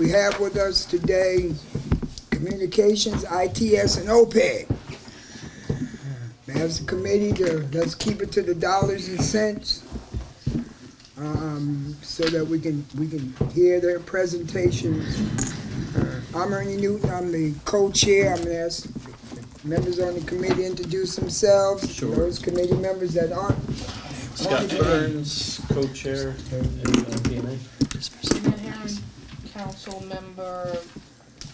we have with us today communications, ITS, and OPED. As a committee, let's keep it to the dollars and cents, so that we can hear their presentations. I'm Ernie Newton. I'm the co-chair. I'm going to ask members on the committee introduce themselves. Sure. Those committee members that aren't. Scott Burns, co-chair in PNA. Annette Herron, council member,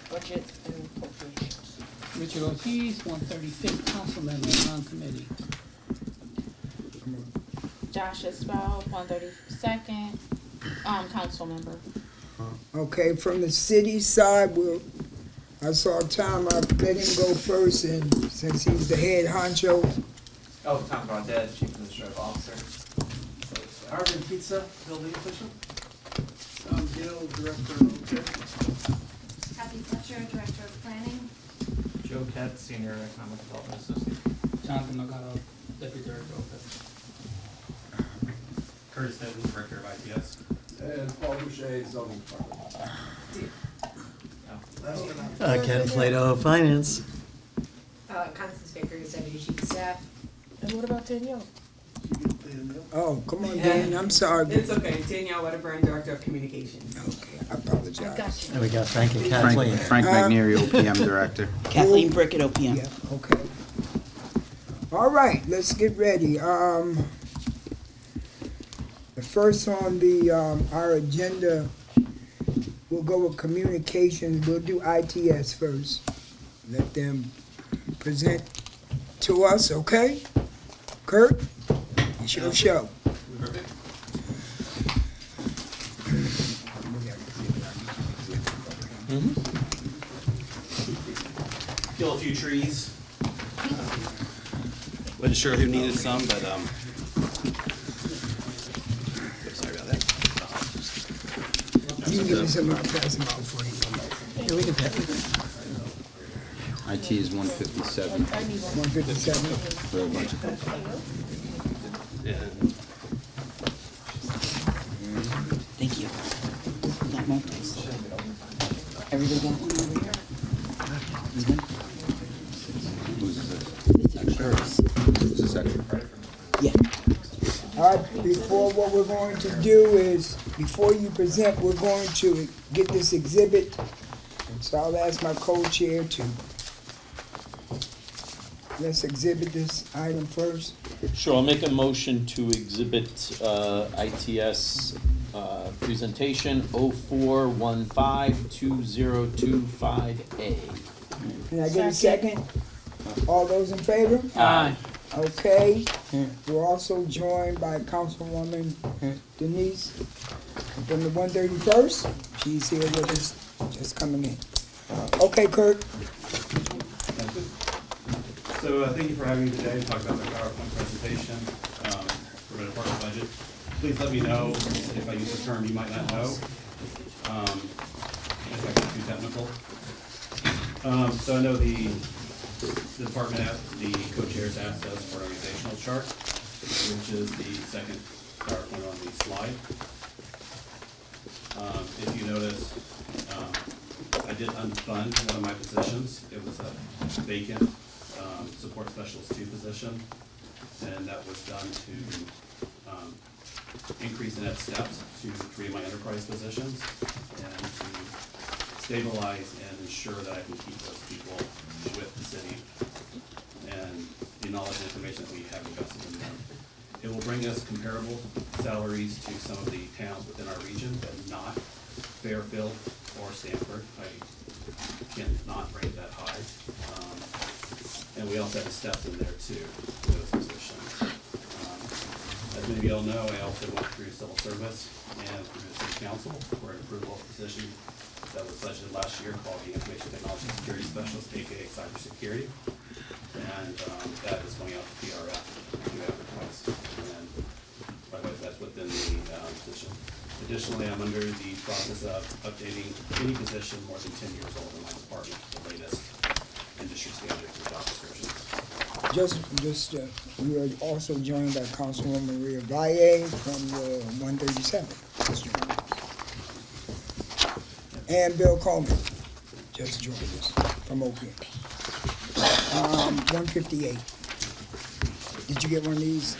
budget and appropriations. Richard Ortiz, 135th council member, non-committee. Josh Isbell, 132nd, council member. Okay, from the city side, I saw Tom, I let him go first, and since he's the head honcho. Oh, Tom Gaudette, Chief Administrative Officer. Arvin Pizza, Building Official. Tom Gill, director of Kathy Fletcher, Director of Planning. Joe Kett, Senior Economic Development Assistant. Jonathan Nogaro, deputy director of Curtis Denton, Director of ITS. And Paul Boucher, zoning department. Ken Plato, Finance. Constance Baker, Deputy Chief of Staff. And what about Danielle? Oh, come on, Dan, I'm sorry. It's okay. Danielle Wedderburn, Director of Communications. Okay, I apologize. I got you. There we go, thank you, Kathleen. Frank McNeary, OPM Director. Kathleen Brickett, OPM. Yeah, okay. All right, let's get ready. The first on our agenda, we'll go with communications. We'll do ITS first. Let them present to us, okay? Kurt, it's your show. Kill a few trees. Wasn't sure who needed some, but sorry about that. You can give me some, I'll pass them out for you. Yeah, we can pass. IT is 157 I need one. 157. for a budget. And Thank you. Got more, please. Everybody got one over here? You good? who's this? This is This is extra. Yeah. All right, before what we're going to do is, before you present, we're going to get this exhibit. So I'll ask my co-chair to, let's exhibit this item first. Sure, I'll make a motion to exhibit ITS presentation 04152025A. Can I get a second? All those in favor? Aye. Okay. We're also joined by Councilwoman Denise from the 131st. She's here with us, just coming in. Okay, Kurt. So thank you for having me today to talk about the PowerPoint presentation for the department budget. Please let me know if I use a term you might not know, if I get too technical. So I know the department, the co-chairs asked us for an organizational chart, which is the second PowerPoint on the slide. If you notice, I did unfund one of my positions. It was a vacant support specialist 2 position, and that was done to increase the net steps to 3 of my enterprise positions and to stabilize and ensure that I can keep those people with the city and the knowledge and information that we have invested in them. It will bring us comparable salaries to some of the towns within our region, but not Fairfield or Stanford. I cannot rate that high. And we also have the steps in there too, for those positions. As many of you all know, I also went through civil service and through the city council for an approval of position that was budgeted last year called the Information Technology Security Specialist, aka Cybersecurity. And that is going out to PRF to advertise. And likewise, that's within the position. Additionally, I'm under the process of updating any position more than 10 years old in my department to the latest industry standards and job descriptions. We are also joined by Councilwoman Maria Valle from the 137. And Bill Coleman just joined us from OPED. 158. Did you get one of these?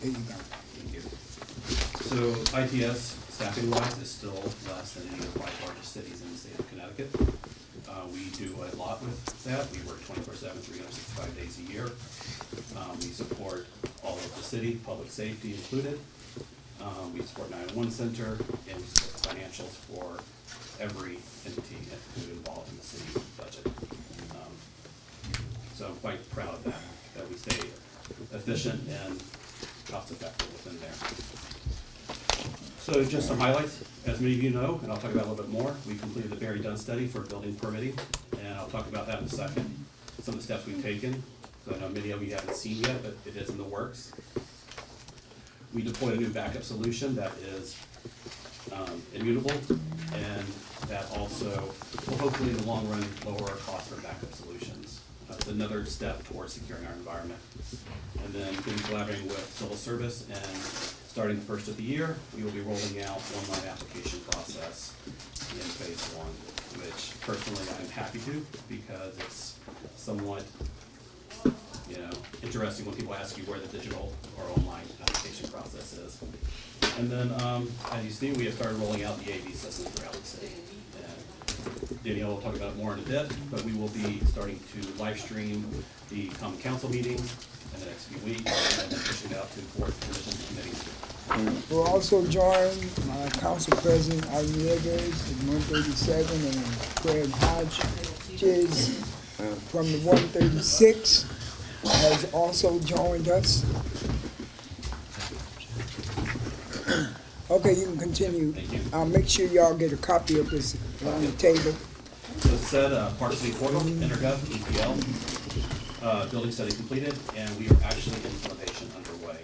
There you go. So ITS, staffing wise, is still less than any of the 5 largest cities in the state of Connecticut. We do a lot with that. We work 24/7, 365 days a year. We support all of the city, public safety included. We support 911 center, and we support the financials for every entity involved in the city budget. So I'm quite proud of that we stay efficient and cost effective within there. So just some highlights, as many of you know, and I'll talk about a little bit more, we completed the Barry Dunn study for building permitting, and I'll talk about that in a second. Some of the steps we've taken, so I know many of you haven't seen yet, but it is in the works. We deployed a new backup solution that is immutable, and that also will hopefully in the long run lower our cost for backup solutions. It's another step towards securing our environment. And then been collaborating with civil service, and starting the first of the year, we will be rolling out online application process in phase 1, which personally I'm happy to, because it's somewhat, interesting when people ask you where the digital or online application process is. And then, as you see, we have started rolling out the AV system throughout the city. And Danielle will talk about it more in a bit, but we will be starting to live stream the common council meetings in the next few weeks, and then pushing it out to boards, commissions, and committees. We'll also join Council President Rodriguez at 137 and Craig Hodges from the 136 has also joined us. Okay, you can continue. Thank you. Make sure y'all get a copy of this on the table. So it said, Park City Portal, Intergov, EPL, building study completed, and we are actually in implementation underway.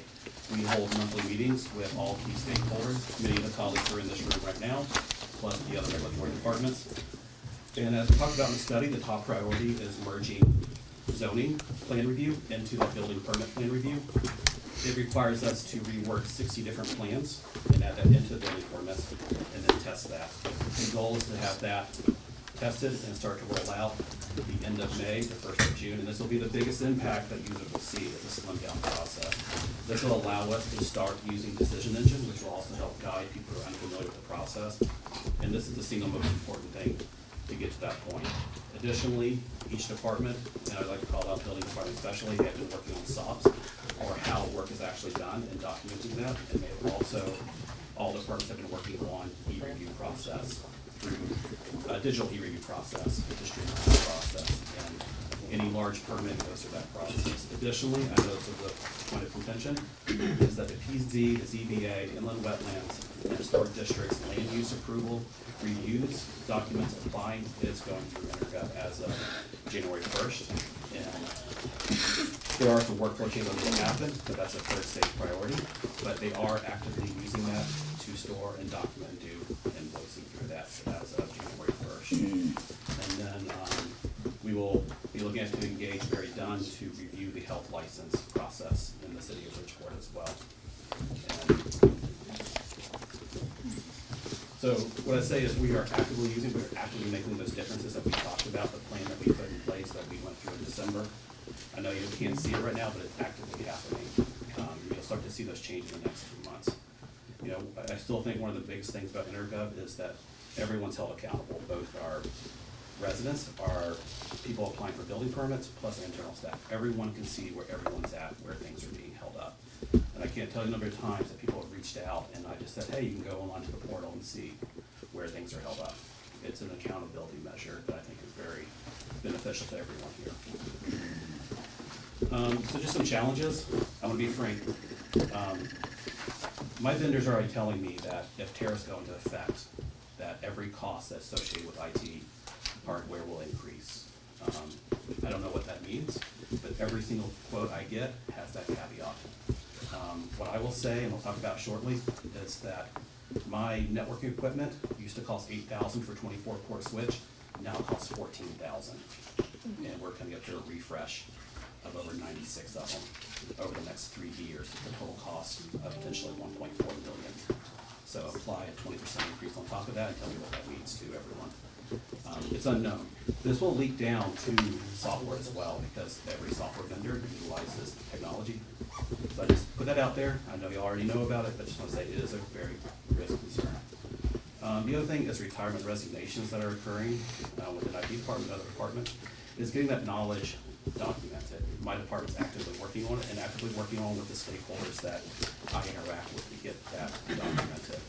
We hold monthly meetings with all key stakeholders. Many of the colleagues are in this room right now, plus the other regulatory departments. And as we talked about in the study, the top priority is merging zoning plan review into the building permit plan review. It requires us to rework 60 different plans and add that into the building permits and then test that. The goal is to have that tested and start to roll out at the end of May, the 1st of June, and this will be the biggest impact that users will see as a slimmed down process. This will allow us to start using Decision Engine, which will also help guide people who are unfamiliar with the process. And this is the single most important thing to get to that point. Additionally, each department, and I'd like to call out building department especially, have been working on SOPs, or how work is actually done and documenting that, and they have also, all departments have been working on e-review process through digital e-review process to streamline the process, and any large permit goes through that process. Additionally, I know this is a point of contention, is that the PZ, the ZBA, inland wetlands, and historic districts land use approval reviews, documents applying is going through Intergov as of January 1st. And there are some workflow changes that will happen, but that's a third stage priority. But they are actively using that to store and document and do invoicing through that as of January 1st. And then we will be looking at to engage Barry Dunn to review the health license process in the city of Bridgeport as well. And so what I say is we're actively making those differences that we talked about, the plan that we put in place that we went through in December. I know you can't see it right now, but it's actively happening. You'll start to see those changes in the next few months. I still think one of the biggest things about Intergov is that everyone's held accountable, both our residents, our people applying for building permits, plus our internal staff. Everyone can see where everyone's at, where things are being held up. And I can't tell you the number of times that people have reached out and I just said, hey, you can go onto the portal and see where things are held up. It's an accountability measure that I think is very beneficial to everyone here. So just some challenges. I'm gonna be frank. My vendors are already telling me that if tariffs go into effect, that every cost that's associated with IT hardware will increase. I don't know what that means, but every single quote I get has that caveat. What I will say, and we'll talk about shortly, is that my networking equipment used to cost $8,000 for a 24-port switch, now it costs $14,000. And we're coming up to a refresh of over 96 of them over the next 3 years, at the total cost of potentially $1.4 million. So apply a 20% increase on top of that and tell me what that means to everyone. It's unknown. This will leak down to software as well, because every software vendor utilizes technology. So I just put that out there. I know you already know about it, but just want to say it is a very real concern. The other thing is retirement resignations that are occurring within the IT department and other departments, is getting that knowledge documented. My department's actively working on it and actively working on with the stakeholders that I interact with to get that documented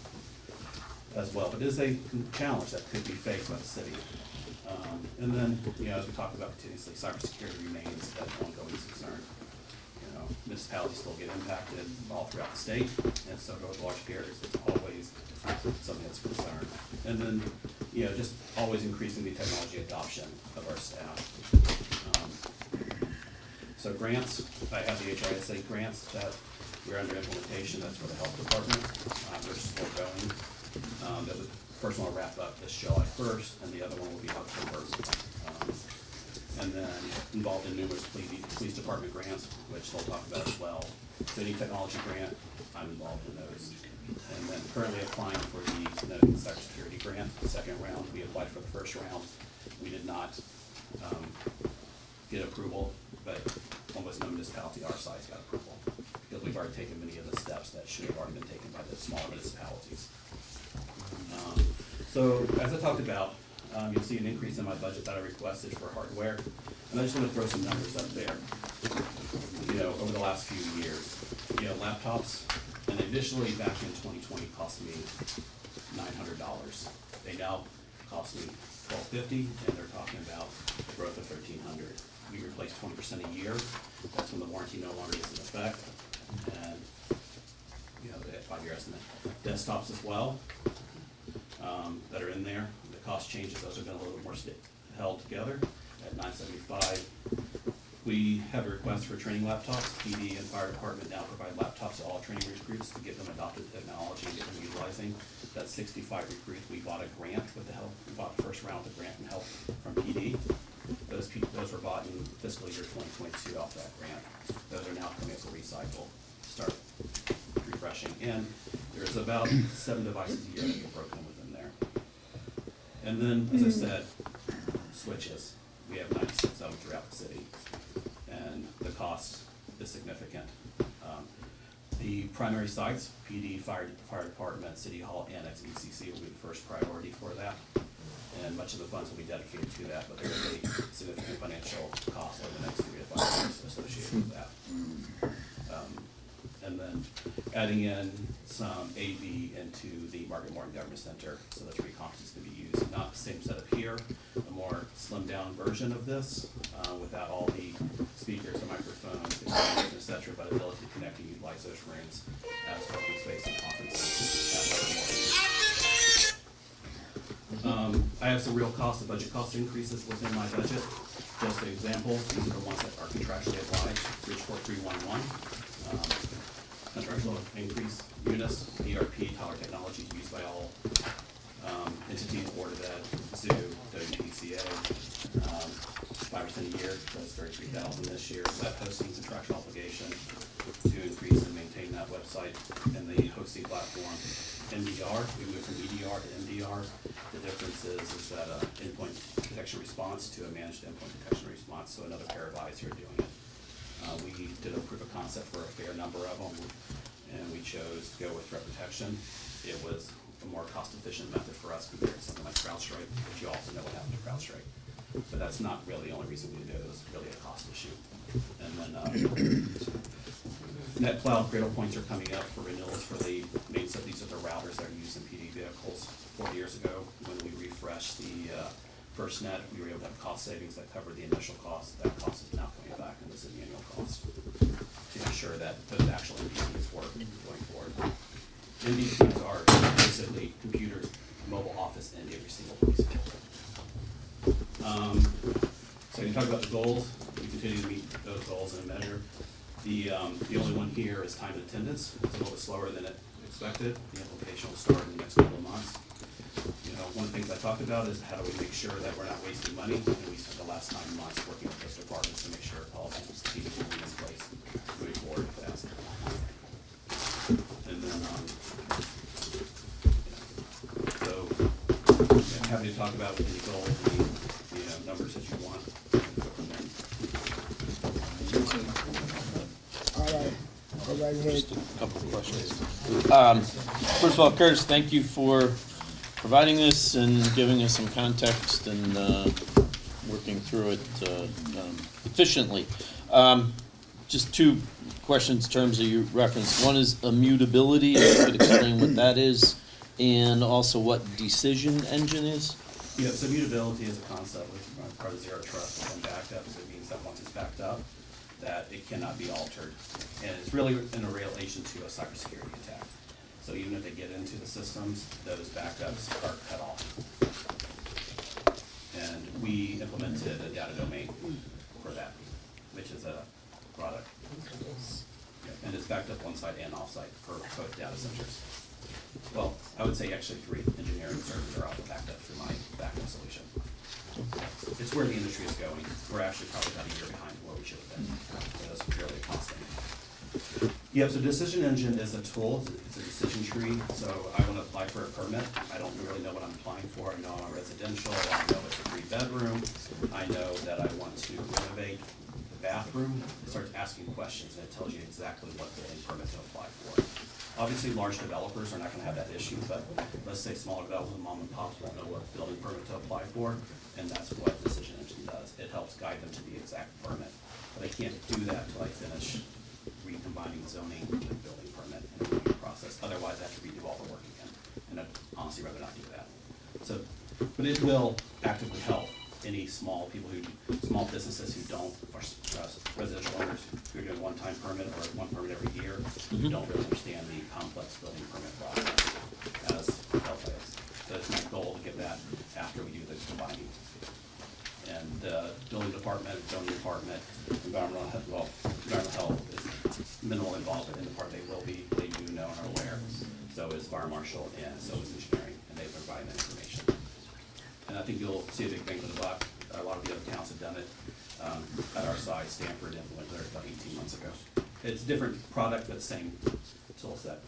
as well. But it is a challenge that could be faced by the city. And then, as we talked about continuously, cybersecurity remains an ongoing concern. Municipalities still get impacted all throughout the state, and so do large carriers. It's always something that's a concern. And then, just always increasing the technology adoption of our staff. So grants, I have the HRSA grants that we're under implementation. That's for the health department. They're still going. The first one will wrap up this July 1st, and the other one will be October. And then involved in numerous police department grants, which they'll talk about as well. So any technology grant, I'm involved in those. And then currently applying for the Connecticut Cybersecurity Grant, the second round. We applied for the first round. We did not get approval, but almost no municipality our size got approval, because we've already taken many of the steps that should have already been taken by the smaller municipalities. So as I talked about, you'll see an increase in my budget that I requested for hardware. And I just want to throw some numbers up there. Over the last few years, laptops, and initially back in 2020 cost me $900. They now cost me $1,250, and they're talking about a growth of $1,300. We replace 20% a year. That's when the warranty no longer is in effect. And the 5-year estimate. Desktops as well, that are in there. The cost changes, those have been a little bit more held together at $975. We have a request for training laptops. PD and fire department now provide laptops to all training recruits to get them adopted to technology and get them utilizing. That's 65 recruits. We bought a grant with the help. We bought the first round of grant and help from PD. Those were bought in fiscal year 2022 off that grant. Those are now coming up for recycle. Start refreshing. And there's about 7 devices a year that get broken within there. And then, as I said, switches. We have 96 of them throughout the city, and the cost is significant. The primary sites, PD, fire department, city hall, annex, ECC will be the first priority for that, and much of the funds will be dedicated to that, but there is a significant financial cost over the next 3 to 5 years associated with that. And then adding in some AV into the Margaret Morton Government Center, so the 3 conferences can be used. Not the same setup here, a more slimmed down version of this, without all the speakers, the microphones, the cameras, et cetera, but ability to connect and utilize those rooms as open space and conferences at Margaret Morton. I have some real budget cost increases within my budget. Just an example, these are the ones that are contractually obliged. Bridgeport 311. Contractual increase, UNIS, ERP, Tyler Technologies used by all entities, Board of Ed, Zoo, WPCA, 5% a year, so that's $33,000 this year. Web hosting contractual obligation to increase and maintain that website and the hosting platform. MDR, we moved from EDR to MDR. The difference is that endpoint detection response to a managed endpoint detection response, so another pair of eyes here doing it. We did a proof of concept for a fair number of them, and we chose to go with threat protection. It was a more cost-efficient method for us compared to something like CrowdStrike, which you also know what happened to CrowdStrike. But that's not really the only reason we did it. It was really a cost issue. And then NetCloud Cradle Points are coming up for renewals for the main set. These are the routers that are used in PD vehicles. 4 years ago, when we refreshed the FirstNet, we were able to have cost savings that covered the initial cost. That cost is now coming back, and this is the annual cost to ensure that those actual MPPs work going forward. MPPs are basically computers, mobile office in every single place. So you talk about the goals. We continue to meet those goals in a measure. The only one here is time and attendance. It's a little bit slower than expected. The implementation will start in the next couple of months. One of the things I talked about is how do we make sure that we're not wasting money, and we spent the last 9 months working with those departments to make sure policies and procedures will be in place moving forward fast. And then Yeah, happy to talk about any goals, the numbers that you want. And go from there. All right, go right ahead. Just a couple of questions. First of all, Curtis, thank you for providing this and giving us some context and working through it efficiently. Just two questions in terms of your reference. One is immutability, if you could explain what that is, and also what decision engine is. Yeah, so immutability is a concept with part of zero trust and backup. So it means that once it's backed up, that it cannot be altered. And it's really in a relation to a cybersecurity attack. So even if they get into the systems, those backups are cut off. And we implemented a data domain for that, which is a product. Yeah, and it's backed up on-site and off-site for both data centers. Well, I would say actually 3 engineering servers are all backed up through my backup solution. It's where the industry is going. We're actually probably about a year behind where we should have been. So that's purely a cost thing. Yeah, so decision engine is a tool. It's a decision tree. So I want to apply for a permit. I don't really know what I'm applying for. I know I'm residential. I know it's a 3-bedroom. I know that I want to renovate the bathroom. It starts asking questions and it tells you exactly what building permit to apply for. Obviously, large developers are not going to have that issue, but let's say smaller developers, mom and pops won't know what building permit to apply for, and that's what Decision Engine does. It helps guide them to the exact permit. But I can't do that until I finish recombining zoning with building permit and the review process. Otherwise, I have to redo all the work again, and I'd honestly rather not do that. So, but it will actively help any small businesses who don't, or residential owners who are doing one-time permit or one permit every year, who don't really understand the complex building permit process as help is. So it's my goal to get that after we do the combining. And the building department, zoning department, environmental health is minimal involvement in the part they will be, they do know and are aware. So is fire marshal and so is engineering, and they provide that information. And I think you'll see a big bang for the buck. A lot of the other towns have done it. At our size, Stanford implemented theirs about 18 months ago. It's a different product, but same tool set.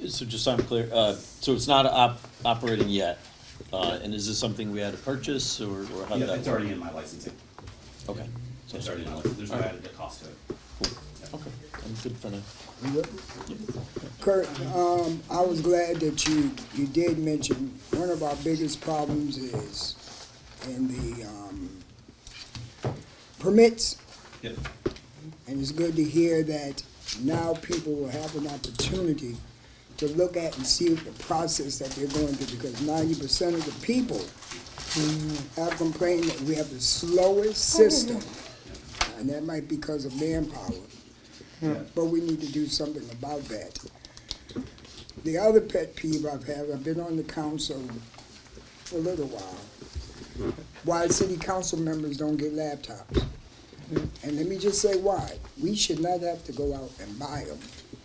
So just so I'm clear, so it's not operating yet, and is this something we had to purchase, or how did Yeah, that it's work? already in my licensing. Okay. So It's already in my licensing. There's no added cost to it. Cool. Okay, I'm good for now. You good? Kurt, I was glad that you did mention one of our biggest problems is in the permits. Yep. And it's good to hear that now people will have an opportunity to look at and see the process that they're going through, because 90% of the people have complained that we have the slowest system, and that might be because of manpower. But we need to do something about that. The other pet peeve I've been on the council for a little while, why city council members don't get laptops. And let me just say why. We should not have to go out and buy them.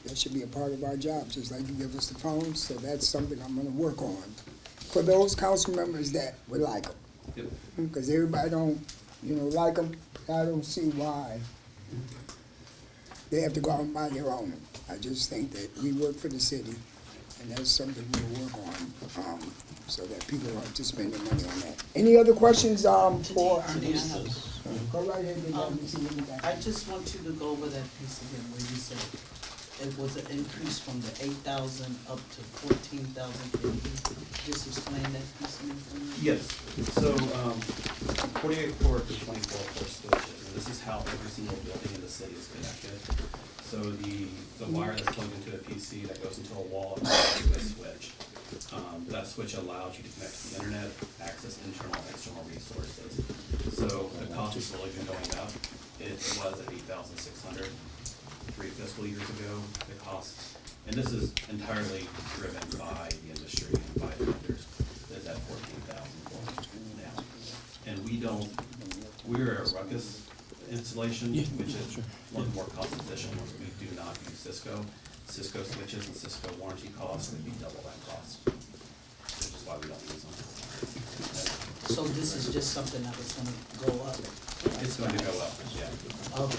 That should be a part of our job, just like you give us the phones. So that's something I'm gonna work on for those council members that would like them. Yep. Because everybody don't, like them. I don't see why they have to go out and buy their own. I just think that we work for the city, and that's something we'll work on, so that people don't have to spend their money on that. Any other questions, for? Go right ahead, Big Daddy, see what you got. I just want you to go over that piece again where you said it was an increase from the 8,000 up to 14,000. Can you just explain that piece to me for me? Yes, so 48 port to 24 port switches, and this is how every single building in the city is connected. So the wire that's plugged into a PC that goes into a wall and to a switch. That switch allows you to connect to the internet, access internal and external resources. So the cost has really been going up. It was at $8,600 3 fiscal years ago. The cost, and this is entirely driven by the industry and by the vendors, is at $14,000 now. And we're a ruckus installation, which is one of the more cost efficient ones. We do not use Cisco. Cisco switches and Cisco warranty costs would be double that cost, which is why we don't use them. So this is just something that was gonna go up? It's going to go up, yeah. Okay.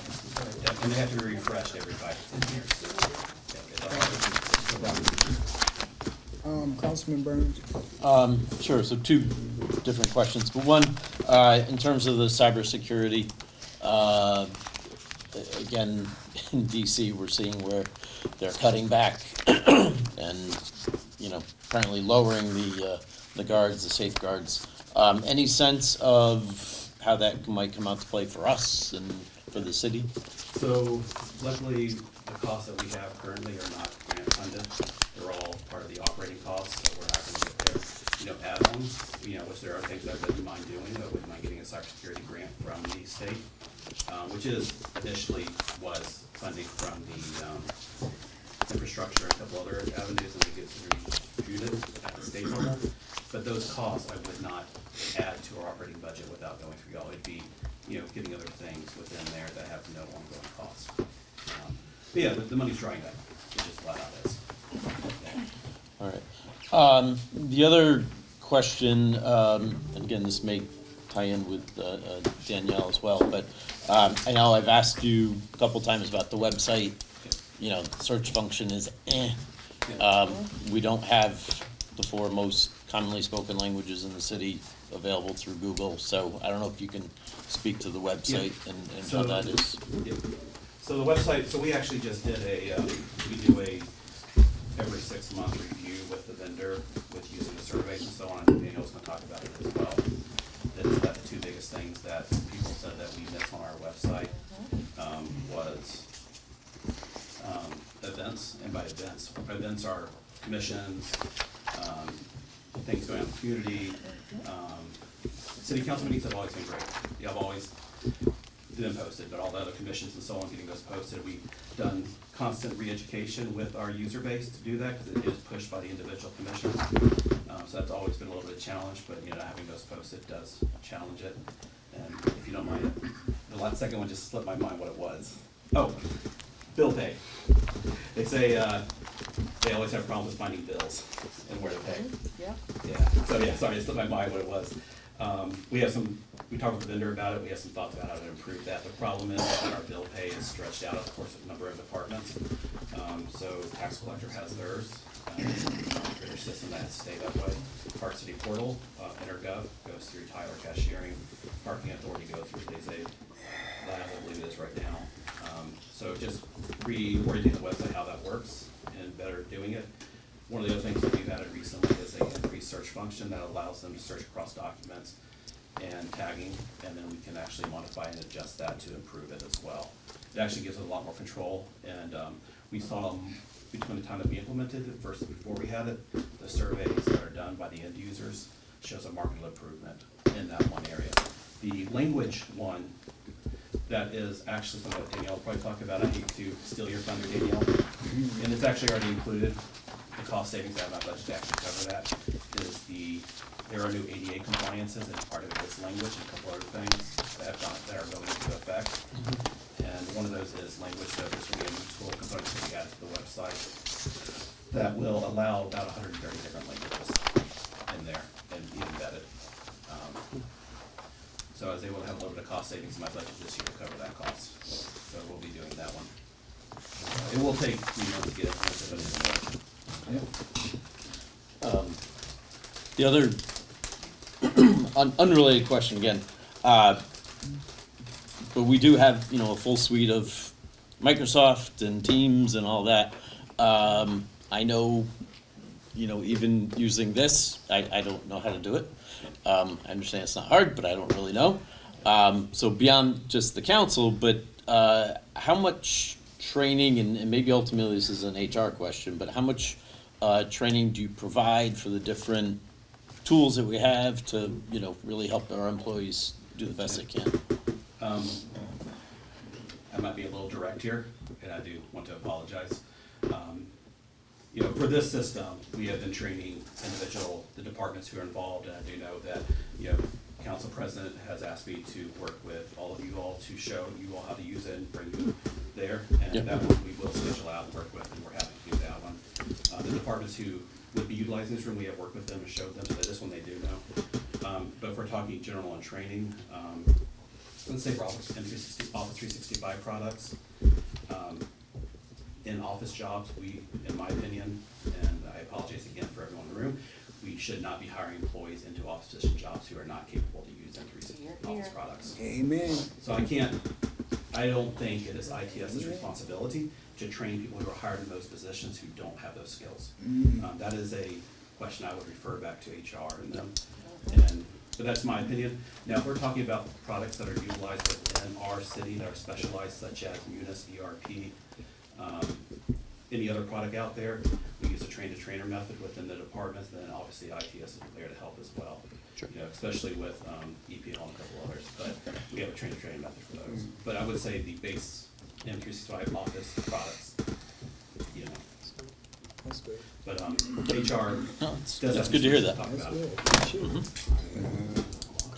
Yeah, and they have to be refreshed every 5 to 10 years. Yeah, it's all- Councilman Burns. Sure, so two different questions, but one, in terms of the cybersecurity, again, in DC, we're seeing where they're cutting back and, you know, apparently lowering the guards, the safeguards. Any sense of how that might come out to play for us and for the city? So luckily, the costs that we have currently are not grant funded. They're all part of the operating costs, so we're not gonna get their, you know, add-ons, you know, which there are things that I wouldn't mind doing. I wouldn't mind getting a cybersecurity grant from the state, which is initially was funding from the, infrastructure and a couple other avenues, and we get reviewed at the state level. But those costs I would not add to our operating budget without going through y'all. It'd be, you know, getting other things within there that have no ongoing costs. But yeah, the money's drying up. It just flat out is. Yeah. All right. The other question, and again, this may tie in with Danielle as well, but I know I've asked you a couple times about the website. You know, the search function is we don't have the four most commonly spoken languages in the city available through Google, so I don't know if you can speak to the website and how that is. Yeah. So the website, so we actually just did we do a every 6 month review with the vendor with using the surveys and so on. Daniel's gonna talk about it as well. That's about the two biggest things that people said that we missed on our website, was events, and by events are commissions, things going on in the community. City council meetings have always been great. You have always been posted, but all the other commissions and so on, getting those posted. We've done constant re-education with our user base to do that, because it is pushed by the individual commissions. So that's always been a little bit of a challenge, but you know, having those posted does challenge it. And if you don't mind it, the second one just slipped my mind what it was. Oh, bill pay. They say they always have problems finding bills and where to pay. Yeah. Yeah, so yeah, sorry, it slipped my mind what it was. We talked with the vendor about it, we have some thoughts about how to improve that. The problem is that our bill pay is stretched out, of course, a number of departments. So tax collector has theirs, their system that has to stay that way. Park City Portal, InterGov, goes through Tyler Cashiering, Parking Authority goes through Days Lab, I believe it is right now. So just reorienting the website how that works and better doing it. One of the other things that we've added recently is an increased search function that allows them to search across documents and tagging, and then we can actually modify and adjust that to improve it as well. It actually gives it a lot more control, and we saw between the time that we implemented it versus before we had it, the surveys that are done by the end users shows a marked improvement in that one area. The language one, that is actually something that Danielle will probably talk about. I hate to steal your thunder, Danielle. And it's actually already included. The cost savings I have in my budget to actually cover that is there are new ADA compliances, and part of it is language and a couple other things that are going into effect. And one of those is language, so there's going to be a new tool component that we add to the website that will allow about 130 different languages in there and be embedded. So I was able to have a little bit of cost savings in my budget this year to cover that cost. So we'll be doing that one. It will take 3 months to get it, The other unrelated question again, but we do have, you know, a full suite of Microsoft and Teams and all that. I know, you know, even using this, I don't know how to do it. I understand it's not hard, but I don't really know. So beyond just the council, but how much training, and maybe ultimately this is an HR question, but how much training do you provide for the different tools that we have to, you know, really help our employees do the best they can? I might be a little direct here, and I do want to apologize. You know, for this system, we have been training the departments who are involved, and I do know that, you know, Council President has asked me to work with all of you all to show you all how to use it and bring you there, and Yep. that one we will schedule out and work with, and we're happy to do that one. The departments who would be utilizing this room, we have worked with them and showed them, so that this one they do know. But if we're talking general on training, let's say for Office 365 products, in-office jobs, we, in my opinion, and I apologize again for everyone in the room, we should not be hiring employees into office position jobs who are not capable to use M365 office products. Amen. So I don't think it is ITS's responsibility to train people who are hired in those positions who don't have those skills. That is a question I would refer back to HR and them. But that's my opinion. Now, if we're talking about products that are utilized within our city that are specialized, such as Munis, ERP, any other product out there, we use a train-to-trainer method within the departments, then obviously ITS is there to help as well. Sure. You know, especially with EPL and a couple others, but we have a train-to-trainer method for those. But I would say the base M365 Office products, you know. That's good. But HR No, does it's have good to hear to that. talk That's about it. good. Sure.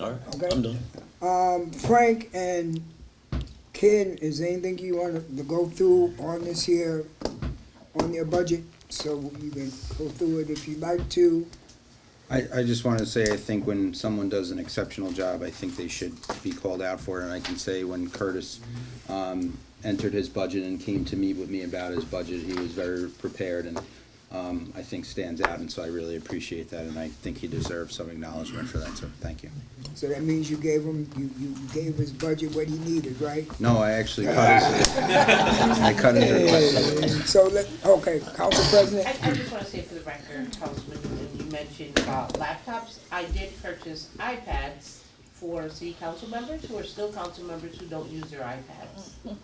All right, Okay. I'm done. Frank and Ken, is there anything you want to go through on this here, on your budget? So you can go through it if you'd like to. I just wanted to say, I think when someone does an exceptional job, I think they should be called out for it. And I can say when Curtis entered his budget and came to meet with me about his budget, he was very prepared and I think stands out. And so I really appreciate that, and I think he deserves some acknowledgement for that, so thank you. So that means you gave him, you gave his budget what he needed, right? No, I actually cut his, I cut his request. So okay, Council President? I just wanna say for the record, Councilman, when you mentioned about laptops, I did purchase iPads for city council members who are still council members who don't use their iPads.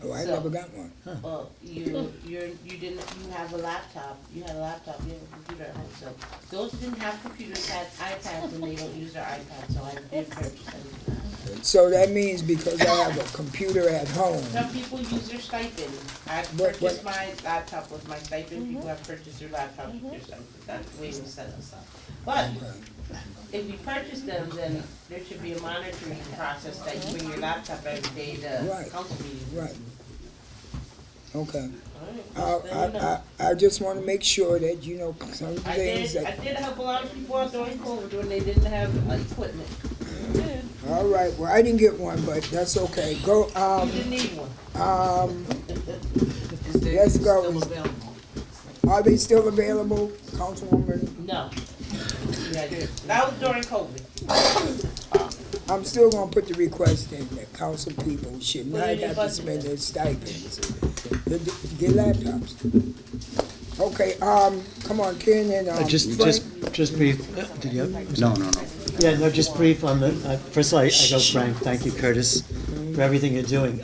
Oh, I never got one. Well, you have a laptop, you had a laptop, you have a computer at home, so those didn't have computers, had iPads, and they don't use their iPads, so I did purchase them. So that means because I have a computer at home, Some people use their stipend. I What- purchased my laptop with my stipend, people have purchased their laptop with their stipend, that's the way we set us up. But if you purchase them, then there should be a monitoring process that you bring your laptop every day to Right. council meetings. right? Okay. Alright, just let me know. I just want to make sure that, you know, some I things did that, help a lot of people out during COVID when they didn't have equipment. all right, well, I didn't get one, but that's okay. Go, You didn't need one. Let's go. Still available. Are they still available, Councilwoman? No. That was during COVID. I'm still gonna put the request in that council people should Put it not in your have to budget. spend their stipends to get laptops. Okay, come on, Ken and, Just brief, did you have? No. Yeah, no, just brief on the, first of all, I go Frank, thank you Curtis for everything you're doing.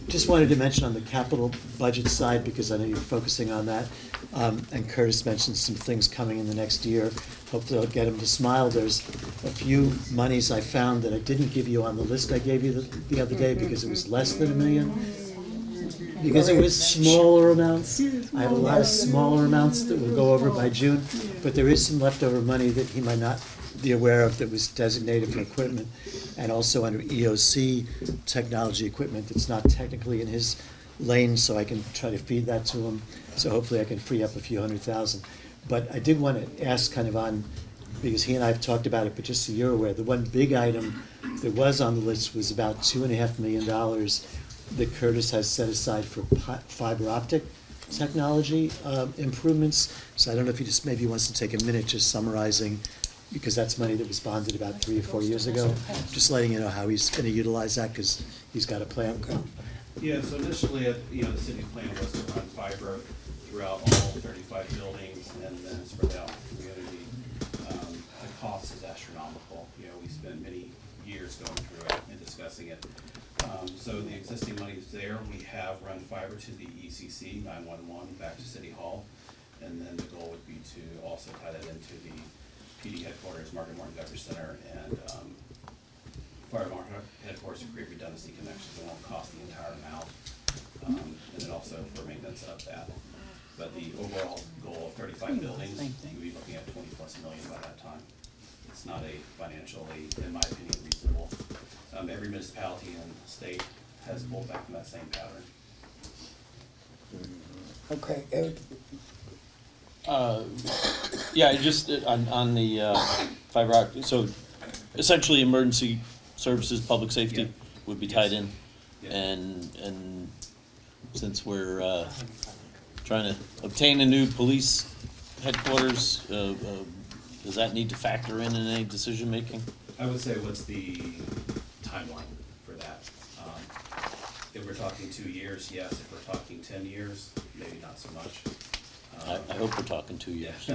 Just wanted to mention on the capital budget side, because I know you're focusing on that, and Curtis mentioned some things coming in the next year. Hopefully I'll get him to smile. There's a few monies I found that I didn't give you on the list I gave you the other day because it was less than $1 million. Because it was smaller amounts. I have a lot of smaller amounts that will go over by June, but there is some leftover money that he might not be aware of that was designated for equipment, and also under EOC technology equipment that's not technically in his lane, so I can try to feed that to him. So hopefully I can free up a few $100,000. But I did want to ask kind of on, because he and I have talked about it, but just so you're aware, the one big item that was on the list was about $2.5 million that Curtis has set aside for fiber optic technology improvements. So I don't know if he just maybe wants to take a minute just summarizing, because that's money that was bonded about 3 or 4 years ago. Just letting you know how he's going to utilize that, because he's got a plan. Yeah, so initially, the city's plan was to run fiber throughout all 35 buildings and then spread out the community. The cost is astronomical. We spent many years going through it and discussing it. So the existing money is there. We have run fiber to the ECC 911 back to City Hall, and then the goal would be to also tie that into the PD headquarters, Margaret Morton Beverage Center, and fire department headquarters to create redundancy connections that won't cost the entire amount, and then also for maintenance of that. But the overall goal of 35 buildings, you'd be looking at 20+ million by that time. It's not a financially, in my opinion, reasonable. Every municipality in the state has pulled back from that same pattern. Okay, Eric, Yeah, just on the fiber optic, so essentially emergency services, public safety Yeah. would be Yes. tied in. Yeah. And since we're trying to obtain a new police headquarters, does that need to factor in any decision-making? I would say, what's the timeline for that? If we're talking 2 years, yes. If we're talking 10 years, maybe not so much. I hope we're talking 2 years.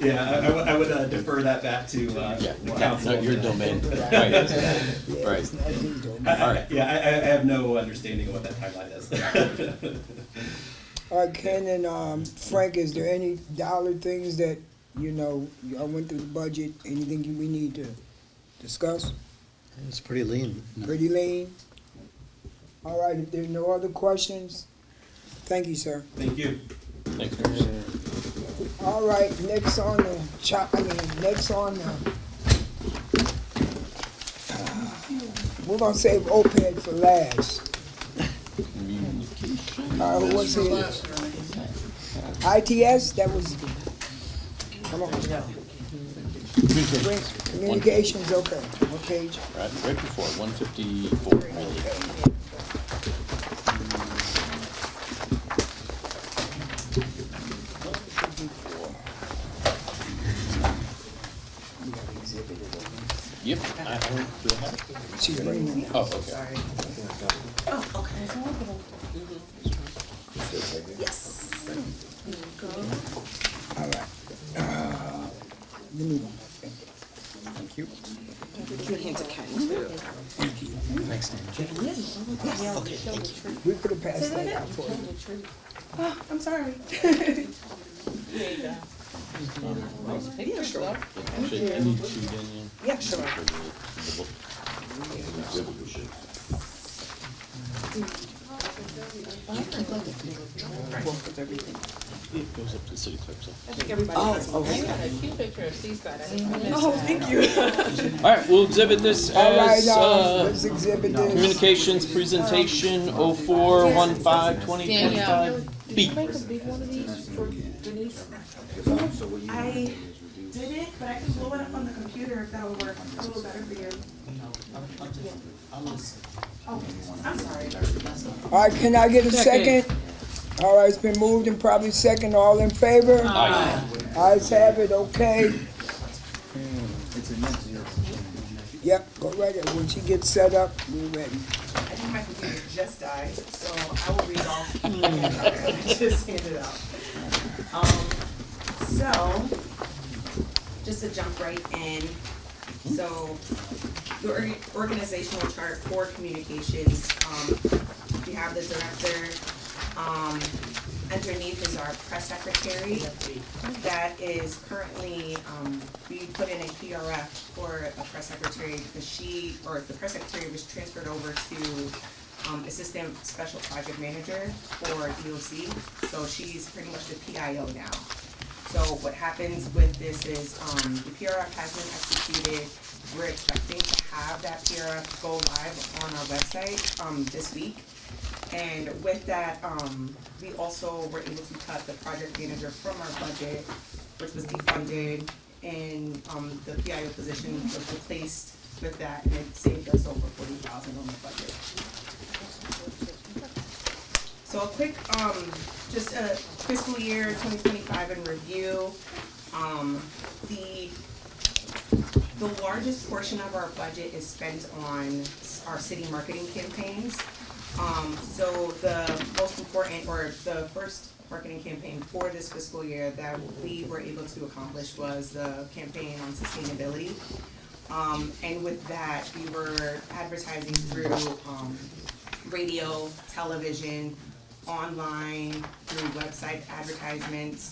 Yeah, I would defer that back to council. Not your domain. Right. Yeah, Right. it's not his domain. Yeah, I have no understanding of what that timeline is. All right, Ken and Frank, is there any dollar things that, you know, y'all went through the budget, anything we need to discuss? It's pretty lean. Pretty lean? All right, if there's no other questions, thank you, sir. Thank you. Thanks, Chris. All right, next on the we're gonna save OPED for last. What's it? ITS, that was, come on. Communications, okay, what page? Right before, 154, really. Yep, do I have it? She's bringing it. Oh, okay. All right. Give me one. Thank you. Thanks, Dan. We could have passed that out for you. Oh, I'm sorry. Yeah, sure. Actually, I need to shoot in, Yeah, sure. It goes up to the city clerk's office. I think everybody has one. I got a cute picture of Seaside. I didn't miss Oh, that. thank you. All right, we'll exhibit this All right, as, let's exhibit this. communications presentation 04152025 Did B. you make a big one of these for Denise? I didn't, but I can blow it up on the computer if that'll work a little better for you. I'll listen. Oh, I'm sorry. All right, can I get a second? All right, it's been moved and probably second, all in favor? Aye. Ayes have it, okay. Yep, go right ahead. When she gets set up, we're ready. I think my computer just died, so I will read off. I just hand it out. So, just to jump right in, so the organizational chart for communications, we have the director, underneath is our press secretary. That is currently, we put in a PRF for a press secretary because the press secretary was transferred over to assistant special project manager for EOC. So she's pretty much the PIO now. So what happens with this is the PRF has been executed. We're expecting to have that PRF go live on our website this week. And with that, we also were able to cut the project manager from our budget, which was defunded, and the PIO position was replaced with that, and it saved us over $40,000 on the budget. So a quick, just a fiscal year 2025 in review. The largest portion of our budget is spent on our city marketing campaigns. So the most important, or the first marketing campaign for this fiscal year that we were able to accomplish was the campaign on sustainability. And with that, we were advertising through radio, television, online, through website advertisements.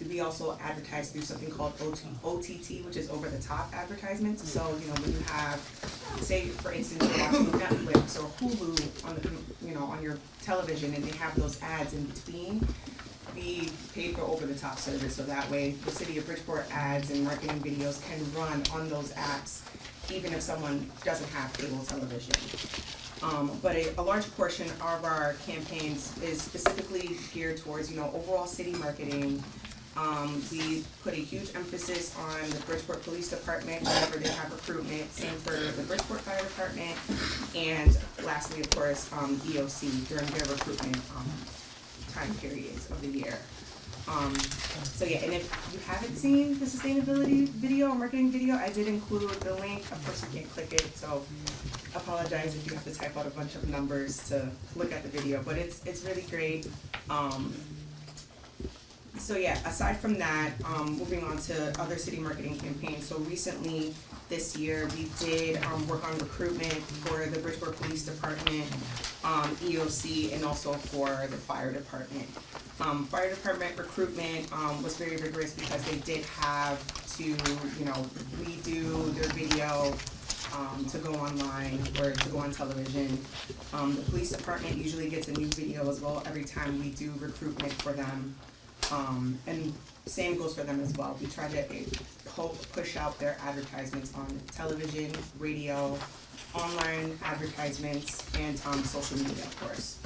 We also advertise through something called OTT, which is over-the-top advertisements. So, you know, when you have, say, for instance, you're watching Netflix or Hulu on the, on your television, and they have those ads in between, we paid for over-the-top service, so that way the city of Bridgeport ads and marketing videos can run on those apps, even if someone doesn't have cable television. But a large portion of our campaigns is specifically geared towards, overall city marketing. We put a huge emphasis on the Bridgeport Police Department whenever they have recruitment, same for the Bridgeport Fire Department, and lastly, of course, EOC during their recruitment, time periods of the year. So yeah, and if you haven't seen the sustainability video or marketing video, I did include the link. Of course, you can't click it, so apologize if you have to type out a bunch of numbers to look at the video, but it's really great. So yeah, aside from that, moving on to other city marketing campaigns. So recently, this year, we did work on recruitment for the Bridgeport Police Department, EOC, and also for the fire department. Fire department recruitment was very rigorous because they did have to, redo their video to go online or to go on television. The police department usually gets a new video as well every time we do recruitment for them. And same goes for them as well. We try to push out their advertisements on television, radio, online advertisements, and social media, of course.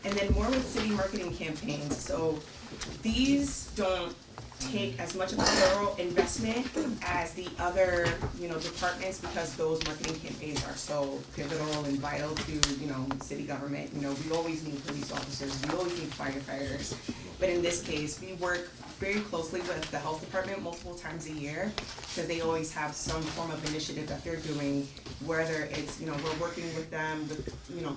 And then more with city marketing campaigns. So these don't take as much of a thorough investment as the other, departments, because those marketing campaigns are so pivotal and vital to, city government. We always need police officers, we always need firefighters. But in this case, we work very closely with the health department multiple times a year, because they always have some form of initiative that they're doing, whether it's, we're working with them with,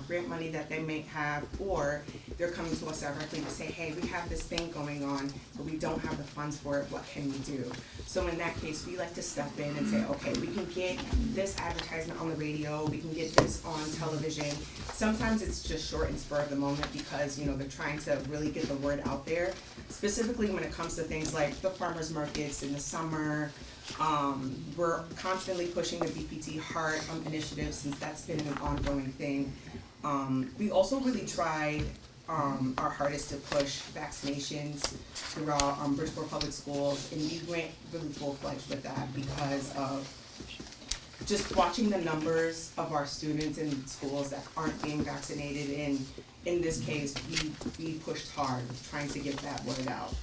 grant money that they may have, or they're coming to us directly to say, hey, we have this thing going on, but we don't have the funds for it, what can we do? So in that case, we like to step in and say, okay, we can get this advertisement on the radio, we can get this on television. Sometimes it's just short and spur of the moment because, they're trying to really get the word out there, specifically when it comes to things like the farmers markets in the summer. We're constantly pushing the BPT Heart initiative, since that's been an ongoing thing. We also really tried our hardest to push vaccinations throughout Bridgeport Public Schools, and we went really full-fledged with that because of just watching the numbers of our students in schools that aren't being vaccinated. And in this case, we pushed hard trying to get that word out.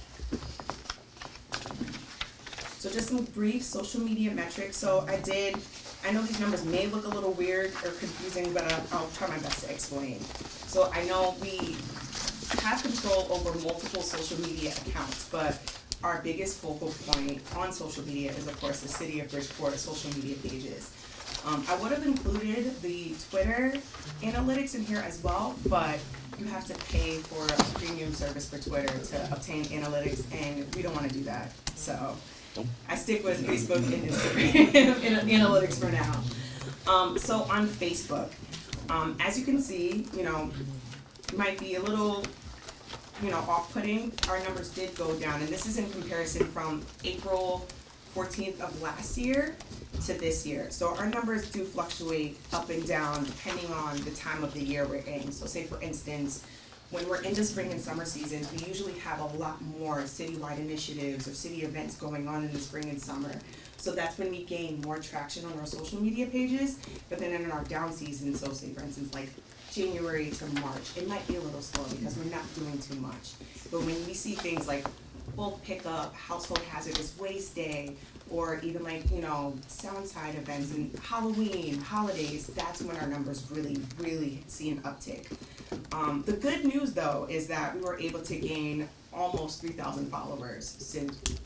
So just some brief social media metrics. So I know these numbers may look a little weird or confusing, but I'll try my best to explain. So I know we have control over multiple social media accounts, but our biggest focal point on social media is, of course, the City of Bridgeport social media pages. I would have included the Twitter analytics in here as well, but you have to pay for a premium service for Twitter to obtain analytics, and we don't want to do that. So I stick with Facebook and Instagram analytics for now. So on Facebook, as you can see, might be a little, off-putting. Our numbers did go down, and this is in comparison from April 14th of last year to this year. So our numbers do fluctuate up and down depending on the time of the year we're in. So say for instance, when we're into spring and summer seasons, we usually have a lot more citywide initiatives or city events going on in the spring and summer. So that's when we gain more traction on our social media pages. But then in our down season, so say for instance like January to March, it might be a little slow because we're not doing too much. But when we see things like bulk pickup, household hazardous waste day, or even like, sound side events and Halloween, holidays, that's when our numbers really see an uptick. The good news though is that we were able to gain almost 3,000 followers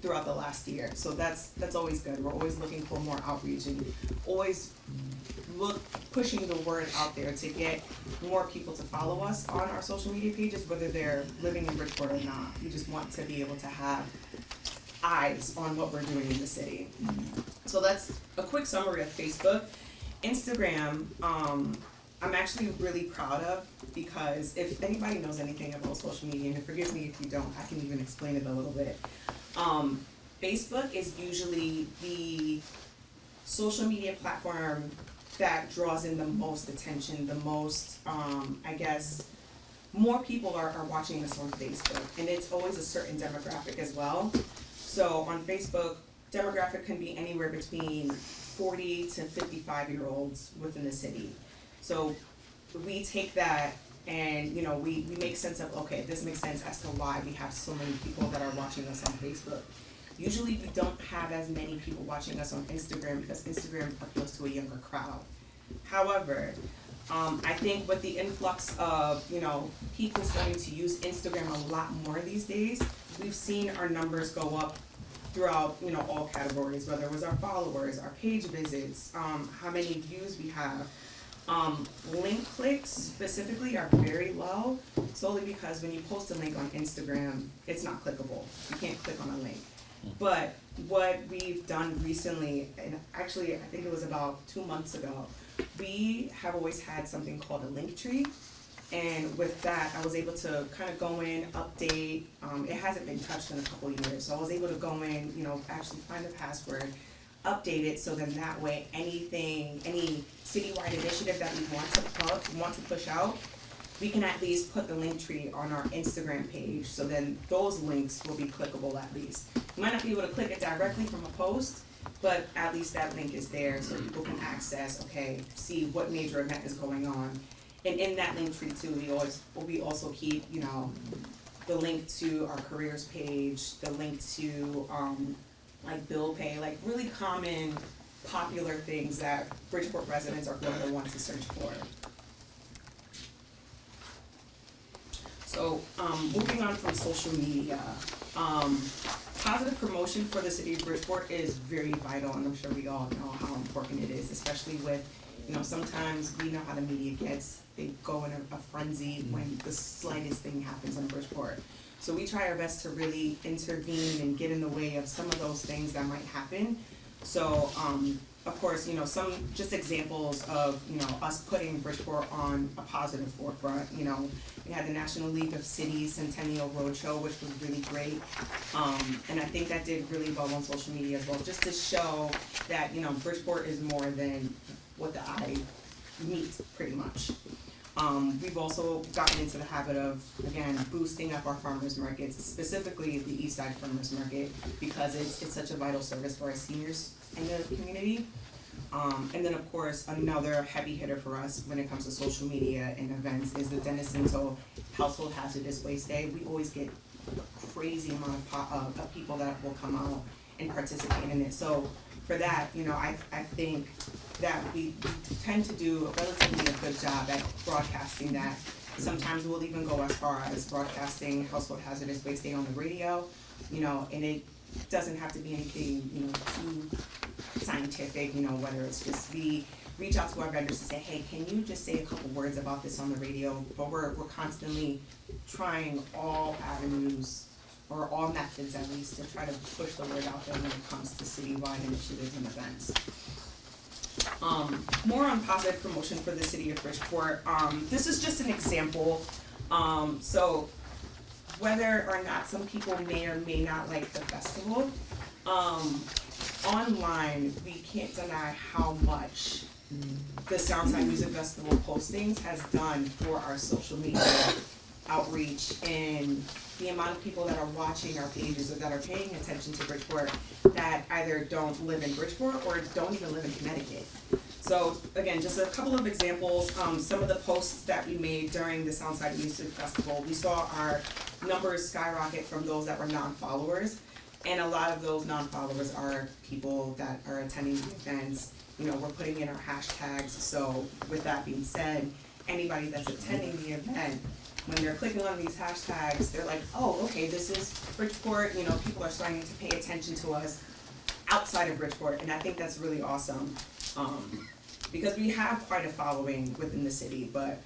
throughout the last year. So that's always good. We're always looking for more outreach and always pushing the word out there to get more people to follow us on our social media pages, whether they're living in Bridgeport or not. We just want to be able to have eyes on what we're doing in the city. So that's a quick summary of Facebook. Instagram, I'm actually really proud of, because if anybody knows anything about social media, and forgive me if you don't, I can even explain it a little bit. Facebook is usually the social media platform that draws in the most attention, the most, more people are watching this on Facebook, and it's always a certain demographic as well. So on Facebook, demographic can be anywhere between 40 to 55-year-olds within the city. So we take that and, we make sense of, okay, this makes sense as to why we have so many people that are watching us on Facebook. Usually we don't have as many people watching us on Instagram because Instagram appeals to a younger crowd. However, I think with the influx of, people starting to use Instagram a lot more these days, we've seen our numbers go up throughout, all categories, whether it was our followers, our page visits, how many views we have. Link clicks specifically are very low, solely because when you post a link on Instagram, it's not clickable. You can't click on a link. But what we've done recently, and actually I think it was about 2 months ago, we have always had something called a link tree. And with that, I was able to kind of go in, update. It hasn't been touched in a couple of years, so I was able to go in, actually find the password, update it, so then that way any citywide initiative that we want to push out, we can at least put the link tree on our Instagram page, so then those links will be clickable at least. You might not be able to click it directly from a post, but at least that link is there so people can access, see what major event is going on. And in that link tree too, we also keep, the link to our careers page, the link to like bill pay, like really common, popular things that Bridgeport residents are going to want to search for. So, moving on from social media, positive promotion for the city of Bridgeport is very vital, and I'm sure we all know how important it is, especially with, sometimes we know how the media gets. They go in a frenzy when the slightest thing happens in Bridgeport. So we try our best to really intervene and get in the way of some of those things that might happen. So, of course, some just examples of, us putting Bridgeport on a positive forefront. We had the National League of Cities Centennial Roadshow, which was really great. And I think that did really well on social media as well, just to show that, Bridgeport is more than what the eye meets, pretty much. We've also gotten into the habit of, again, boosting up our farmers markets, specifically the East Side Farmers Market, because it's such a vital service for our seniors in the community. And then, of course, another heavy hitter for us when it comes to social media and events is the Dennis Cinto Household Hazardous Waste Day. We always get a crazy amount of people that will come out and participate in it. So for that, I think that we tend to do a relatively good job at broadcasting that. Sometimes we'll even go as far as broadcasting Household Hazardous Waste Day on the radio, and it doesn't have to be anything, too scientific, whether it's just we reach out to our vendors and say, hey, can you just say a couple words about this on the radio? But we're constantly trying all avenues, or all methods at least, to try to push the word out there when it comes to citywide initiatives and events. More on positive promotion for the city of Bridgeport. This is just an example. So whether or not some people may or may not like the festival, online we can't deny how much the Soundside Music Festival postings has done for our social media outreach and the amount of people that are watching our pages or that are paying attention to Bridgeport that either don't live in Bridgeport or don't even live in Connecticut. So again, just a couple of examples. Some of the posts that we made during the Soundside Music Festival, we saw our numbers skyrocket from those that were non-followers. And a lot of those non-followers are people that are attending the events. We're putting in our hashtags. So with that being said, anybody that's attending the event, when they're clicking on these hashtags, they're like, oh, okay, this is Bridgeport. People are starting to pay attention to us outside of Bridgeport. And I think that's really awesome. Because we have quite a following within the city, but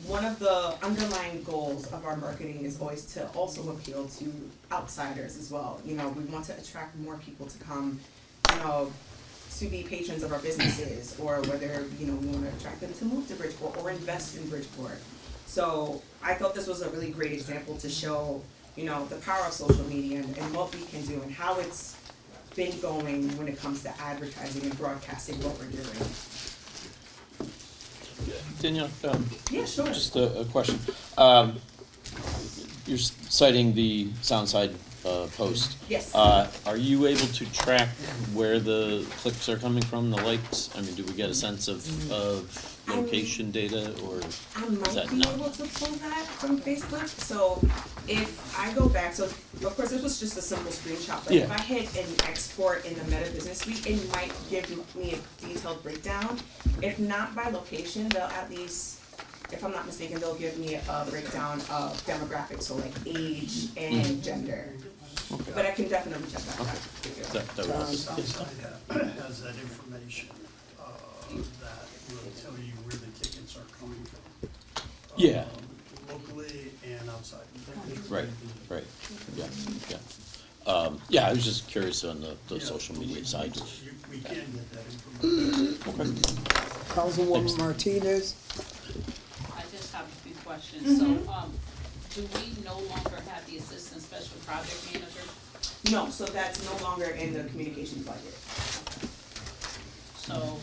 one of the underlying goals of our marketing is always to also appeal to outsiders as well. We want to attract more people to come, to be patrons of our businesses, or whether, we want to attract them to move to Bridgeport or invest in Bridgeport. So I thought this was a really great example to show, the power of social media and what we can do and how it's been going when it comes to advertising and broadcasting what we're doing. Danielle, Yeah, sure. just a question. You're citing the Soundside post. Yes. Are you able to track where the clicks are coming from, the likes? I mean, do we get a sense of location data, or I is might that be not? able to pull that from Facebook, so if I go back, so of course this was just a simple screenshot, but if Yeah. I hit an export in the Meta Business Suite, it might give me a detailed breakdown. If not by location, they'll at least, if I'm not mistaken, they'll give me a breakdown of demographics, so like age and gender. But I can definitely check that out. That would help. Yes. Has that information, that will tell you where the tickets are coming from. Yeah. Locally and outside. Right, yeah. Yeah, I was just curious on the social media side of. We can get that information. Councilwoman Martinez? I just have a few questions. So, do we no longer have the assistant special project manager? No, so that's no longer in the communications budget. So,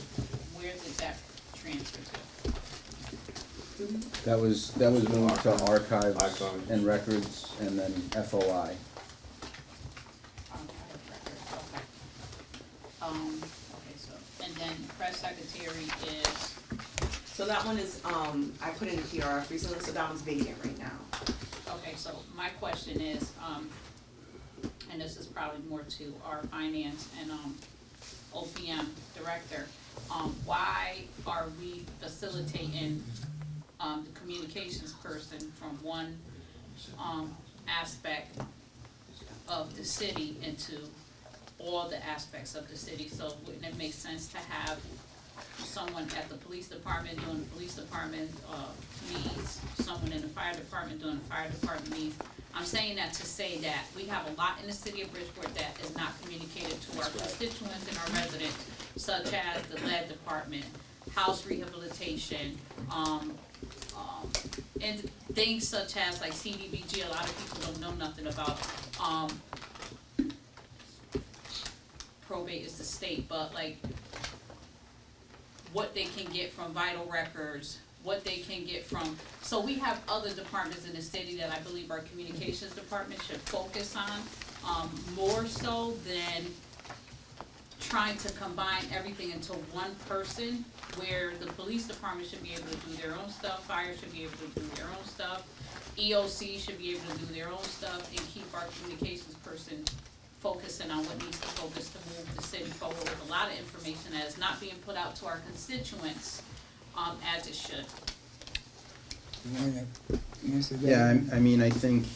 where did that transfer to? That was moved to archives and records and then FOI. Okay, so, and then press secretary is, So that one is, I put in the PRF recently, so that one's vacant right now. okay, so my question is, and this is probably more to our finance and, OPM director, why are we facilitating, the communications person from one, aspect of the city into all the aspects of the city? So wouldn't it make sense to have someone at the police department doing the police department needs, someone in the fire department doing the fire department needs? I'm saying that to say that we have a lot in the city of Bridgeport that is not communicated to our constituents and our residents, such as the lead department, house rehabilitation, and things such as like CDBG. A lot of people don't know nothing about. Probate is the state, but like what they can get from vital records, what they can get from, so we have other departments in the city that I believe our communications department should focus on, more so than trying to combine everything into one person, where the police department should be able to do their own stuff, fire should be able to do their own stuff, EOC should be able to do their own stuff, and keep our communications person focusing on what needs to focus to move the city forward with a lot of information that is not being put out to our constituents, as it should. Yeah, I mean, I think,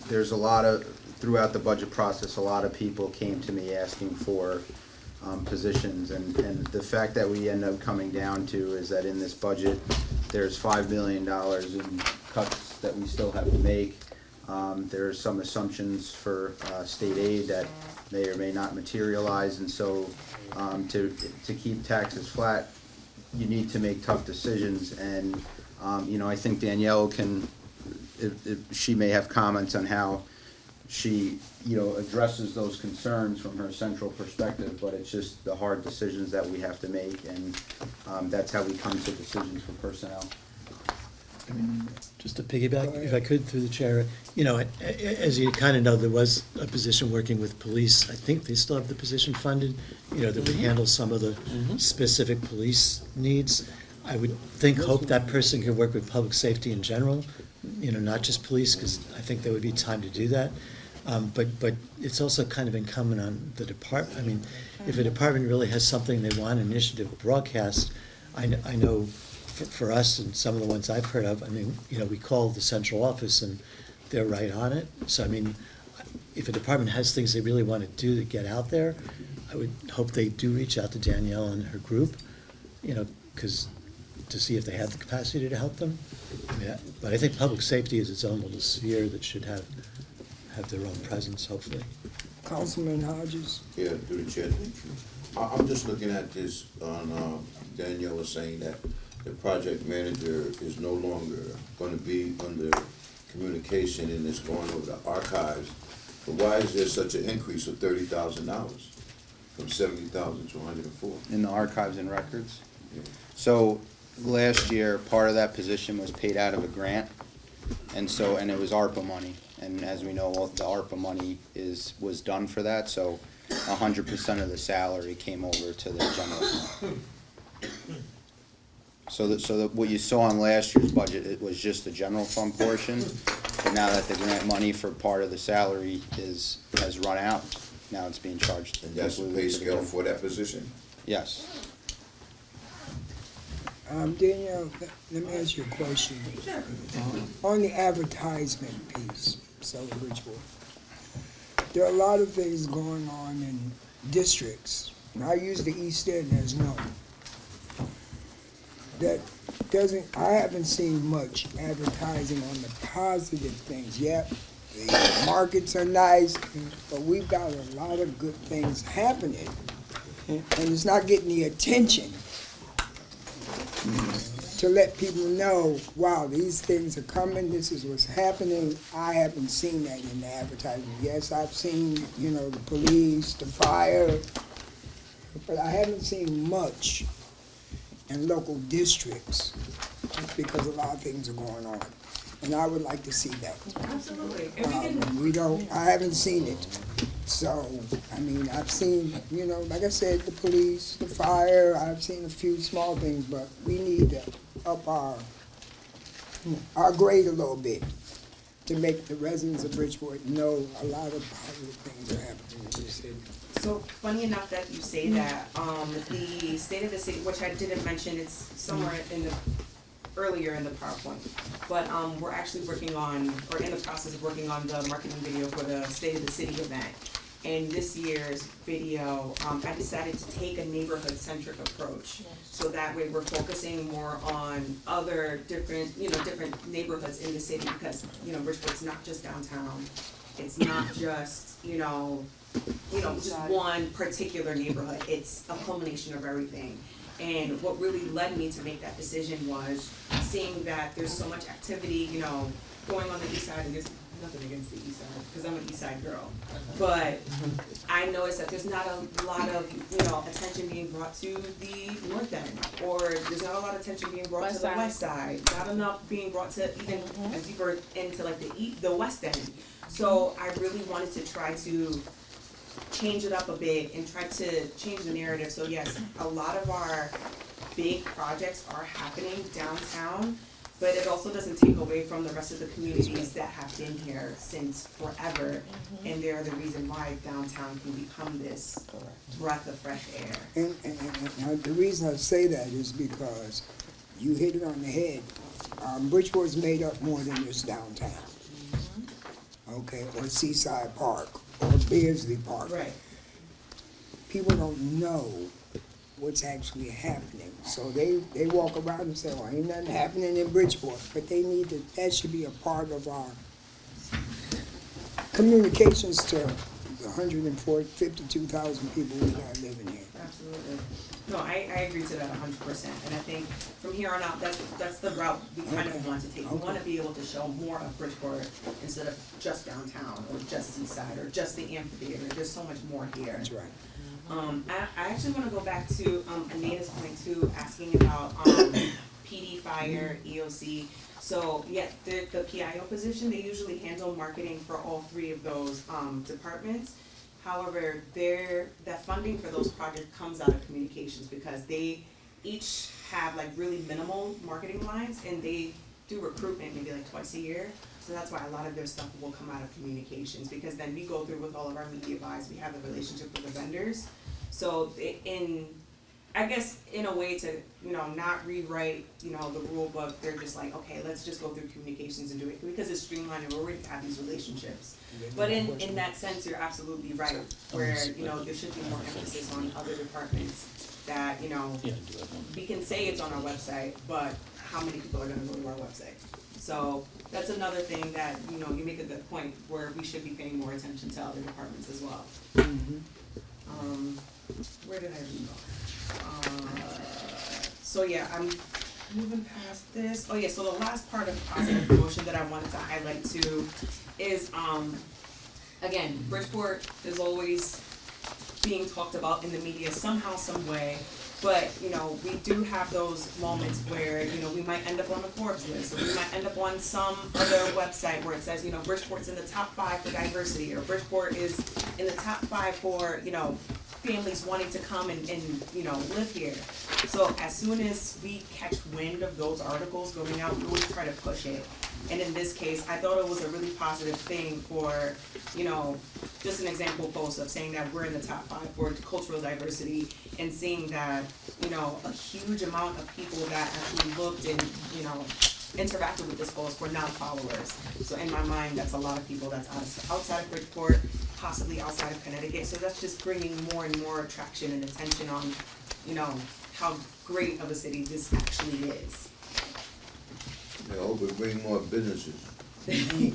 there's a lot of, throughout the budget process, a lot of people came to me asking for positions, and the fact that we end up coming down to is that in this budget, there's $5 million in cuts that we still have to make. There are some assumptions for state aid that may or may not materialize, and so to keep taxes flat, you need to make tough decisions. And I think Danielle can, if she may have comments on how she addresses those concerns from her central perspective, but it's just the hard decisions that we have to make, and that's how we come to decisions for personnel. Just to piggyback, if I could, through the chair, as you kind of know, there was a position working with police. I think they still have the position funded, that would handle some of the specific police needs. I would hope that person could work with public safety in general, not just police, because I think there would be time to do that. But it's also kind of incumbent on the department. I mean, if a department really has something they want, an initiative broadcast, I know for us and some of the ones I've heard of, I mean, we call the central office and they're right on it. So, I mean, if a department has things they really want to do to get out there, I would hope they do reach out to Danielle and her group, because to see if they have the capacity to help them. But I think public safety is its own little sphere that should have their own presence, hopefully. Councilman Hodges? Yeah, through the chair. I'm just looking at this on, Danielle was saying that the project manager is no longer gonna be under communication and it's going over the archives. But why is there such an increase of $30,000 from $70,000 to $104,000? In the archives and records? Yeah. So last year, part of that position was paid out of a grant, and it was ARPA money. And as we know, all the ARPA money was done for that, so 100% of the salary came over to the general fund. So that what you saw in last year's budget, it was just the general fund portion, but now that the grant money for part of the salary has run out, now it's being charged. And that's the completely pay to the scale general. for that position? Yes. Danielle, let me ask you a question. On the advertisement piece, Southern Bridgeport, there are a lot of things going on in districts, and I use the East End as one, that I haven't seen much advertising on the positive things. Yep, the markets are nice, but we've got a lot of good things happening, and it's not getting the attention to let people know, wow, these things are coming, this is what's happening. I haven't seen that in the advertising. Yes, I've seen, the police, the fire, but I haven't seen much in local districts because a lot of things are going on. And I would like to see that. Absolutely. I haven't seen it. So, I've seen, like I said, the police, the fire, I've seen a few small things, but we need to up our grade a little bit to make the residents of Bridgeport know a lot of positive things are happening in this city. So funny enough that you say that, the state of the city, which I didn't mention, it's somewhere earlier in the PowerPoint, but we're actually working on, or in the process of working on the marketing video for the State of the City event. And this year's video, I decided to take a neighborhood-centric approach. So that way we're focusing more on other different neighborhoods in the city, because, Bridgeport's not just downtown. It's not just, just one particular neighborhood. It's a culmination of everything. And what really led me to make that decision was seeing that there's so much activity, going on the east side, and there's nothing against the east side, because I'm an east side girl. But I noticed that there's not a lot of, attention being brought to the north end, or there's not a lot of attention being brought to the west side, not enough being brought to even deeper into like the west end. So I really wanted to try to change it up a bit and try to change the narrative. So yes, a lot of our big projects are happening downtown, but it also doesn't take away from the rest of the communities that have been here since forever, and they're the reason why downtown can become this breath of fresh air. And the reason I say that is because you hit it on the head. Bridgeport's made up more than just downtown, okay, or Seaside Park, or Beardsley Park. Right. People don't know what's actually happening. So they walk around and say, well, ain't nothing happening in Bridgeport. But that should be a part of our communications to the 152,000 people we got living here. Absolutely. No, I agree to that 100%. And I think from here on out, that's the route we kind of want to take. We want to be able to show more of Bridgeport instead of just downtown, or just Seaside, or just the amphitheater. There's so much more here. That's right. I actually want to go back to Anita's point too, asking about PD, fire, EOC. So yeah, the PIO position, they usually handle marketing for all three of those departments. However, that funding for those projects comes out of communications, because they each have like really minimal marketing lines, and they do recruitment maybe like twice a year. So that's why a lot of their stuff will come out of communications, because then we go through with all of our media buys, we have a relationship with the vendors. So I guess in a way to, not rewrite, the rule book, they're just like, okay, let's just go through communications and do it, because it's streamlined and we already have these relationships. But in that sense, you're absolutely right, where, there should be more emphasis on other departments that, we can say it's on our website, but how many people are gonna go to our website? So that's another thing that, you make a good point, where we should be paying more attention to other departments as well. Where did I leave off? So yeah, I'm moving past this. Oh yeah, so the last part of positive promotion that I wanted to highlight too is, again, Bridgeport is always being talked about in the media somehow, some way. But, you know, we do have those moments where, you know, we might end up on the Forbes list, or we might end up on some other website where it says, you know, Bridgeport's in the top 5 for diversity, or Bridgeport is in the top 5 for, you know, families wanting to come and, you know, live here. So as soon as we catch wind of those articles going out, we always try to push it. And in this case, I thought it was a really positive thing for, you know, just an example post of saying that we're in the top 5 for cultural diversity, and seeing that, you know, a huge amount of people that actually looked and, you know, interacted with this post were non-followers. So in my mind, that's a lot of people that's outside of Bridgeport, possibly outside of Connecticut. So that's just bringing more and more traction and attention on, you know, how great of a city this actually is. I hope we bring more businesses.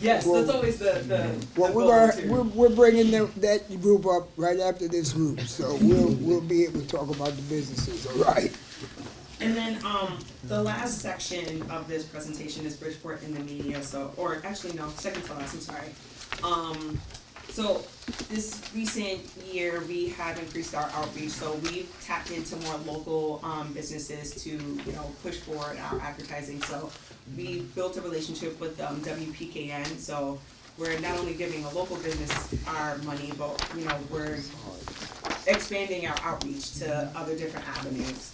Yes, that's always the Well, goal, we're bringing that group up right after this group, so we'll be able to talk about the businesses, all right? And then, the last section of this presentation is Bridgeport in the media, so, or actually, no, second to last, I'm sorry. So this recent year, we have increased our outreach, so we've tapped into more local, businesses to, you know, push forward our advertising. So we built a relationship with, WPKN, so we're not only giving a local business our money, but, you know, we're expanding our outreach to other different avenues.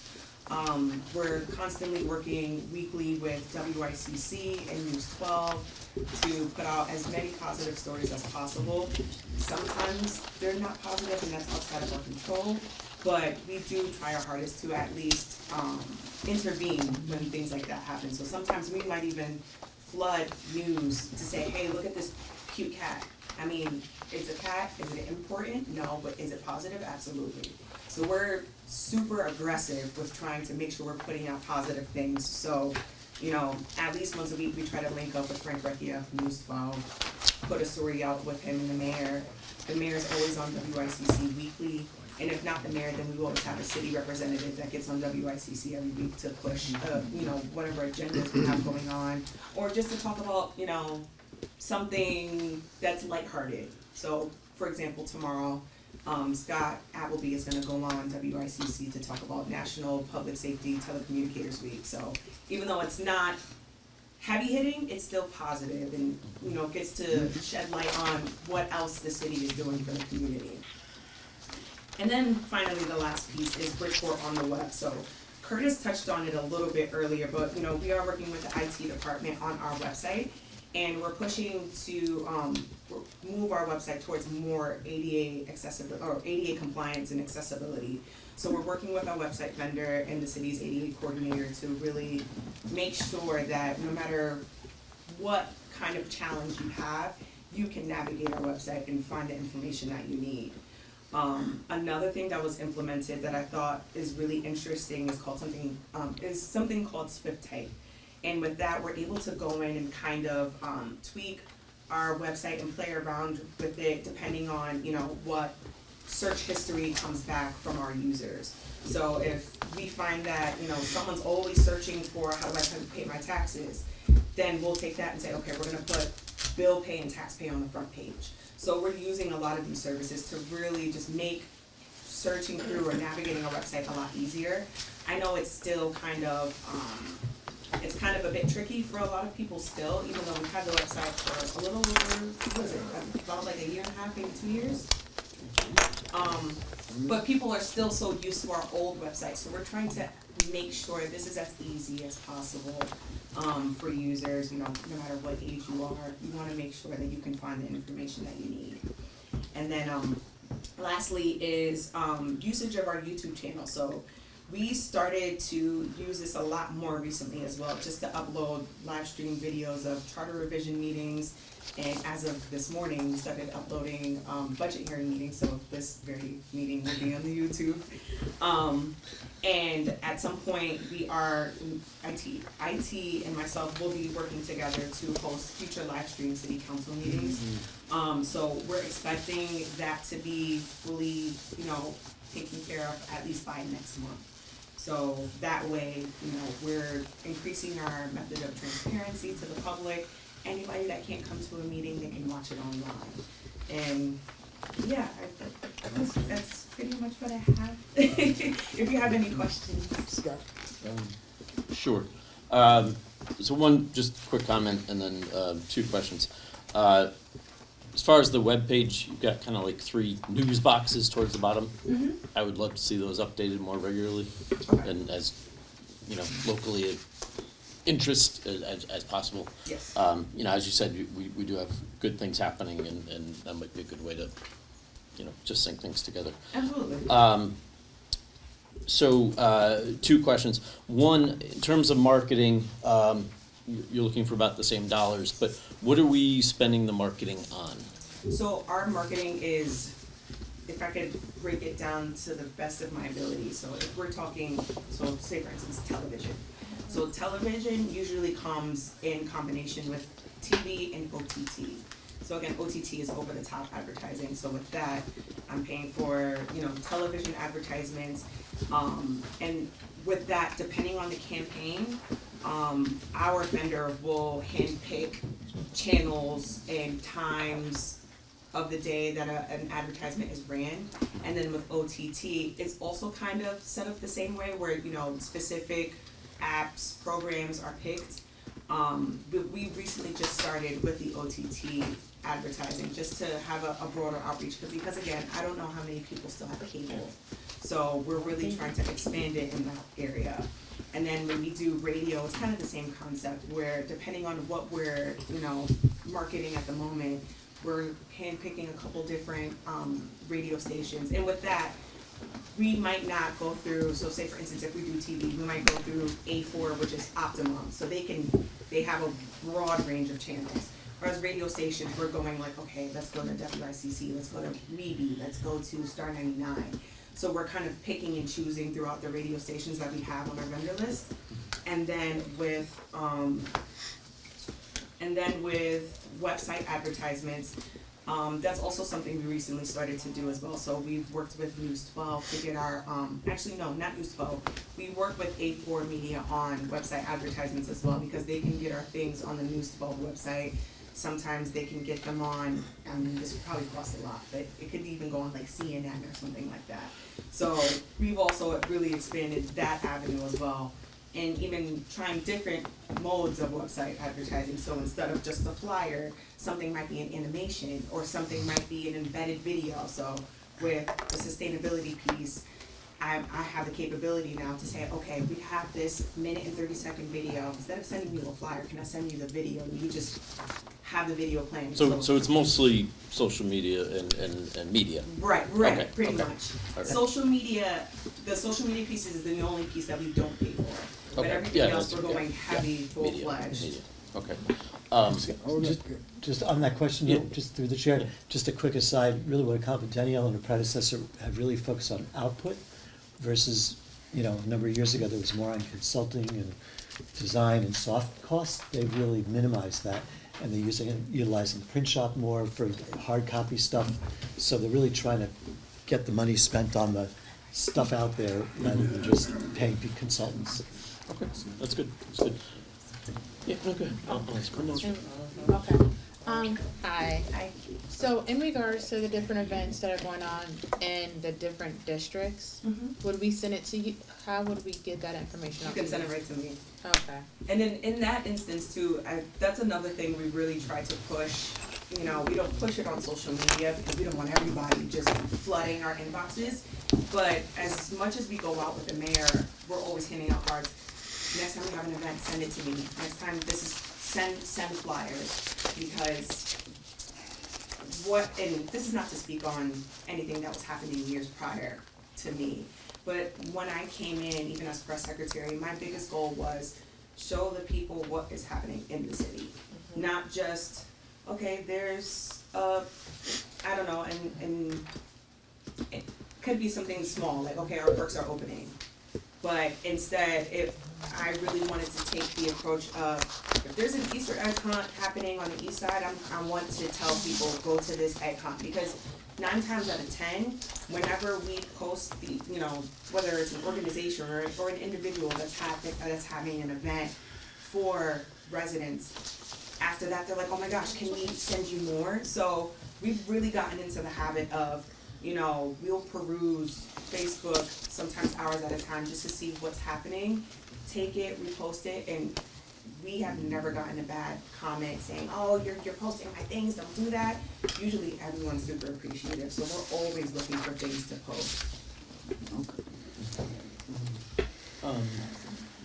We're constantly working weekly with WICC and News 12 to put out as many positive stories as possible. Sometimes they're not positive and that's outside of our control, but we do try our hardest to at least intervene when things like that happen. So sometimes we might even flood news to say, hey, look at this cute cat. I mean, it's a cat, is it important? No, but is it positive? Absolutely. So we're super aggressive with trying to make sure we're putting out positive things. So, you know, at least once a week we try to link up with Frank Recchia from News 12, put a story out with him and the mayor. The mayor's always on WICC weekly, and if not the mayor, then we will always have a city representative that gets on WICC every week to push, you know, whatever agendas we have going on, or just to talk about, you know, something that's lighthearted. So, for example, tomorrow, Scott Appleby is gonna go on WICC to talk about National Public Safety Telecommunicators Week. So even though it's not heavy hitting, it's still positive and, you know, gets to shed light on what else the city is doing for the community. And then finally, the last piece is Bridgeport on the web. So Curtis touched on it a little bit earlier, but, you know, we are working with the IT department on our website, and we're pushing to move our website towards more ADA accessibility, or ADA compliance and accessibility. So we're working with our website vendor and the city's ADA coordinator to really make sure that no matter what kind of challenge you have, you can navigate our website and find the information that you need. Another thing that was implemented that I thought is really interesting is something called Swift Type. And with that, we're able to go in and kind of tweak our website and play around with it depending on, you know, what search history comes back from our users. So if we find that, you know, someone's always searching for how do I pay my taxes, then we'll take that and say, okay, we're gonna put bill pay and tax pay on the front page. So we're using a lot of these services to really just make searching through or navigating our website a lot easier. I know it's still kind of a bit tricky for a lot of people still, even though we've had the website for a little over, what is it, about like a year and a half, maybe 2 years? But people are still so used to our old website, so we're trying to make sure this is as easy as possible for users, you know, no matter what age you are. You wanna make sure that you can find the information that you need. And then lastly is usage of our YouTube channel. So we started to use this a lot more recently as well, just to upload live stream videos of charter revision meetings. And as of this morning, we started uploading budget hearing meetings, so this very meeting will be on the YouTube. And at some point, we are, IT and myself will be working together to host future live stream city council meetings. So we're expecting that to be fully, you know, taken care of at least by next month. So that way, you know, we're increasing our method of transparency to the public. Anybody that can't come to a meeting, they can watch it online. And yeah, that's pretty much what I have. If you have any questions. Scott? Sure. So one just quick comment and then two questions. As far as the webpage, you've got kind of like 3 news boxes towards the bottom. Mhm. I would love to see those updated more regularly Okay. and as, locally interest as possible. Yes. As you said, we do have good things happening and that might be a good way to, just sync things together. Absolutely. So, 2 questions. One, in terms of marketing, you're looking for about the same dollars, but what are we spending the marketing on? So our marketing is, if I could break it down to the best of my ability, so if we're talking, so say for instance, television. So television usually comes in combination with TV and OTT. So again, OTT is over the top advertising, so with that, I'm paying for, television advertisements, and with that, depending on the campaign, our vendor will handpick channels and times of the day that an advertisement is ran. And then with OTT, it's also kind of set up the same way where, specific apps, programs are picked. But we recently just started with the OTT advertising just to have a broader outreach because again, I don't know how many people still have cable. So we're really trying to expand it in that area. And then when we do radio, it's kind of the same concept where depending on what we're, marketing at the moment, we're handpicking a couple different radio stations. And with that, we might not go through, so say for instance, if we do TV, we might go through A4, which is Optimum. So they have a broad range of channels. Whereas radio stations, we're going like, okay, let's go to WICC, let's go to Meeby, let's go to Star 99. So we're kind of picking and choosing throughout the radio stations that we have on our vendor list. And then with website advertisements, that's also something we recently started to do as well. So we've worked with News 12 to get our, actually no, not News 12. We work with A4 Media on website advertisements as well because they can get our things on the News 12 website. Sometimes they can get them on, this would probably cost a lot, but it could even go on like CNN or something like that. So we've also really expanded that avenue as well. And even trying different modes of website advertising. So instead of just a flyer, something might be an animation or something might be an embedded video. So with the sustainability piece, I have the capability now to say, okay, we have this 1 and 30-second video. Instead of sending you a flyer, can I send you the video? And you just have the video playing. So it's mostly social media and media? Right, Okay, pretty okay. much. Okay. Social media, the social media piece is the only piece that we don't pay for. But Okay. everything Yeah, else, that's- we're going yeah, heavy, yeah. full-fledged. Media. Okay. Just on that question, Yeah. just through the chair, just a quick aside, really want to compliment Danielle and her predecessor have really focused on output versus, a number of years ago, there was more on consulting and design and soft costs. They've really minimized that, and they're utilizing the print shop more for hard copy stuff. So they're really trying to get the money spent on the stuff out there rather than just paying consultants. Okay, that's good, that's good. Yeah, okay. Okay. Hi. Hi. So in regards to the different events that are going on in the different districts, Mhm. would we send it to you? How would we get that information? You out can to send it right to me. Okay. And in that instance too, that's another thing we really try to push. We don't push it on social media because we don't want everybody just flooding our inboxes. But as much as we go out with the mayor, we're always handing out cards. Next time we have an event, send it to me. Next time send flyers because and this is not to speak on anything that was happening years prior to me, but when I came in, even as press secretary, my biggest goal was show the people what is happening in the city. Not just, okay, there's, I don't know, and it could be something small, like, okay, our perks are opening. But instead, I really wanted to take the approach of, if there's an Easter egg hunt happening on the east side, I want to tell people, go to this egg hunt. Because 9 times out of 10, whenever we post whether it's an organization or an individual that's having an event for residents, after that they're like, oh my gosh, can we send you more? So we've really gotten into the habit of you know, we'll peruse Facebook sometimes hours at a time just to see what's happening, take it, repost it, and we have never gotten a bad comment saying, oh, you're posting my things, don't do that. Usually everyone's super appreciative, so we're always looking for things to post.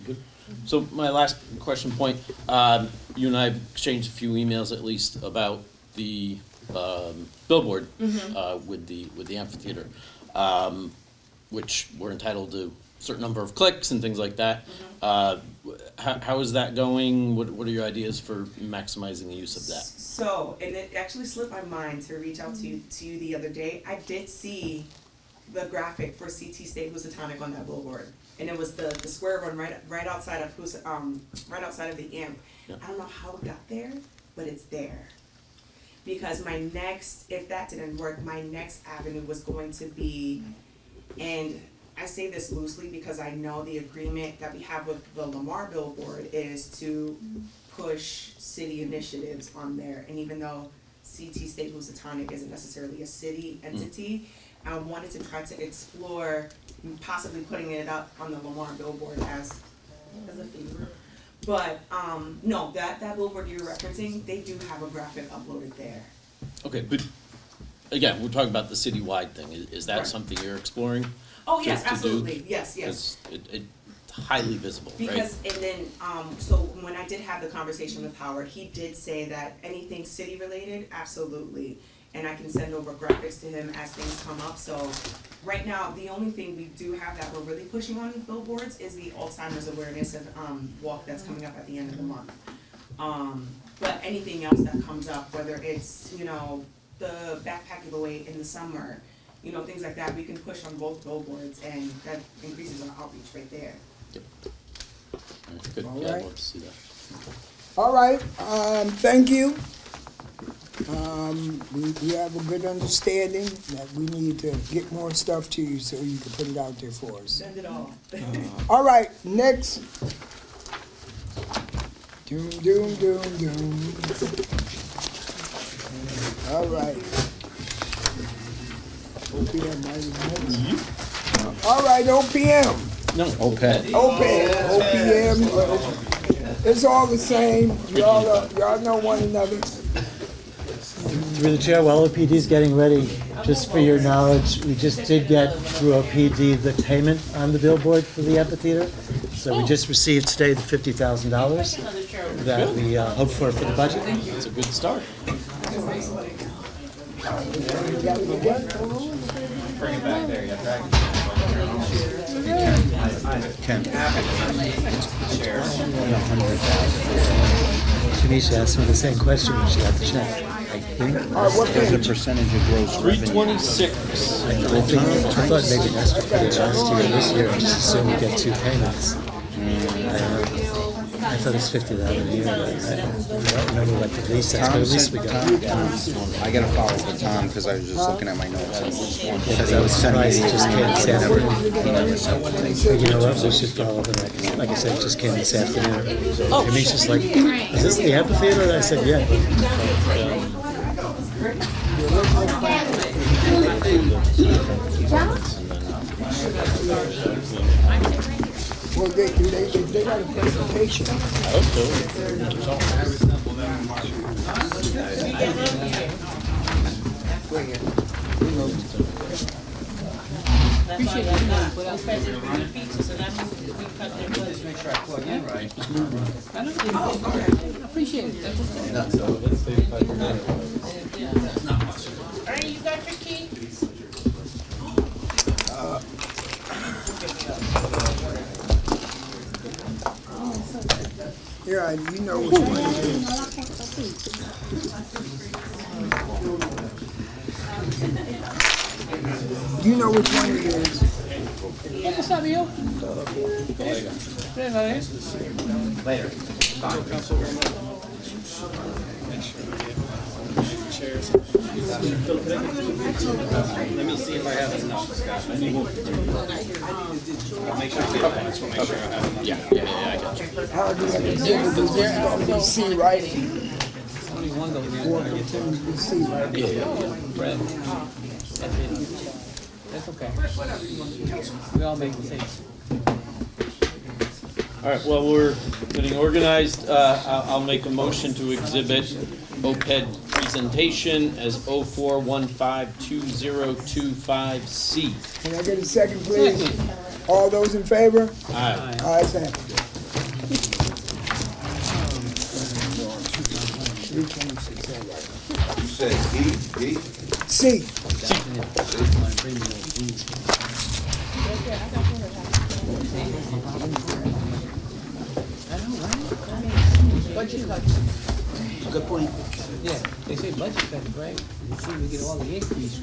Good. So my last question point, you and I have exchanged a few emails at least about the billboard with the amphitheater, which we're entitled to a certain number of clicks and things like that. How is that going? What are your ideas for maximizing the use of that? So, and it actually slipped my mind to reach out to you the other day. I did see the graphic for CT State Housatonic on that billboard, and it was the square one right outside of right outside of the amp. Yeah. I don't know how it got there, but it's there. Because my next, if that didn't work, my next avenue was going to be, and I say this loosely because I know the agreement that we have with the Lamar billboard is to push city initiatives on there. And even though CT State Housatonic isn't necessarily a city entity, I wanted to try to explore possibly putting it up on the Lamar billboard as a favor. But no, that billboard you're referencing, they do have a graphic uploaded there. Okay, but again, we're talking about the citywide thing. Is that something you're exploring? Oh, yes, to do? absolutely. Yes. It's highly visible, right? Because, and then, so when I did have the conversation with Howard, he did say that anything city related, absolutely. And I can send over graphics to him as things come up. So right now, the only thing we do have that we're really pushing on billboards is the Alzheimer's awareness walk that's coming up at the end of the month. But anything else that comes up, whether it's, you know, the backpack giveaway in the summer, you know, things like that, we can push on both billboards, and that increases our outreach right there. Yep. Good. All Yeah, I'd right. love to see that. All right, thank you. We have a good understanding that we need to get more stuff to you so you can put it out there for us. Send it all. All right, next. Doom, doom, doom, doom. All right. OPM, right? All right, OPM. No. OPED. OPM, it's all the same. Y'all know one another. Through the chair, while OPD is getting ready, just for your knowledge, we just did get through OPD the payment on the billboard for the amphitheater. So we just received today the $50,000 that we hoped for the budget. It's a good start. Bring it back there, yeah, drag Ken. Tanisha asked me the same question when she got the check. I think there's a percentage of gross revenue. 326. I thought maybe last year, this year, I just assumed we get two payments. I thought it was $50 a year. I don't remember what the lease is, but at least we got it. I gotta follow up with Tom, because I was just looking at my notes. Because I was surprised it just came this afternoon. But you know what, we should follow up on that, 'cause like I said, it just came this afternoon. And Tanisha's like, is this the amphitheater? And I said, yeah. Well, they got a presentation. I hope so. That's all y'all got. Well, especially for the features, and that means we cut their budget. Make sure I plug in right. Appreciate it. Ernie, you got your key? Yeah, you know which one it is. You know which one it is. Later. Let me see if I have enough, Scott. I'll make sure I get that, so make sure I have enough. Yeah, I got you. How do you see writing? 14 you see writing. Yeah. That's okay. We all make mistakes. All right, well, we're getting organized. I'll make a motion to exhibit OPED presentation as 04152025C. Can I get a second, please? All those in favor? Aye. Ayes have it. 326, all right. You said E? C. I know, right? Budget cuts. Good point. Yeah, they say budget cuts, right? You see, we get all the increase.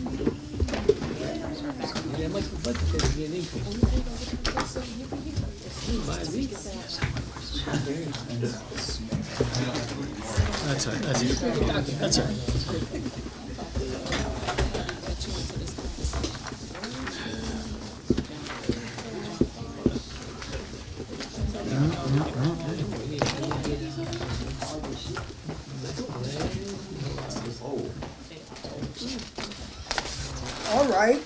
That much for budget cuts, we get an increase. My week. That's all right, that's all right. All right.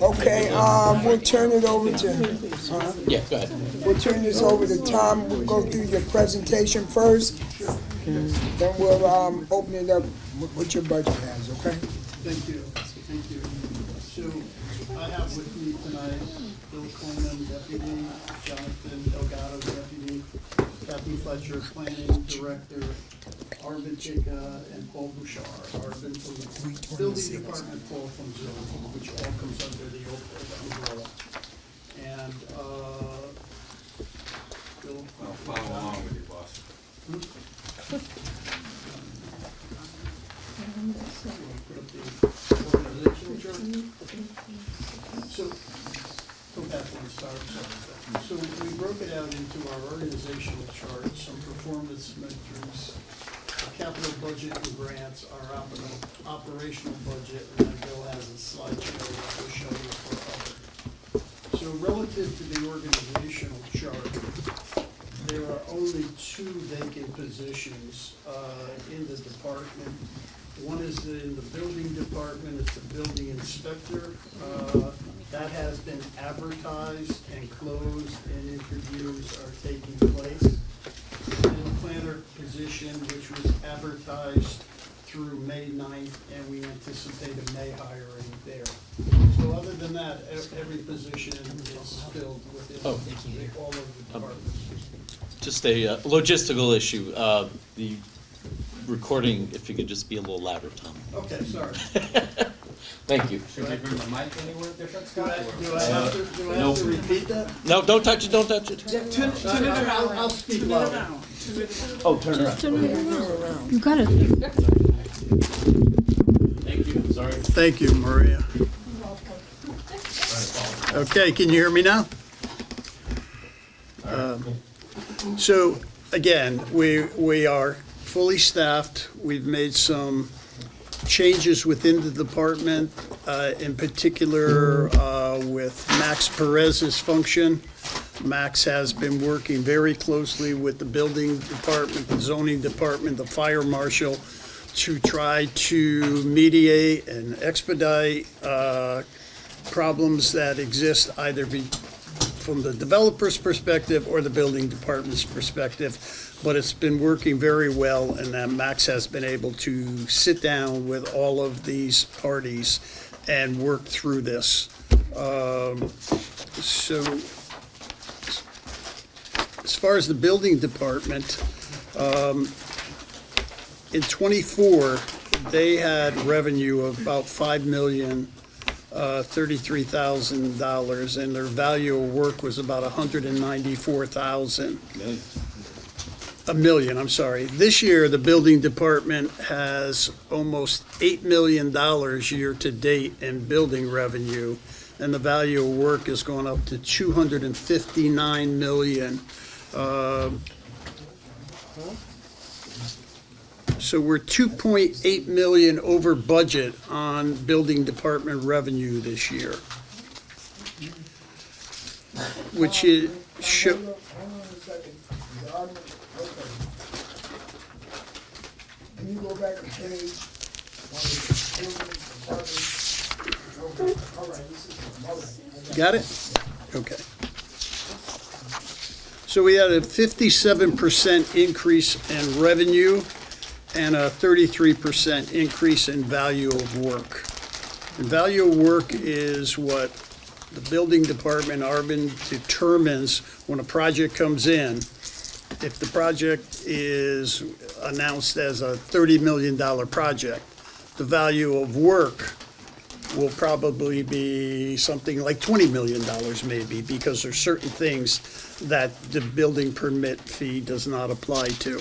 Okay, we'll turn it over to, Yeah, go ahead. we'll turn this over to Tom. We'll go through your presentation first. Then we'll, open it up with what your budget has, okay? Thank you. So I have with me tonight Bill Coleman, deputy, Jonathan Delgado, deputy, Kathy Fletcher, planning director, Arvin Chika, and Paul Bouchard. Arvin from the building department, Paul from zoning, which all comes under the OPED umbrella. And, Bill. I'll follow along with you, boss. Put up the organizational chart. So, go back one start. So we broke it out into our organizational chart, some performance metrics, our capital budget and grants, our operational budget, and then Bill has a slideshow that will show you for other. So relative to the organizational chart, there are only 2 vacant positions in the department. One is in the building department, it's the building inspector. That has been advertised and closed, and interviews are taking place. And the planner position, which was advertised through May 9th, and we anticipate a May hiring there. So other than that, every position is filled within all of the departments. Just a logistical issue. The recording, if you could just be a little louder, Tom. Okay, sorry. Thank you. Should we bring the mic anywhere different, Scott? Do I have to repeat that? No, don't touch it, don't touch it. Turn it around. I'll speak louder. Oh, turn around. You got it. Thank you, sorry. Thank you, Maria. Okay, can you hear me now? So, again, we are fully staffed. We've made some changes within the department, in particular with Max Perez's function. Max has been working very closely with the building department, the zoning department, the fire marshal, to try to mediate and expedite problems that exist either from the developer's perspective or the building department's perspective. But it's been working very well, and that Max has been able to sit down with all of these parties and work through this. So as far as the building department, in '24, they had revenue of about $5,033,000, and their value of work was about $194,000. $1 million, I'm sorry. This year, the building department has almost $8 million year-to-date in building revenue, and the value of work has gone up to $259 million. So we're 2.8 million over budget on building department revenue this year, which is, Can you go back a page? All right, this is, all right. Got it? Okay. So we had a 57% increase in revenue and a 33% increase in value of work. And value of work is what the building department, Arvin, determines when a project comes in. If the project is announced as a $30 million project, the value of work will probably be something like $20 million maybe, because there's certain things that the building permit fee does not apply to.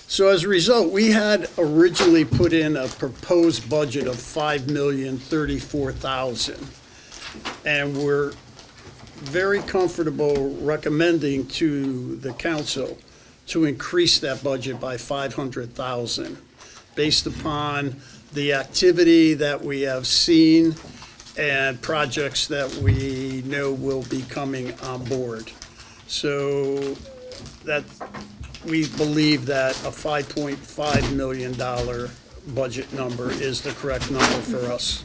So as a result, we had originally put in a proposed budget of $5,034,000. And we're very comfortable recommending to the council to increase that budget by $500,000 based upon the activity that we have seen and projects that we know will be coming on board. So that, we believe that a $5.5 million budget number is the correct number for us.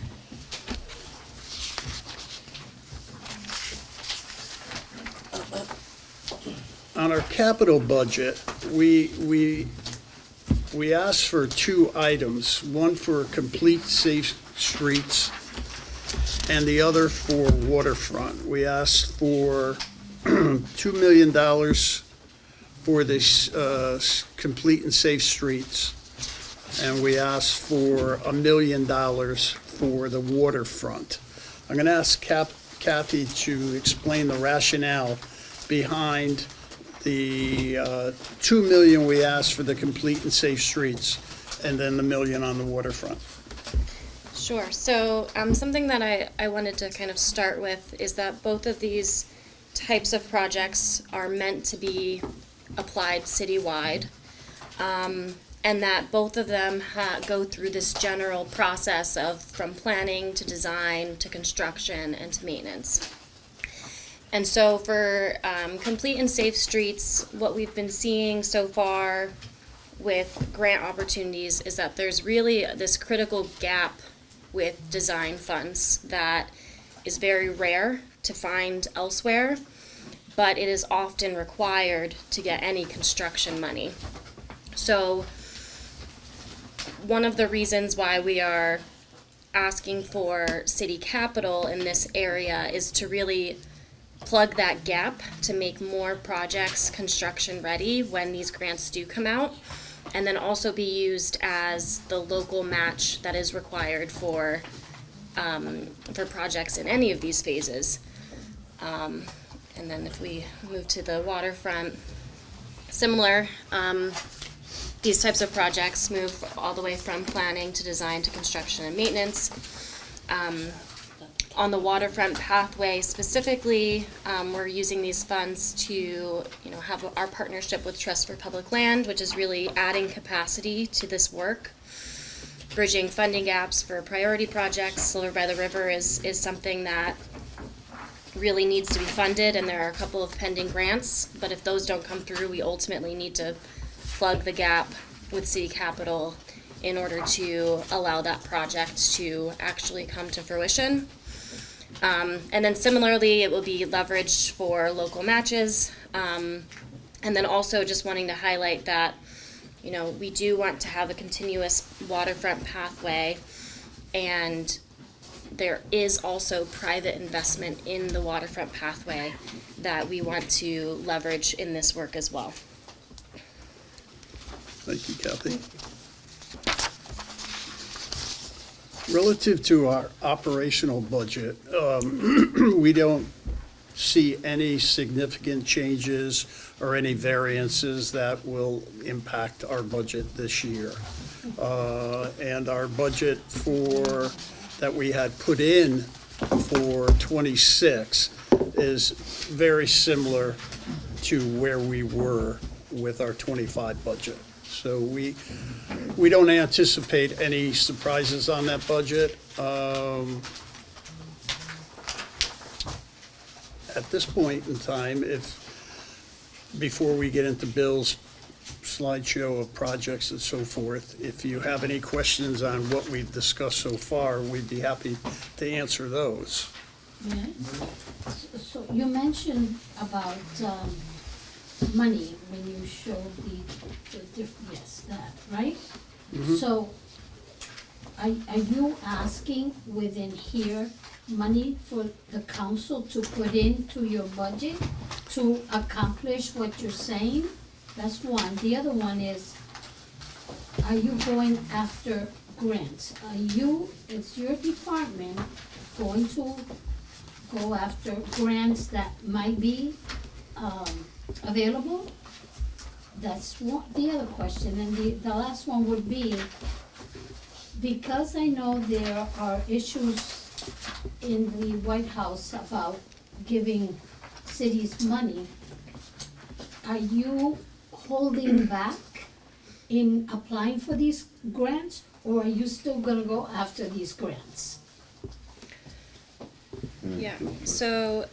On our capital budget, we asked for two items, one for complete safe streets and the other for waterfront. We asked for $2 million for this complete and safe streets, and we asked for $1 million for the waterfront. I'm going to ask Kathy to explain the rationale behind the $2 million we asked for the complete and safe streets, and then the $1 million on the waterfront. Sure. So something that I wanted to kind of start with is that both of these types of projects are meant to be applied citywide, and that both of them go through this general process of from planning to design to construction and to maintenance. And so for complete and safe streets, what we've been seeing so far with grant opportunities is that there's really this critical gap with design funds that is very rare to find elsewhere, but it is often required to get any construction money. So one of the reasons why we are asking for city capital in this area is to really plug that gap to make more projects construction ready when these grants do come out, and then also be used as the local match that is required for projects in any of these phases. And then if we move to the waterfront, similar, these types of projects move all the way from planning to design to construction and maintenance. On the waterfront pathway specifically, we're using these funds to, have our partnership with Trust for Public Land, which is really adding capacity to this work. Bridging funding gaps for priority projects. Silver by the River is something that really needs to be funded, and there are a couple of pending grants, but if those don't come through, we ultimately need to plug the gap with city capital in order to allow that project to actually come to fruition. And then similarly, it will be leveraged for local matches. And then also just wanting to highlight that, we do want to have a continuous waterfront pathway, and there is also private investment in the waterfront pathway that we want to leverage in this work as well. Thank you, Kathy. Relative to our operational budget, we don't see any significant changes or any variances that will impact our budget this year. And our budget that we had put in for '26 is very similar to where we were with our '25 budget. So we don't anticipate any surprises on that budget. At this point in time, before we get into Bill's slideshow of projects and so forth. If you have any questions on what we've discussed so far, we'd be happy to answer those. Yeah. So you mentioned about money when you showed yes, that, right? Mhm. So are you asking within here money for the council to put into your budget to accomplish what you're saying? That's one. The other one is, are you going after grants? Is your department going to go after grants that might be available? That's one, the other question. And the last one would be, because I know there are issues in the White House about giving cities money, are you holding back in applying for these grants, or are you still gonna go after these grants? Yeah, so,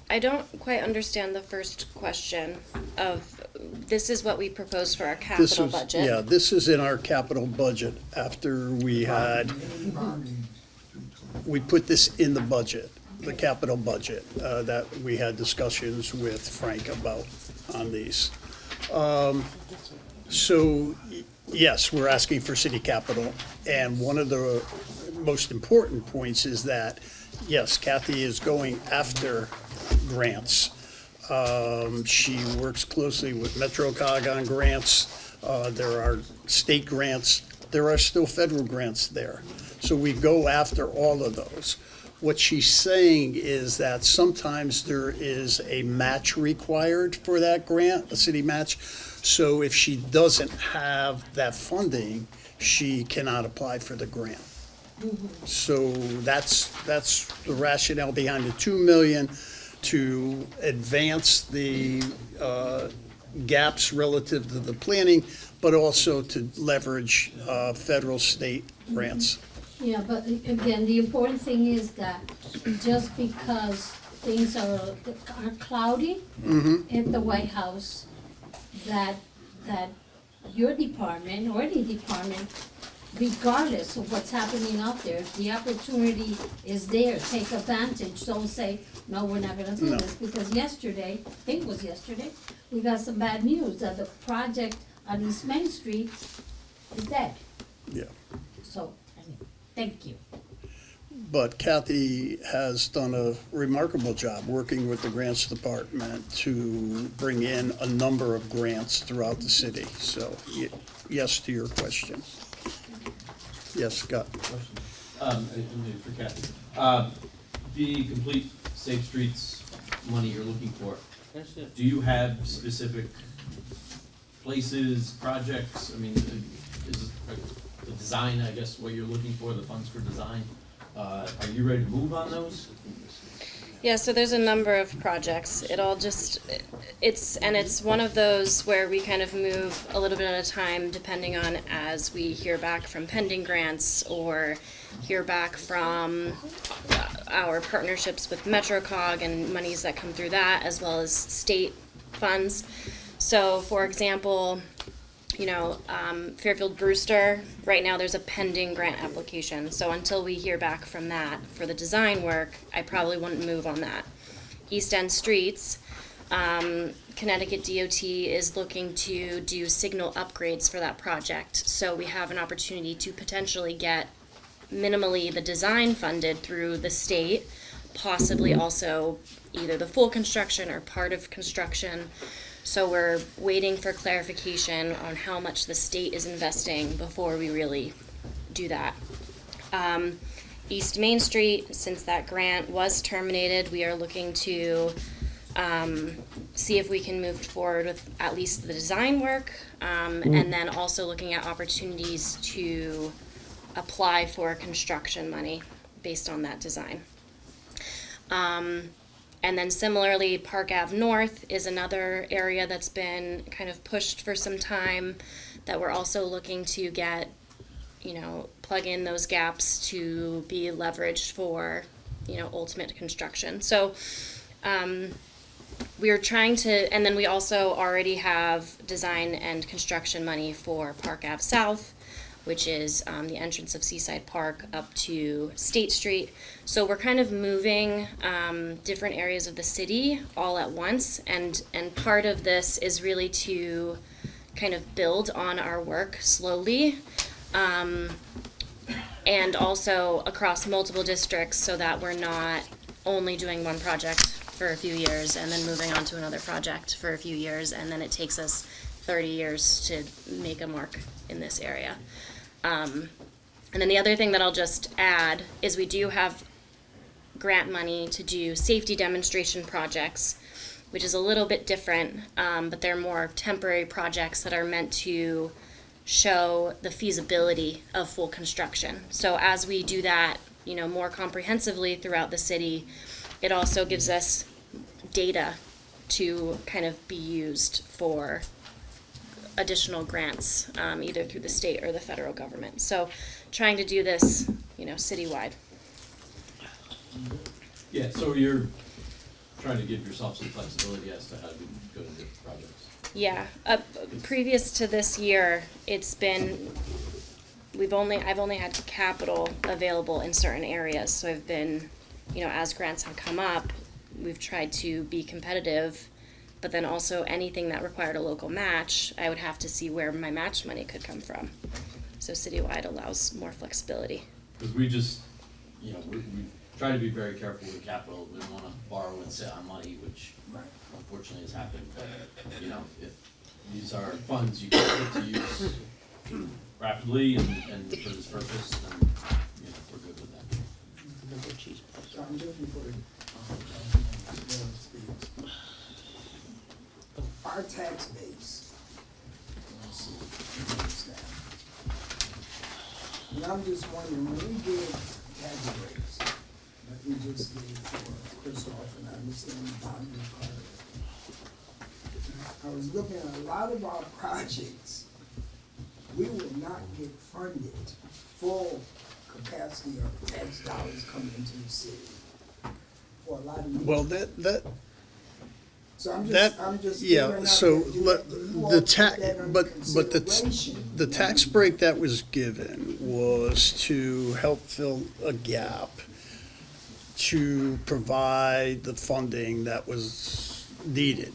I don't quite understand the first question of, this is what we proposed for our This capital was- budget. Yeah, this is in our capital budget after we put this in the budget, the capital budget, that we had discussions with Frank about on these. So, yes, we're asking for city capital, and one of the most important points is that, yes, Kathy is going after grants. She works closely with MetroCog on grants. There are state grants. There are still federal grants there. So we go after all of those. What she's saying is that sometimes there is a match required for that grant, a city match. So if she doesn't have that funding, she cannot apply for the grant. So that's the rationale behind the 2 million, to advance the gaps relative to the planning, but also to leverage federal, state grants. Yeah, but again, the important thing is that just because things are cloudy at the White House, that your department or any department, regardless of what's happening out there, if the opportunity is there, take advantage. Don't say, no, we're not gonna do No. this, because yesterday, I think it was yesterday, we got some bad news that the project on East Main Street is dead. Yeah. So, thank you. But Kathy has done a remarkable job working with the grants department to bring in a number of grants throughout the city. So, yes to your question. Yes, Scott? Maybe for Kathy. The complete Safe Streets money you're looking for, do you have specific places, projects? I mean, is the design, I guess, what you're looking for, the funds for design? Are you ready to move on those? Yeah, so there's a number of projects. It all just, it's one of those where we kind of move a little bit at a time depending on as we hear back from pending grants or hear back from our partnerships with MetroCog and monies that come through that, as well as state funds. So, for example, Fairfield Brewster, right now there's a pending grant application. So until we hear back from that for the design work, I probably wouldn't move on that. East End Streets, Connecticut DOT is looking to do signal upgrades for that project. So we have an opportunity to potentially get minimally the design funded through the state, possibly also either the full construction or part of construction. So we're waiting for clarification on how much the state is investing before we really do that. East Main Street, since that grant was terminated, we are looking to see if we can move forward with at least the design work, and then also looking at opportunities to apply for construction money based on that design. And then similarly, Park Ave North is another area that's been kind of pushed for some time that we're also looking to get, plug in those gaps to be leveraged for, ultimate construction. So, we are trying to, and then we also already have design and construction money for Park Ave South, which is the entrance of Seaside Park up to State Street. So we're kind of moving different areas of the city all at once, and part of this is really to kind of build on our work slowly, and also across multiple districts, so that we're not only doing one project for a few years and then moving on to another project for a few years, and then it takes us 30 years to make a mark in this area. And then the other thing that I'll just add is we do have grant money to do safety demonstration projects, which is a little bit different, but they're more temporary projects that are meant to show the feasibility of full construction. So as we do that, more comprehensively throughout the city, it also gives us data to kind of be used for additional grants, either through the state or the federal government. So trying to do this, citywide. Yeah, so you're trying to give yourself some flexibility as to how to go to different projects. Yeah, previous to this year, I've only had capital available in certain areas, so I've been, as grants have come up, we've tried to be competitive, but then also anything that required a local match, I would have to see where my match money could come from. So citywide allows more flexibility. Because we just, we try to be very careful with capital. We don't want to borrow and sit on money, which unfortunately has happened. But, if these are funds you can put to use rapidly and for this purpose, then, we're good with that. So I'm looking for our tax base. Let's see, what's that? And I'm just wondering, when we did tax rates, like we just did for Christoph, and I understand the bonding part of it, I was looking at a lot of our projects, we will not get funded full capacity of tax dollars coming into the city for a lot of years. Well, that So I'm just yeah, figuring out so that you all the took tax, that under but the consideration. tax break that was given was to help fill a gap, to provide the funding that was needed.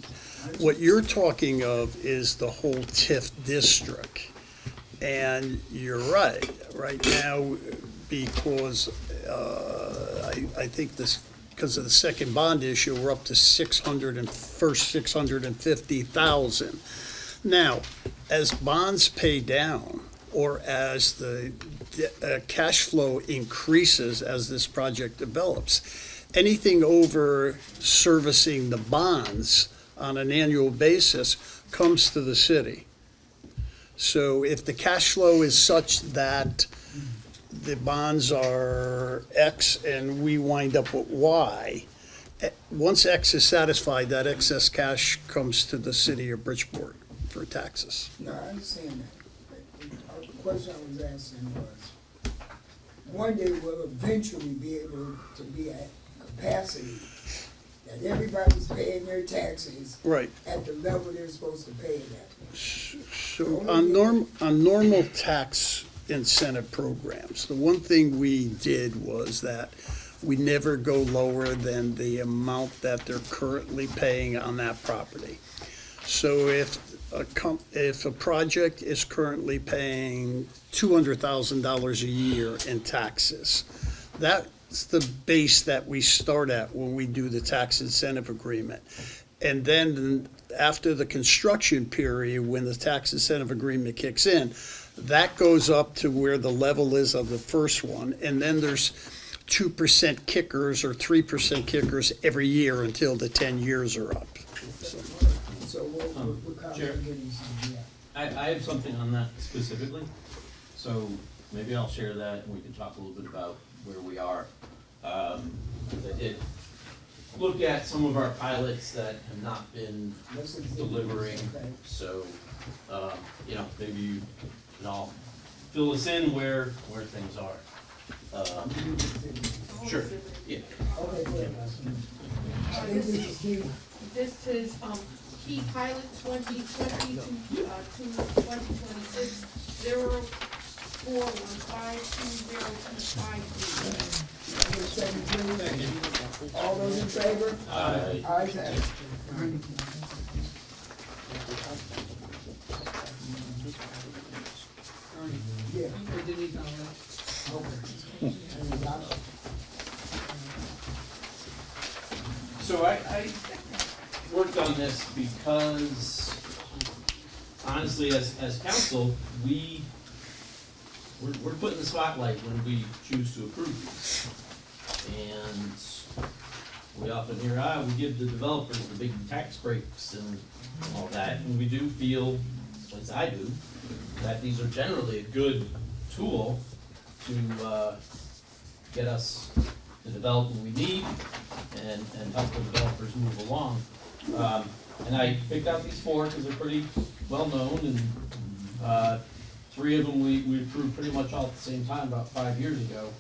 What you're talking of is the whole TIF district. And you're right now, because I think this, because of the second bond issue, we're up to 650,000. Now, as bonds pay down, or as the cash flow increases as this project develops, anything over servicing the bonds on an annual basis comes to the city. So if the cash flow is such that the bonds are X and we wind up with Y, once X is satisfied, that excess cash comes to the city of Bridgeport for taxes. No, I understand that. The question I was asking was, one day we'll eventually be able to be at capacity that everybody's paying their taxes Right. at the level they're supposed to pay it at. So on normal tax incentive programs, the one thing we did was that we never go lower than the amount that they're currently paying on that property. So if a project is currently paying $200,000 a year in taxes, that's the base that we start at when we do the tax incentive agreement. And then after the construction period, when the tax incentive agreement kicks in, that goes up to where the level is of the first one. And then there's 2% kickers or 3% kickers every year until the 10 years are up. So we're kind Chair. of getting some, yeah. I have something on that specifically, so maybe I'll share that and we can talk a little bit about where we are. As I did look at some of our pilots that have not been delivering, so, maybe you can all fill us in where things are. Sure, yeah. Okay, good. I think this is Steve. this is, key pilot 2020 to 2026, 04152025. All those in favor? Aye. Ayes have it. Yeah. So I worked on this because honestly, as council, we're put in the spotlight when we choose to approve these. And we often hear, we give the developers the big tax breaks and all that, and we do feel, at least I do, that these are generally a good tool to get us the development we need and help the developers move along. And I picked out these four because they're pretty well known, and three of them we approved pretty much all at the same time about 5 years ago.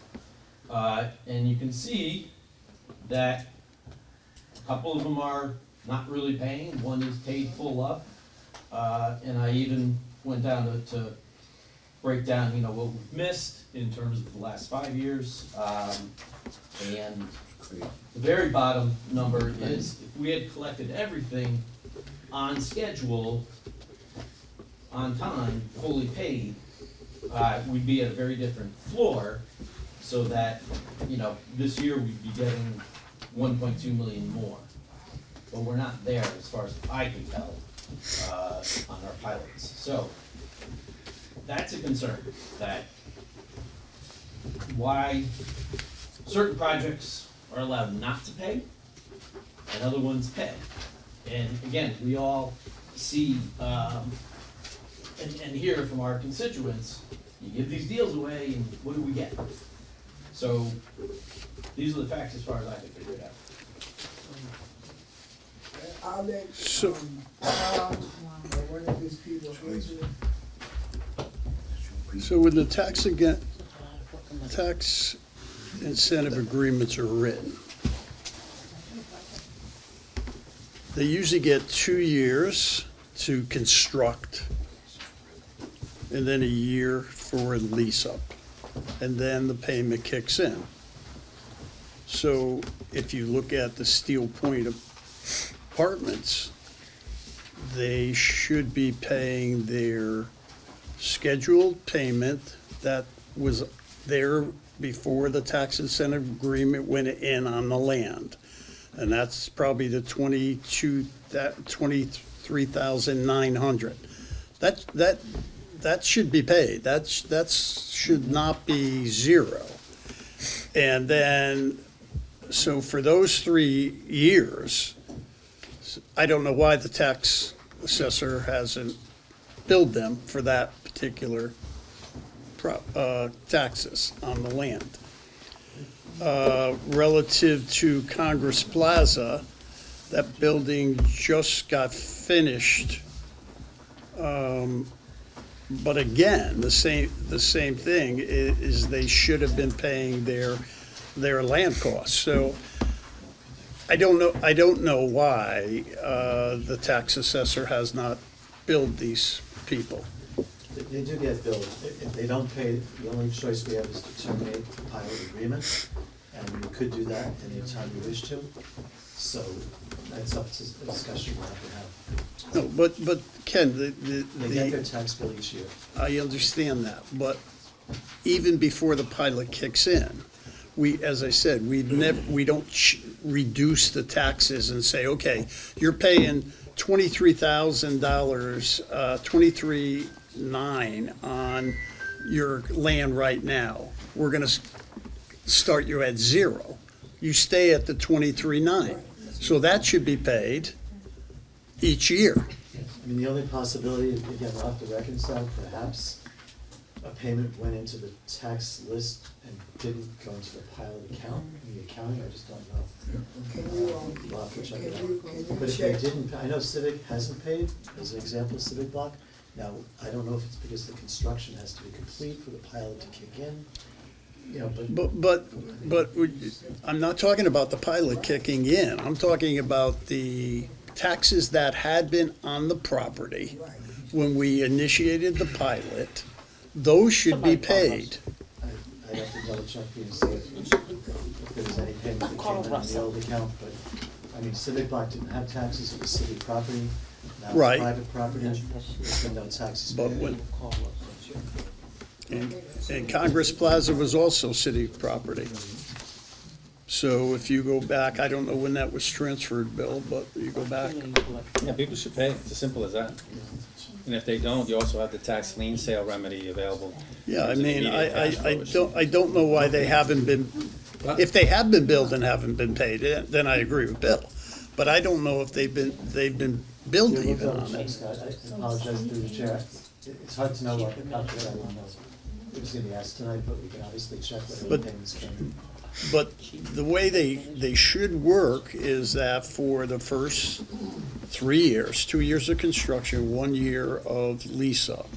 And you can see that a couple of them are not really paying, one is paid full up. And I even went down to break down, what we've missed in terms of the last 5 years. And the very bottom number is, if we had collected everything on schedule, on time, fully paid, we'd be at a very different floor, so that, this year we'd be getting 1.2 million more. But we're not there as far as I can tell, on our pilots. So, that's a concern, that why certain projects are allowed not to pay and other ones pay. And again, we all see and hear from our constituents, you give these deals away and what do we get? So these are the facts as far as I can figure it out. I'll let, So- one of these people answer. So when the tax incentive agreements are written, they usually get 2 years to construct, and then a year for lease up, and then the payment kicks in. So if you look at the Steel Point apartments, they should be paying their scheduled payment that was there before the tax incentive agreement went in on the land. And that's probably the 23,900. That should be paid. That should not be zero. And then, so for those 3 years, I don't know why the tax assessor hasn't billed them for that particular taxes on the land. Relative to Congress Plaza, that building just got finished. But again, the same thing is they should have been paying their land costs. So I don't know why the tax assessor has not billed these people. They do get billed. If they don't pay, the only choice we have is to terminate the pilot agreement, and you could do that anytime you wish to. So that's up to the discussion we'll have to have. No, but Ken, They get their tax bill each year. I understand that, but even before the pilot kicks in, as I said, we don't reduce the taxes and say, okay, you're paying $23,000, $23,900 on your land right now. We're gonna start you at zero. You stay at the $23,900. So that should be paid each year. I mean, the only possibility, again, we'll have to reconcile, perhaps a payment went into the tax list and didn't go into the pilot account, in the accounting, I just don't know. We'll have to check it out. But if they didn't, I know Civic hasn't paid, as an example, Civic Block. Now, I don't know if it's because the construction has to be complete for the pilot to kick in, But I'm not talking about the pilot kicking in. I'm talking about the taxes that had been on the property when we initiated the pilot, those should be paid. I'd have to double check and see if there was any payment that came in on the old account, but, I mean, Civic Block didn't have taxes, it was city property, now it's Right. private property, there's been no taxes But paid. when, and Congress Plaza was also city property. So if you go back, I don't know when that was transferred, Bill, but you go back. Yeah, people should pay, it's as simple as that. And if they don't, you also have the tax lien sale remedy available. Yeah, I There's an mean, immediate cash flow I don't know why they haven't been, if they have been billed and haven't been paid, then I agree with Bill. But I don't know if they've been billed Yeah, we'll even double on check, it. Scott. I apologize through the chair. It's hard to know what the calculator, I didn't know. It was gonna be asked tonight, but we can obviously check whether the But- payments came in. But the way they should work is that for the first 3 years, 2 years of construction, 1 year of lease up,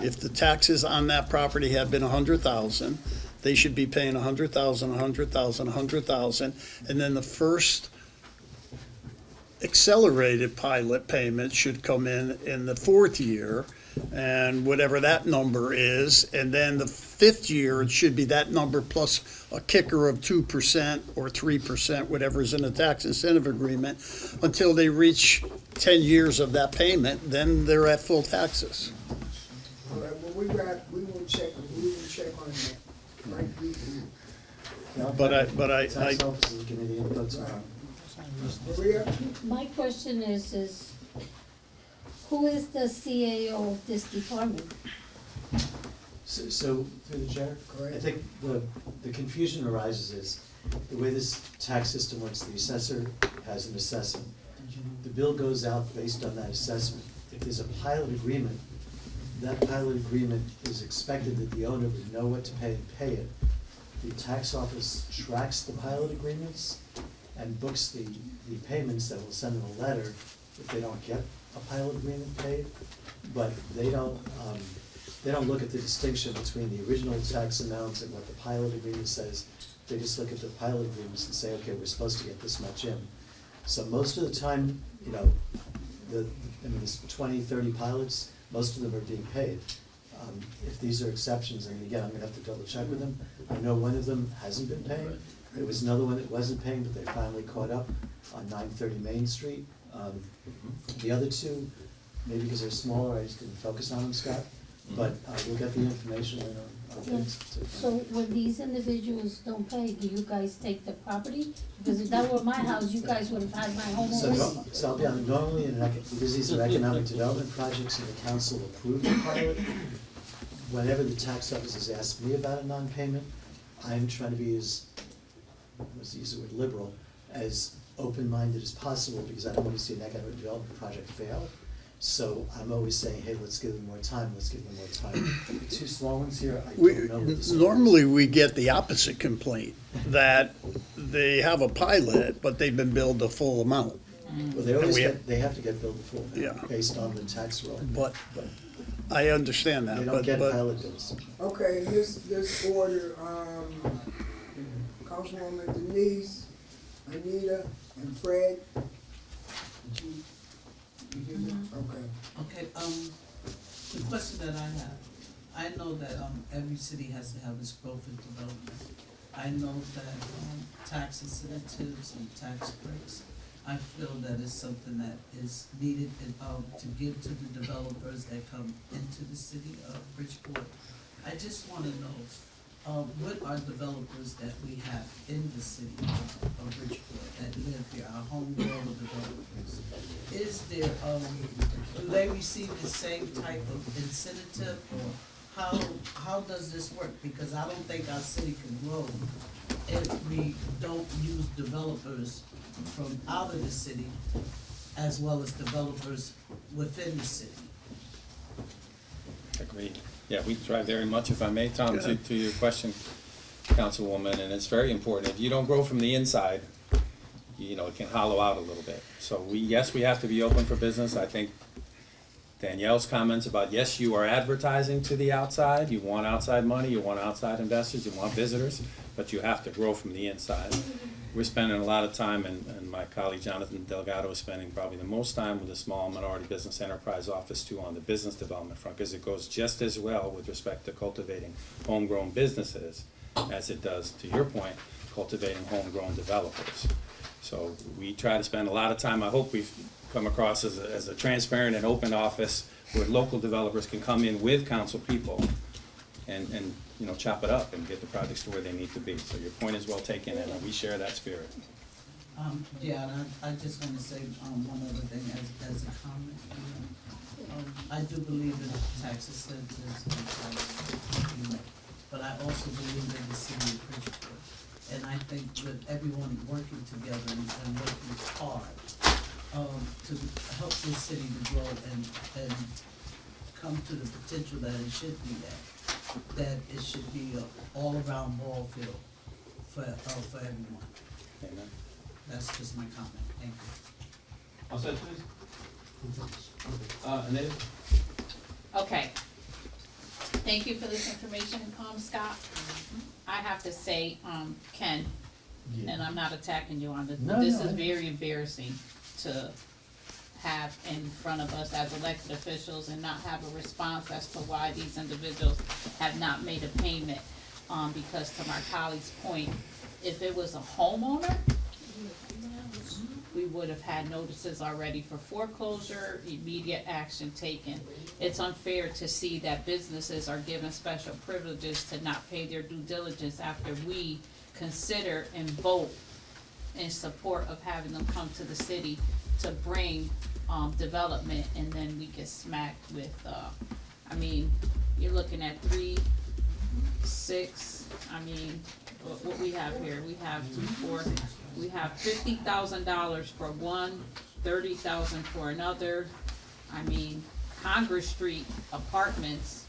if the taxes on that property have been 100,000, they should be paying 100,000, 100,000, 100,000, and then the first accelerated pilot payment should come in the fourth year, and whatever that number is, and then the fifth year, it should be that number plus a kicker of 2% or 3%, whatever's in the tax incentive agreement, until they reach 10 years of that payment, then they're at full taxes. All right, well, we will check on that. Right, But I, Tax officers committee inputs on. Maria? My question is who is the CAO of this department? So, through the chair, I think the confusion arises is, the way this tax system works, the assessor has an assessment. The bill goes out based on that assessment. If there's a pilot agreement, that pilot agreement is expected that the owner would know what to pay and pay it. The tax office tracks the pilot agreements and books the payments that will send them a letter if they don't get a pilot agreement paid. But they don't look at the distinction between the original tax amounts and what the pilot agreement says. They just look at the pilot agreements and say, okay, we're supposed to get this much in. So most of the time, you know, there's 20, 30 pilots, most of them are being paid. If these are exceptions, and again, I'm gonna have to double check with them. I know one of them hasn't been paying. There was another one that wasn't paying, but they finally caught up on 930 Main Street. The other two, maybe because they're smaller, I just didn't focus on them, Scott. But we'll get the information and I'll get it to. So when these individuals don't pay, do you guys take the property? Because if that were my house, you guys would have had my home already. So I'll be honest, normally, because these are economic development projects and the council approved the pilot, whenever the tax office has asked me about a non-payment, I'm trying to be as, let's use the word liberal, as open-minded as possible, because I don't want to see an economic development project fail. So I'm always saying, hey, let's give them more time, let's give them more time. The two small ones here, I don't know what the score is. Normally, we get the opposite complaint, that they have a pilot, but they've been billed the full amount. Well, they have to get billed the full Yeah. amount based on the tax roll. But I understand that, They but. don't get pilot bills. Okay, this order, Councilwoman Denise, Anita, and Fred. Okay. Okay, the question that I have, I know that, every city has to have its growth and development. I know that, tax incentives and tax breaks, I feel that is something that is needed, to give to the developers that come into the city of Bridgeport. I just wanna know, what are developers that we have in the city of Bridgeport that live here, our homegrown developers? Is there, do they receive the same type of incentive, or how does this work? Because I don't think our city can grow if we don't use developers from out of the city as well as developers within the city. Agreed. Yeah, we try very much, if I may, Tom, to your question, Councilwoman, and it's very important. If you don't grow from the inside, you know, it can hollow out a little bit. So yes, we have to be open for business. I think Danielle's comments about, yes, you are advertising to the outside. You want outside money, you want outside investors, you want visitors, but you have to grow from the inside. we're spending a lot of time, and my colleague Jonathan Delgado is spending probably the most time with the Small Minority Business Enterprise Office too on the business development front, because it goes just as well with respect to cultivating homegrown businesses as it does, to your point, cultivating homegrown developers. So we try to spend a lot of time. I hope we've come across as a transparent and open office where local developers can come in with council people and you know, chop it up and get the projects to where they need to be. So your point is well taken, and we share that spirit. Yeah, and I just wanna say, one other thing as a comment. I do believe in tax incentives and tax, but I also believe in the city of Bridgeport. And I think with everyone working together and working hard, to help this city to grow and come to the potential that it should be at, that it should be an all-around ball field for everyone. Amen. That's just my comment. Thank you. All set, please? Anita? Okay. Thank you for this information, Scott. I have to say, Ken, and I'm not attacking you on this, but this is very embarrassing to have in front of us as elected officials and not have a response as to why these individuals have not made a payment. Because to my colleague's point, if it was a homeowner, we would have had notices already for foreclosure, immediate action taken. It's unfair to see that businesses are given special privileges to not pay their due diligence after we consider and vote in support of having them come to the city to bring development, and then we get smacked with, I mean, you're looking at 3, 6, I mean, what we have here, we have 2, 4, we have $50,000 for one, 30,000 for another. I mean, Congress Street Apartments,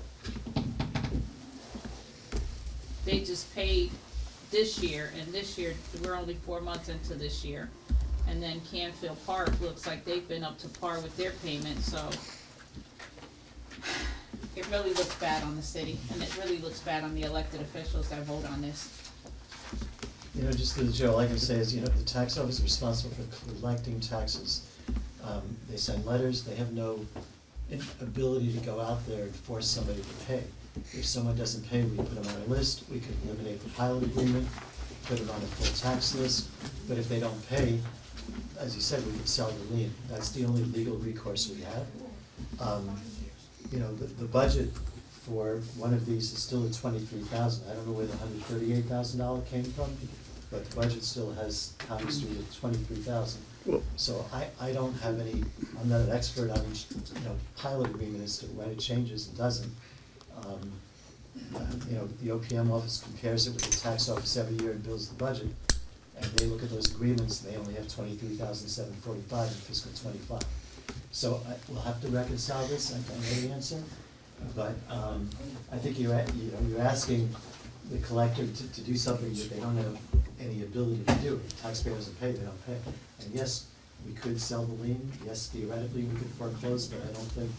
they just paid this year, and this year, we're only 4 months into this year. And then Canfield Park looks like they've been up to par with their payments, so it really looks bad on the city, and it really looks bad on the elected officials that vote on this. You know, just the Joe, all I can say is, you know, the tax office is responsible for collecting taxes. They send letters, they have no ability to go out there and force somebody to pay. If someone doesn't pay, we put them on a list, we could eliminate the pilot agreement, put them on a full tax list, but if they don't pay, as you said, we could sell the lien. That's the only legal recourse we have. You know, the budget for one of these is still at $23,000. I don't know where the $138,000 came from, but the budget still has County Street at $23,000. So I don't have any, I'm not an expert on each, you know, pilot agreement as to when it changes and doesn't. You know, the OPM office compares it with the tax office every year and builds the budget, and they look at those agreements and they only have $23,745 in fiscal '25. So we'll have to reconcile this. I know the answer, but I think you're asking the collector to do something that they don't have any ability to do. If taxpayer doesn't pay, they don't pay. And yes, we could sell the lien. Yes, theoretically we could foreclose, but I don't think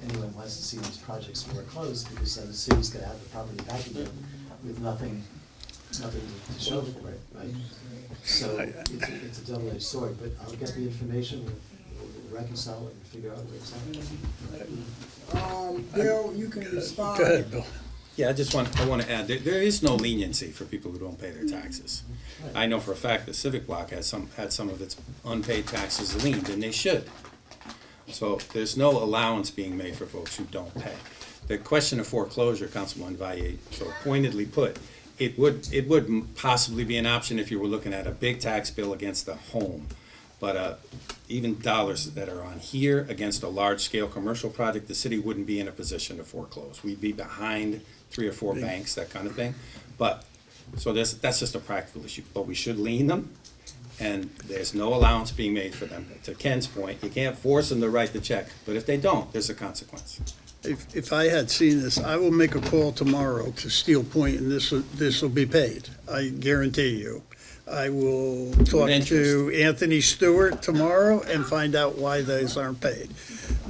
anyone wants to see these projects foreclosed, because then the city's gonna have the property back again with nothing to show for it, right? So it's a double-edged sword, but I'll get the information, we'll reconcile it and figure out where it's at. Bill, you can respond. Go ahead, Bill. Yeah, I want to add, there is no leniency for people who don't pay their taxes. I know for a fact the Civic Block had some of its unpaid taxes liened, and they should. So there's no allowance being made for folks who don't pay. The question of foreclosure, Councilman Valle so pointedly put, it would possibly be an option if you were looking at a big tax bill against a home. But even dollars that are on here against a large-scale commercial project, the city wouldn't be in a position to foreclose. We'd be behind 3 or 4 banks, that kind of thing. But, so that's just a practical issue. But we should lien them, and there's no allowance being made for them. To Ken's point, you can't force them to write the check, but if they don't, there's a consequence. If I had seen this, I will make a call tomorrow to Steel Point, and this will be paid. I guarantee you. I will talk to Anthony Stewart tomorrow and find out why those aren't paid.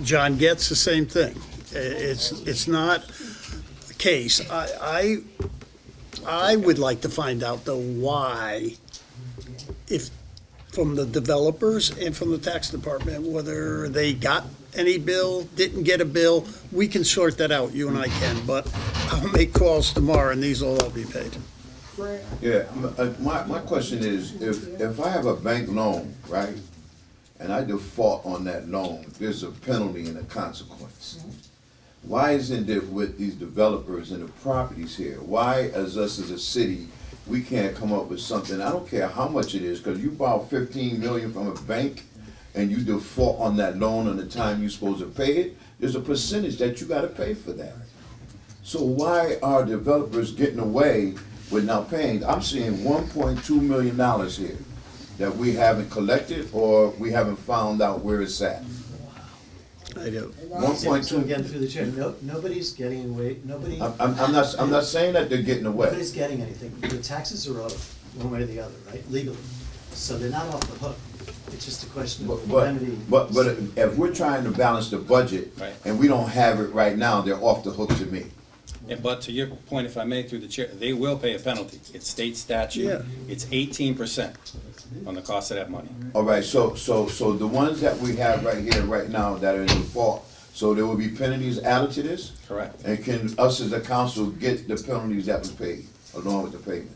John Getz, the same thing. It's not a case. I would like to find out though why if, from the developers and from the tax department, whether they got any bill, didn't get a bill, we can sort that out, you and I can, but I'll make calls tomorrow and these will all be paid. Fred? Yeah, my question is, if I have a bank loan, right, and I default on that loan, there's a penalty and a consequence. Why isn't it with these developers and the properties here? Why, as us as a city, we can't come up with something, I don't care how much it is, because you borrow 15 million from a bank and you default on that loan on the time you're supposed to pay it, there's a percentage that you gotta pay for that. So why are developers getting away with not paying? I'm seeing $1.2 million here that we haven't collected or we haven't found out where it's at. I do. 1.2. So again, through the chair, nobody's getting away, nobody. I'm not saying that they're getting away. Nobody's getting anything. The taxes are owed, one way or the other, right, legally. So they're not off the hook. It's just a question of remedy. But if we're trying to balance the budget Right. and we don't have it right now, they're off the hook to me. But to your point, if I may, through the chair, they will pay a penalty. It's state statute. Yeah. It's 18% on the cost of that money. All right, so the ones that we have right here, right now, that are in default, so there will be penalties added to this? Correct. And can us as a council get the penalties that was paid along with the payment?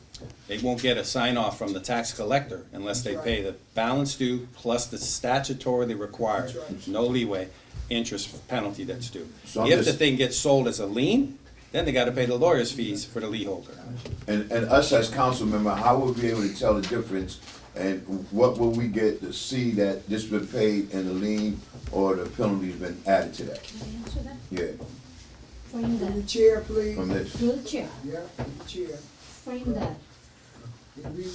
They won't get a sign off from the tax collector unless they pay the balance due plus the statutorily required, no leeway, interest penalty that's due. So I'm If the just- thing gets sold as a lien, then they gotta pay the lawyer's fees for the lien holder. And us as council member, how will we be able to tell the difference? And what will we get to see that this been paid in the lien or the penalty's been added to that? Can I answer that? Yeah, Frame Through the that. chair, please. from this. Through the chair, Yeah, through the chair. frame that. Can we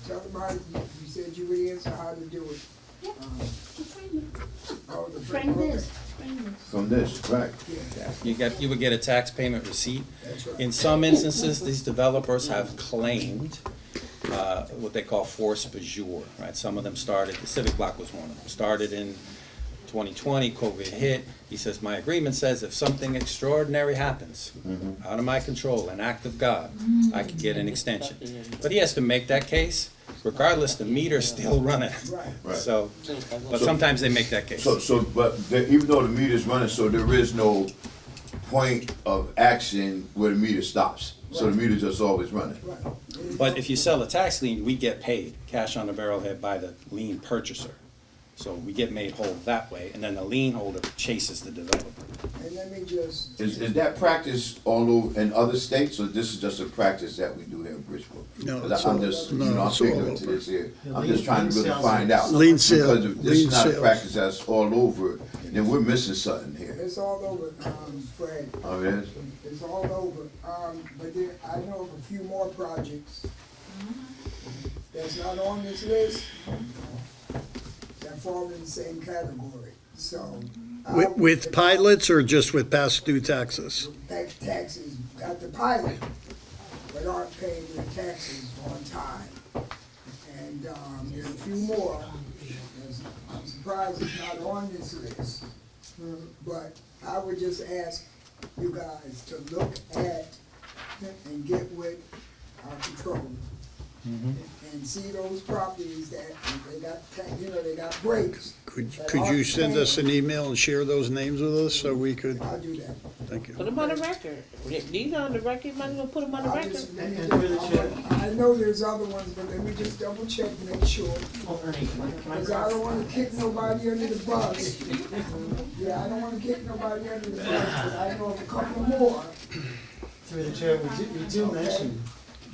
tell them how, you said you would answer how to do it? Yeah, to frame it. Oh, the Frame okay. this, frame this. From this, right. You would get a tax payment receipt. That's right. In some instances, these developers have claimed what they call force majeure, right? Some of them started, the Civic Block was one of them, started in 2020, COVID hit. He says, my agreement says if something extraordinary happens, out of my control, an act of God, I could get an extension. But he has to make that case. Regardless, the meter's still running. Right. So, but sometimes they make that case. But even though the meter's running, so there is no point of action where the meter stops. So the meter just always running. But if you sell a tax lien, we get paid cash on the barrelhead by the lien purchaser. So we get made whole that way, and then the lien holder chases the developer. And let me just. Is that practice all over in other states, or this is just a practice that we do here in Bridgeport? No, 'Cause it's I'm all- just, no, I'm it's all ignorant to over. this here. Yeah, I'm just trying to lien really sales find out. Lien sale, Because if this lien is not a sales. practice that's all over, then we're missing something here. It's all over, Fred. Oh, yes? It's all over. But there, I know of a few more projects that's not on this list that fall in the same category. So. With pilots or just with past due taxes? Taxes, got the pilot, but aren't paying their taxes on time. And, there's a few more. I'm surprised it's not on this list. But I would just ask you guys to look at and get with our control. And see those properties that they got, they got breaks. Could you send us an email and share those names with us so we could? I'll do that. Thank you. Put them on the record. These are on the record, might as well put them on the record. I know there's other ones, but let me just double check, make sure. Because I don't wanna kick nobody under the bus. Yeah, I don't wanna kick nobody under the bus, but I know of a couple more. Through the chair, we do mention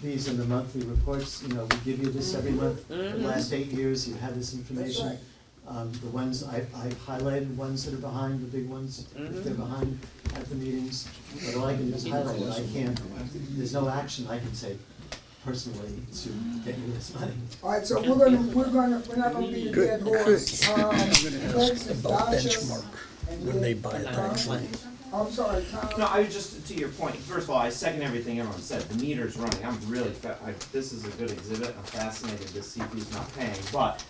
these in the monthly reports, we give you this every month. For the last 8 years, you've had this information. The ones, I've highlighted ones that are behind, the big ones, if they're behind at the meetings. But all I can do is highlight it, I can't, there's no action I can take personally to get you this money. All right, so we're not gonna be the dead horse. Next is Dasha, and when they then buy a Tom. tax lien. I'm sorry, Tom. No, I was just, to your point, first of all, I second everything everyone said, the meter's running, I'm really, this is a good exhibit, I'm fascinated to see who's not paying, but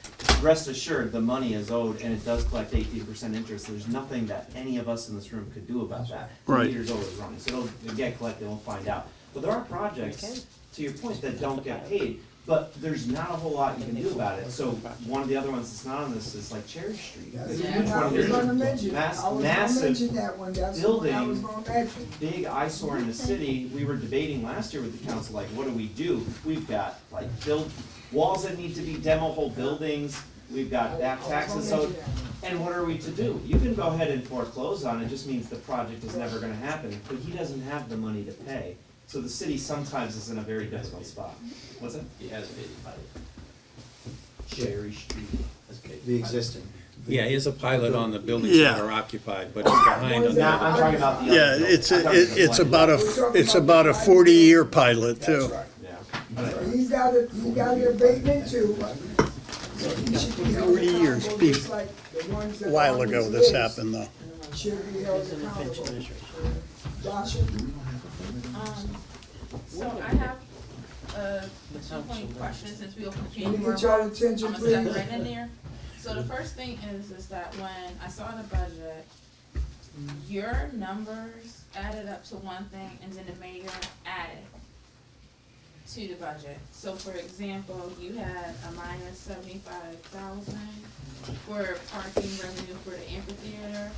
rest assured, the money is owed and it does collect 18% interest, there's nothing that any of us in this room could do about that. The Right. meter's always running, so it'll get collected, we'll find out. But there are projects, to your point, that don't get paid, But there's not a whole lot you can do about it, so one of the other ones that's not on this is like Cherry Street. That's It's a the huge one I one. was There's gonna a mention. I was gonna massive mention that one, that's the one I was building, gonna mention. big eyesore in the city. We were debating last year with the council, like, what do we do? We've got like walls that need to be demo, whole buildings, we've got back taxes owed. And what are we to do? You can go ahead and foreclose on it, just means the project is never gonna happen, but he doesn't have the money to pay. So the city sometimes is in a very difficult spot. What's it? He has paid the pilot. Cherry Street. The existing. Yeah, he has a pilot on the buildings that Yeah. are occupied, but it's behind on Now, I'm talking about the Yeah, other building. it's about a 40-year pilot too. That's right. Yeah. So he's got an abatement too. So he should be held 40 years, accountable just like the ones that A are while on ago this this list happened though. should be held accountable. Joshua? So I have a 2-point question since we opened the Can you Pandora get y'all box. attention, I'm gonna step please? right in there. So the first thing is that when I saw the budget, your numbers added up to one thing and then the mayor added to the budget. So for example, you had a minus 75,000 for parking revenue for the amphitheater.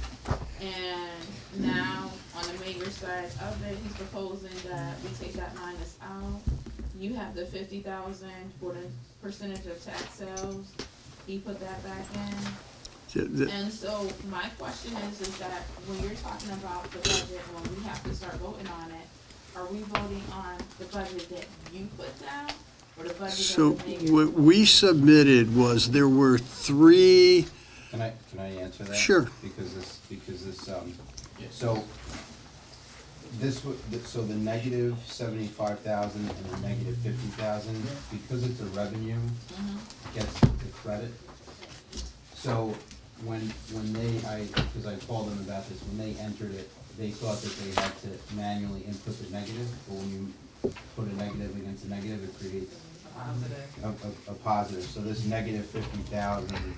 And now on the mayor's side of it, he's proposing that we take that minus out. You have the 50,000 for the percentage of tax sales. He put that back in. And so my question is that when you're talking about the budget, when we have to start voting on it, are we voting on the budget that you put down or the budget So that the mayor? what we submitted was there were 3. Can I answer that? Sure. Because so so the negative 75,000 and the negative 50,000, because it's a revenue, gets the credit. So when because I called them about this, when they entered it, they thought that they had to manually input the negative, but when you put a negative against a negative, it creates a positive. So this negative 50,000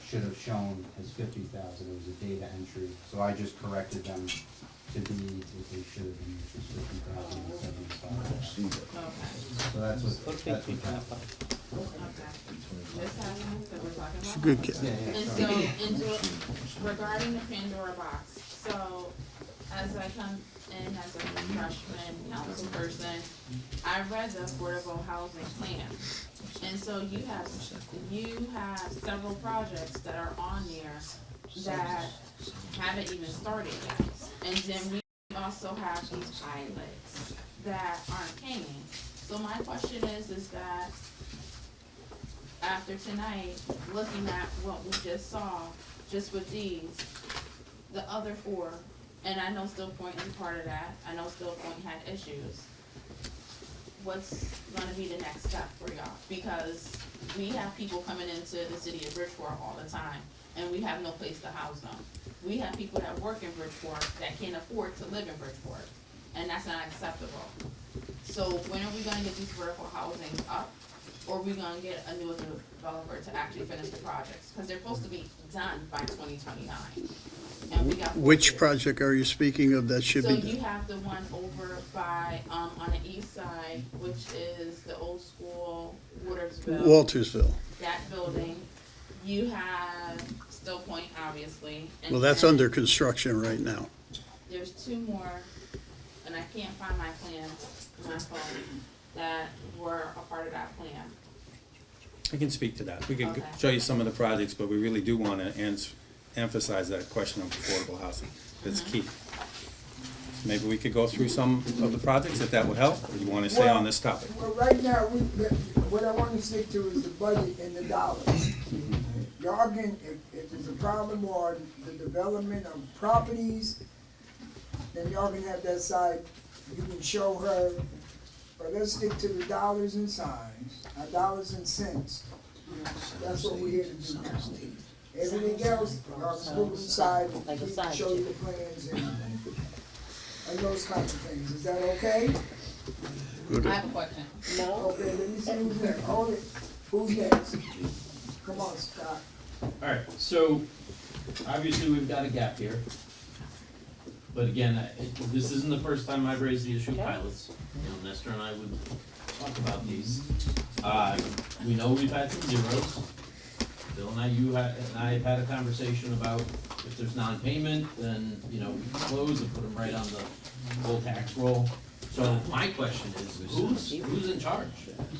should have shown as 50,000. It was a data entry. So I just corrected them to be what they should have been, which was 50,000 and 75. So that's what happened. This happened that we're talking It's about? a good kid. And so, regarding the Pandora box, so as I come in as a freshman council person, I read the affordable housing plan. And so you have several projects that are on there that haven't even started yet. And then we also have these pilots that aren't paying. So my question is that after tonight, looking at what we just saw, just with these, the other 4, and I know Still Point is part of that, I know Still Point had issues. What's gonna be the next step for y'all? Because we have people coming into the city of Bridgeport all the time, and we have no place to house them. We have people that work in Bridgeport that can't afford to live in Bridgeport, and that's not acceptable. So when are we gonna get these vertical housing up? Or are we gonna get a new developer to actually finish the projects? Because they're supposed to be done by 2029. And we got. Which project are you speaking of that should So be you done? have the one over by, on the east side, which is the old school Watersville. Waltersville. That building. You have Still Point, obviously. and Well, that's then under construction right now. There's 2 more, and I can't find my plan, my phone, that were a part of that plan. I can speak to that. We can Okay. show you some of the projects, but we really do want to emphasize that question of affordable housing. That's key. Maybe we could go through some of the projects, if that would help, or you want to stay on this topic? Well, right now, what I want to stick to is the budget and the dollars. Y'all can, if there's a problem on the development of properties, then y'all can have that side, you can show her, but let's stick to the dollars and signs, dollars and cents. That's what we're here to do now. Everything else, y'all can put aside, and we can show you the plans and those kinds of things. Is that okay? I have a question. Okay, let me see who's next. Hold it. Who's next? Come on, Scott. Alright, so obviously we've got a gap here. But again, this isn't the first time I've raised the issue of pilots. You know, Nestor and I would talk about these. We know we've had some zeros. Bill and I have had a conversation about if there's non-payment, then, you know, we can close and put them right on the full tax roll. So my question is, who's in charge?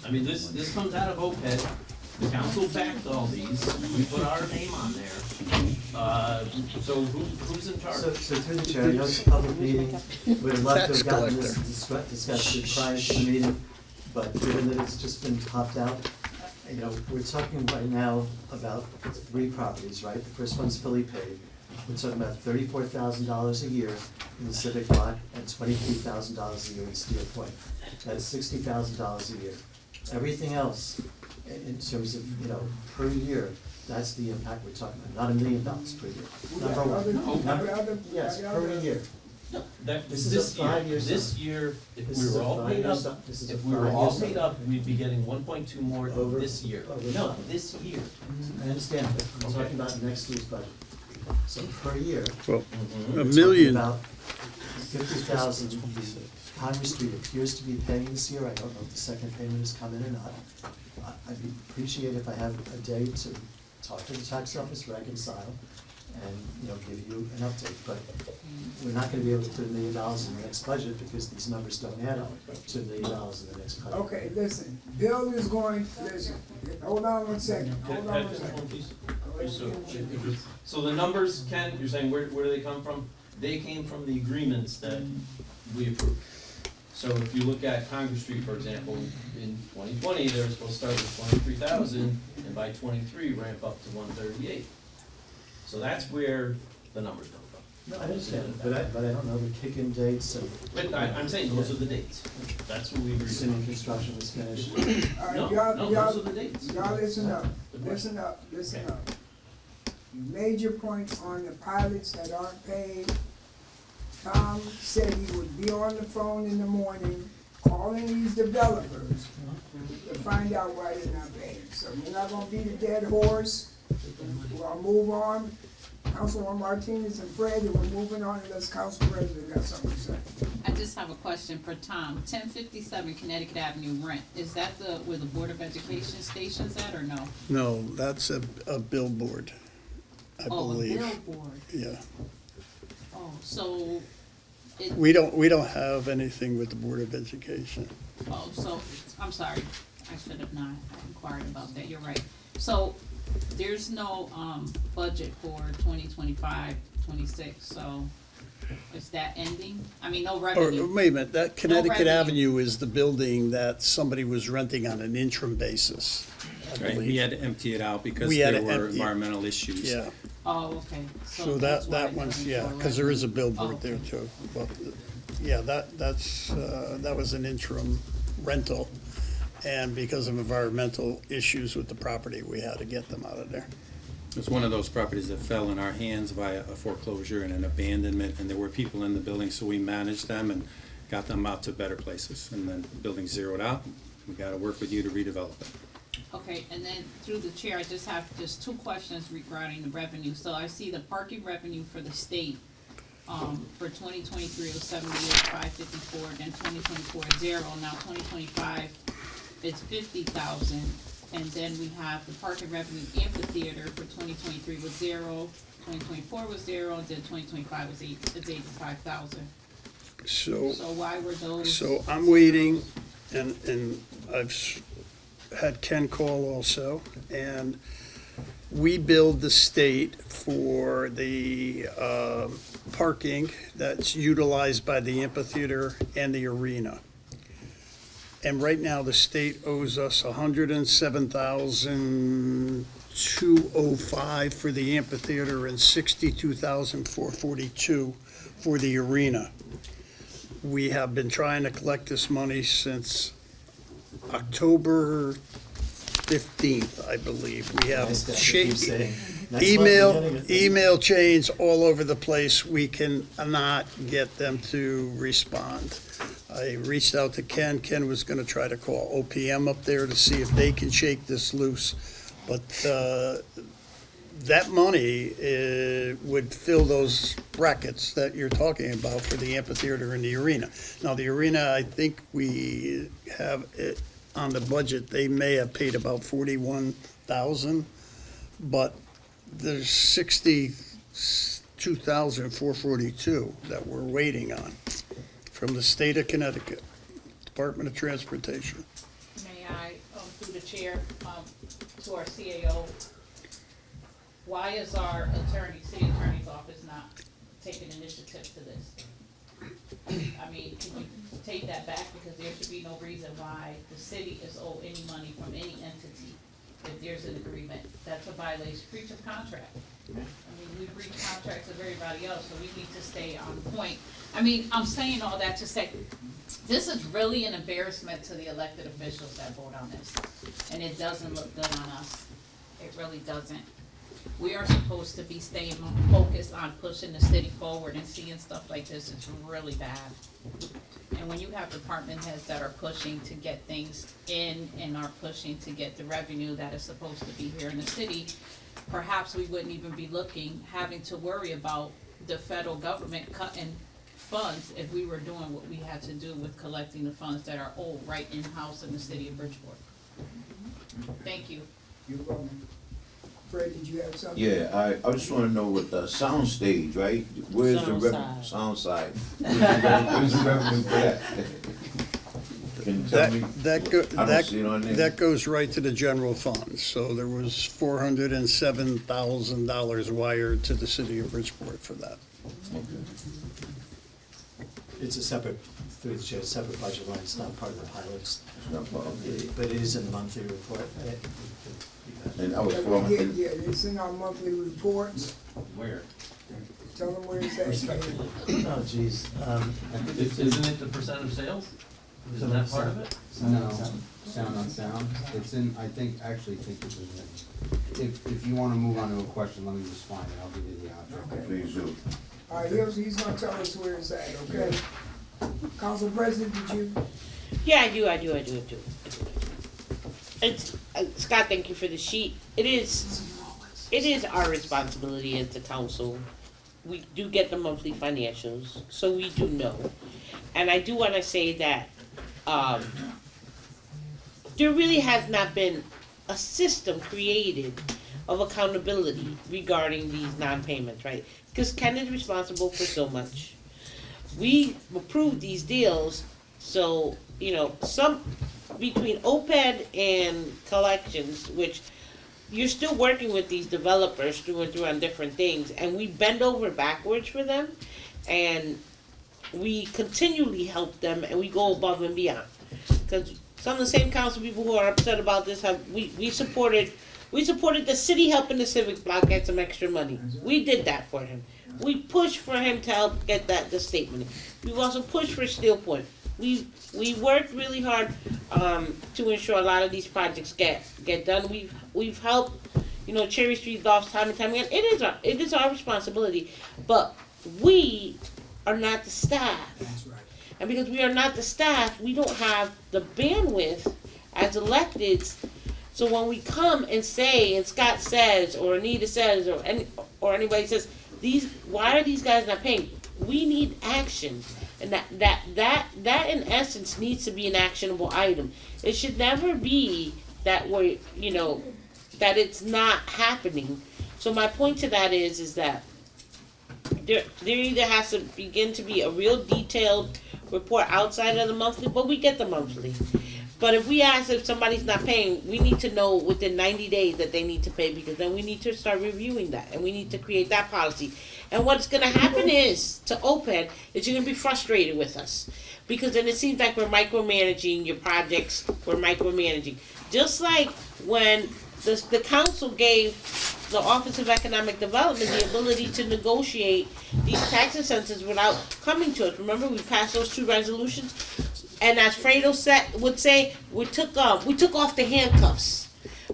I mean, this comes out of OPED. The council backed all these. We put our name on there. So who's in charge? So through the chair, I know it's a public meeting, would have loved to have gotten this discussed prior to the meeting, but given that it's just been popped out, you know, we're talking right now about 3 properties, right? The first one's fully paid. We're talking about $34,000 a year in the Civic Lot and $23,000 a year in Steel Point. That is $60,000 a year. Everything else, in terms of, you know, per year, that's the impact we're talking about, not $1 million per year. Number one. Yes, per year. This is a 5-year. This year, if we were all paid up, we'd be getting 1.2 more this year. No, this year. I understand, but I'm talking about next year's budget. So per year. Well, we're a talking million. about 50,000. Congress Street appears to be paying this year. I don't know if the second payment has come in or not. I'd appreciate if I have a day to talk to the tax office, reconcile, and, you know, give you an update. But we're not gonna be able to put $1 million in the next budget because these numbers don't add up to $1 million in the next budget. Okay, listen, Bill is going, listen, hold on one second, hold on one second. So the numbers, Ken, you're saying where do they come from? They came from the agreements that we approved. So if you look at Congress Street, for example, in 2020, they were supposed to start with 23,000, and by 23 ramp up to 138. So that's where the numbers come from. No, I understand, but I don't know the kick-in dates and. But I'm saying those are the dates. That's what we agreed. Assuming construction was finished. All right, No, y'all, those are the dates. y'all listen up, listen up, listen up. You made your points on the pilots that aren't paid. Tom said he would be on the phone in the morning, calling these developers to find out why they're not paying. So we're not gonna beat a dead horse. We're gonna move on. Councilwoman Martinez and Fred, and we're moving on unless Council President got something to say. I just have a question for Tom. 1057 Connecticut Avenue rent, is that where the Board of Education station's at, or no? No, that's a billboard, I believe. Oh, a billboard. Yeah. Oh, so it. We don't have anything with the Board of Education. Oh, so, I'm sorry, I should have not inquired about that, you're right. So, there's no, budget for 2025, 26, so is that ending? I mean, no Or, revenue. wait a minute, that Connecticut revenue. Avenue is the building that somebody was renting on an interim basis, I Right, we believe. had to empty it out because We had there to were empty it. environmental issues. Yeah, Oh, okay. so that's why that it one's, doesn't yeah, show because there is a revenue. billboard Oh, there okay. too. But, yeah, that was an interim rental. And because of environmental issues with the property, we had to get them out of there. It's one of those properties that fell in our hands via a foreclosure and an abandonment, and there were people in the building, so we managed them and got them out to better places. And then the building zeroed out, we gotta work with you to redevelop it. Okay, and then through the chair, I just have just 2 questions regarding the revenue. So I see the parking revenue for the state, for 2023 it was 78,554, then 2024 is 0, now 2025 it's 50,000. And then we have the parking revenue amphitheater for 2023 was 0, 2024 was 0, and then 2025 was 85,000. So. So why were those? So I'm waiting, and I've had Ken call also, and we billed the state for the parking that's utilized by the amphitheater and the arena. And right now, the state owes us $107,205 for the amphitheater and $62,442 for the arena. We have been trying to collect this money since October 15th, I believe. We have Nice guy, keep saying. Next month we're getting it. email chains all over the place. We cannot get them to respond. I reached out to Ken. Ken was gonna try to call OPM up there to see if they can shake this loose. But that money would fill those brackets that you're talking about for the amphitheater and the arena. Now, the arena, I think we have it on the budget, they may have paid about 41,000, but there's 62,442 that we're waiting on from the state of Connecticut, Department of Transportation. May I, through the chair, to our CAO, why is our city attorney's office not taking initiative to this? I mean, can you take that back, because there should be no reason why the city is owed any money from any entity if there's an agreement. That's a violation, breach of contract. I mean, we breach contracts of everybody else, so we need to stay on point. I mean, I'm saying all that to say, this is really an embarrassment to the elected officials that vote on this, and it doesn't look good on us. It really doesn't. We are supposed to be staying focused on pushing the city forward, and seeing stuff like this is really bad. And when you have department heads that are pushing to get things in and are pushing to get the revenue that is supposed to be here in the city, perhaps we wouldn't even be having to worry about the federal government cutting funds if we were doing what we had to do with collecting the funds that are owed right in-house in the city of Bridgeport. Thank you. You're welcome. Fred, did you have something? Yeah, I just wanna know with the sound stage, right? Where's the sound side? Where's the revenue for that? Can you tell me? I don't see it on there. That goes right to the general fund. So there was $407,000 wired to the city of Bridgeport for that. It's a separate, through the chair, separate budget line, it's not part of the pilots. It's not part of it. But it is in the monthly report. And I was Yeah, for, it's in our monthly reports. Where? Tell them where it's at. Oh, geez. Isn't it the percent of sales? Isn't that part of it? No, sound on sound. It's in, I think, actually think this is it. If you wanna move on to a question, let me just find it, I'll give you the option. Okay. please do. All right, he's gonna tell us where it's at, okay? Council President, did you? Yeah, I do. It's, Scott, thank you for the sheet. It is our responsibility as the council. We do get the monthly financials, so we do know. And I do wanna say that, there really has not been a system created of accountability regarding these non-payments, right? Because Ken is responsible for so much. We approved these deals, so, some, between OPED and collections, which you're still working with these developers through and through on different things, and we bend over backwards for them, and we continually help them, and we go above and beyond. Because some of the same council people who are upset about this we supported the city helping the civic block get some extra money. We did that for him. We pushed for him to help get the state money. We've also pushed for Steel Point. We worked really hard to ensure a lot of these projects get done. We've helped, Cherry Street Golf time and time again. It is our responsibility, but we are not the staff. That's right. And because we are not the staff, we don't have the bandwidth as electeds. So when we come and say, and Scott says, or Anita says, or anybody says, why are these guys not paying? We need action. And that in essence needs to be an actionable item. It should never be that that it's not happening. So my point to that is that there either has to begin to be a real detailed report outside of the monthly, but we get the monthly. But if we ask if somebody's not paying, we need to know within 90 days that they need to pay, because then we need to start reviewing that, and we need to create that policy. And what's going to happen is, to OPED, is you're going to be frustrated with us. Because then it seems like we're micromanaging your projects, we're micromanaging. Just like when the council gave the Office of Economic Development the ability to negotiate these tax incentives without coming to us. Remember, we passed those 2 resolutions? And as Fredo would say, we took off the handcuffs.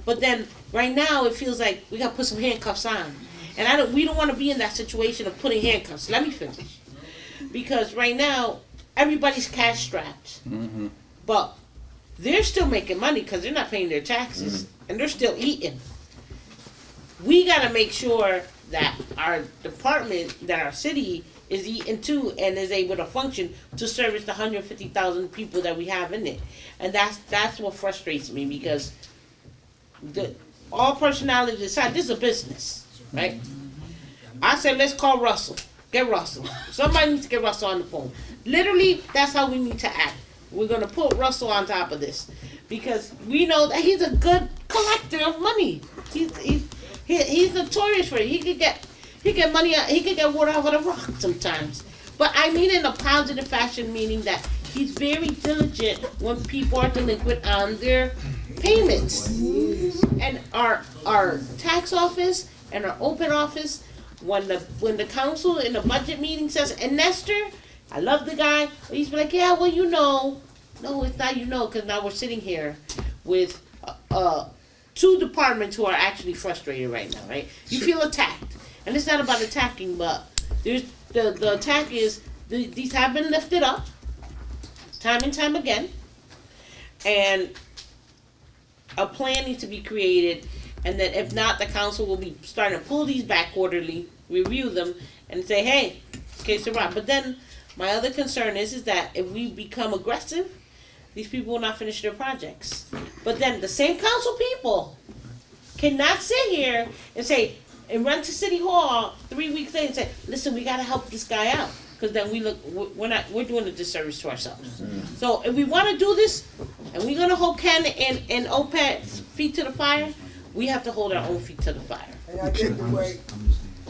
But then, right now, it feels like we got to put some handcuffs on. And we don't want to be in that situation of putting handcuffs. Let me finish. Because right now, everybody's cash strapped. Mm-hmm. But they're still making money because they're not paying their taxes. And they're still eating. we gotta make sure that our department, that our city is eating too and is able to function to service the 150,000 people that we have in it. And that's what frustrates me, because all personality aside, this is a business, right? I said, let's call Russell. Get Russell. Somebody needs to get Russell on the phone. Literally, that's how we need to act. We're gonna put Russell on top of this, because we know that he's a good collector of money. He's notorious for it. He could get money out, he could get water out of a rock sometimes. But I mean in a positive fashion, meaning that he's very diligent when people are delinquent on their payments. And our tax office and our open office, when the council in the budget meeting says, and Nestor, I love the guy, he's like, yeah, well, you know. No, it's not, you know, because now we're sitting here with two departments who are actually frustrated right now, right? You feel attacked. And it's not about attacking, but there's the attack is, these have been lifted up time and time again. And a plan needs to be created, and then if not, the council will be starting to pull these back quarterly, review them, and say, hey, okay, so right. But then my other concern is that if we become aggressive, these people will not finish their projects. But then the same council people cannot sit here and say, and run to City Hall 3 weeks later and say, listen, we gotta help this guy out. Because then we're doing a disservice to ourselves. So if we wanna do this, and we're gonna hold Ken and OPED's feet to the fire, we have to hold our own feet to the fire. And I think the way,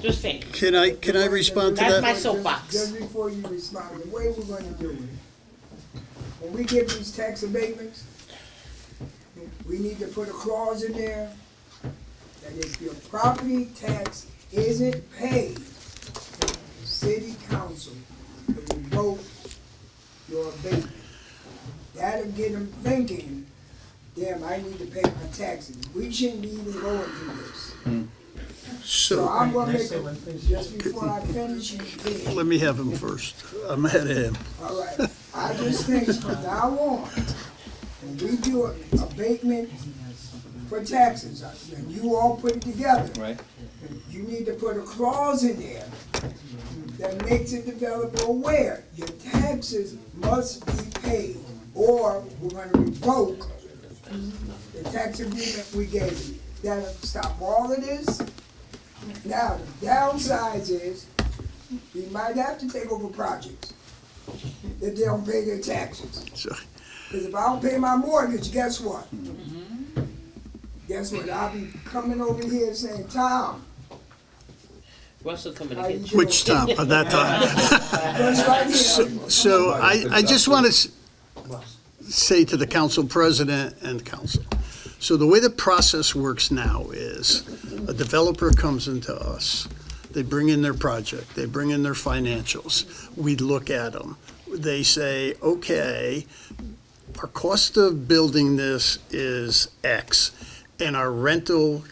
Just saying. Can I respond to that? That's my soapbox. just before you respond, the way we're gonna do it, when we give these tax abatements, we need to put a clause in there that if your property tax isn't paid, the city council will revoke your abatement. That'll get them thinking, damn, I need to pay my taxes. We shouldn't be even going through this. So I'm gonna make a, just before I finish, you can. Let me have him first. I'm ahead of him. All right, I just think from now on, when we do an abatement for taxes, and you all put it together. Right. You need to put a clause in there that makes the developer aware your taxes must be paid, or we're gonna revoke the tax agreement we gave you. That'll stop all of this. Now, the downsides is, we might have to take over projects if they don't pay their taxes. Because if I don't pay my mortgage, guess what? Guess what? I'll be coming over here saying, Tom. Russell coming to get you. Which Tom? At that time. So I just want to say to the council president and council. So the way the process works now is a developer comes into us. They bring in their project. They bring in their financials. We look at them. They say, okay, our cost of building this is X, and our rental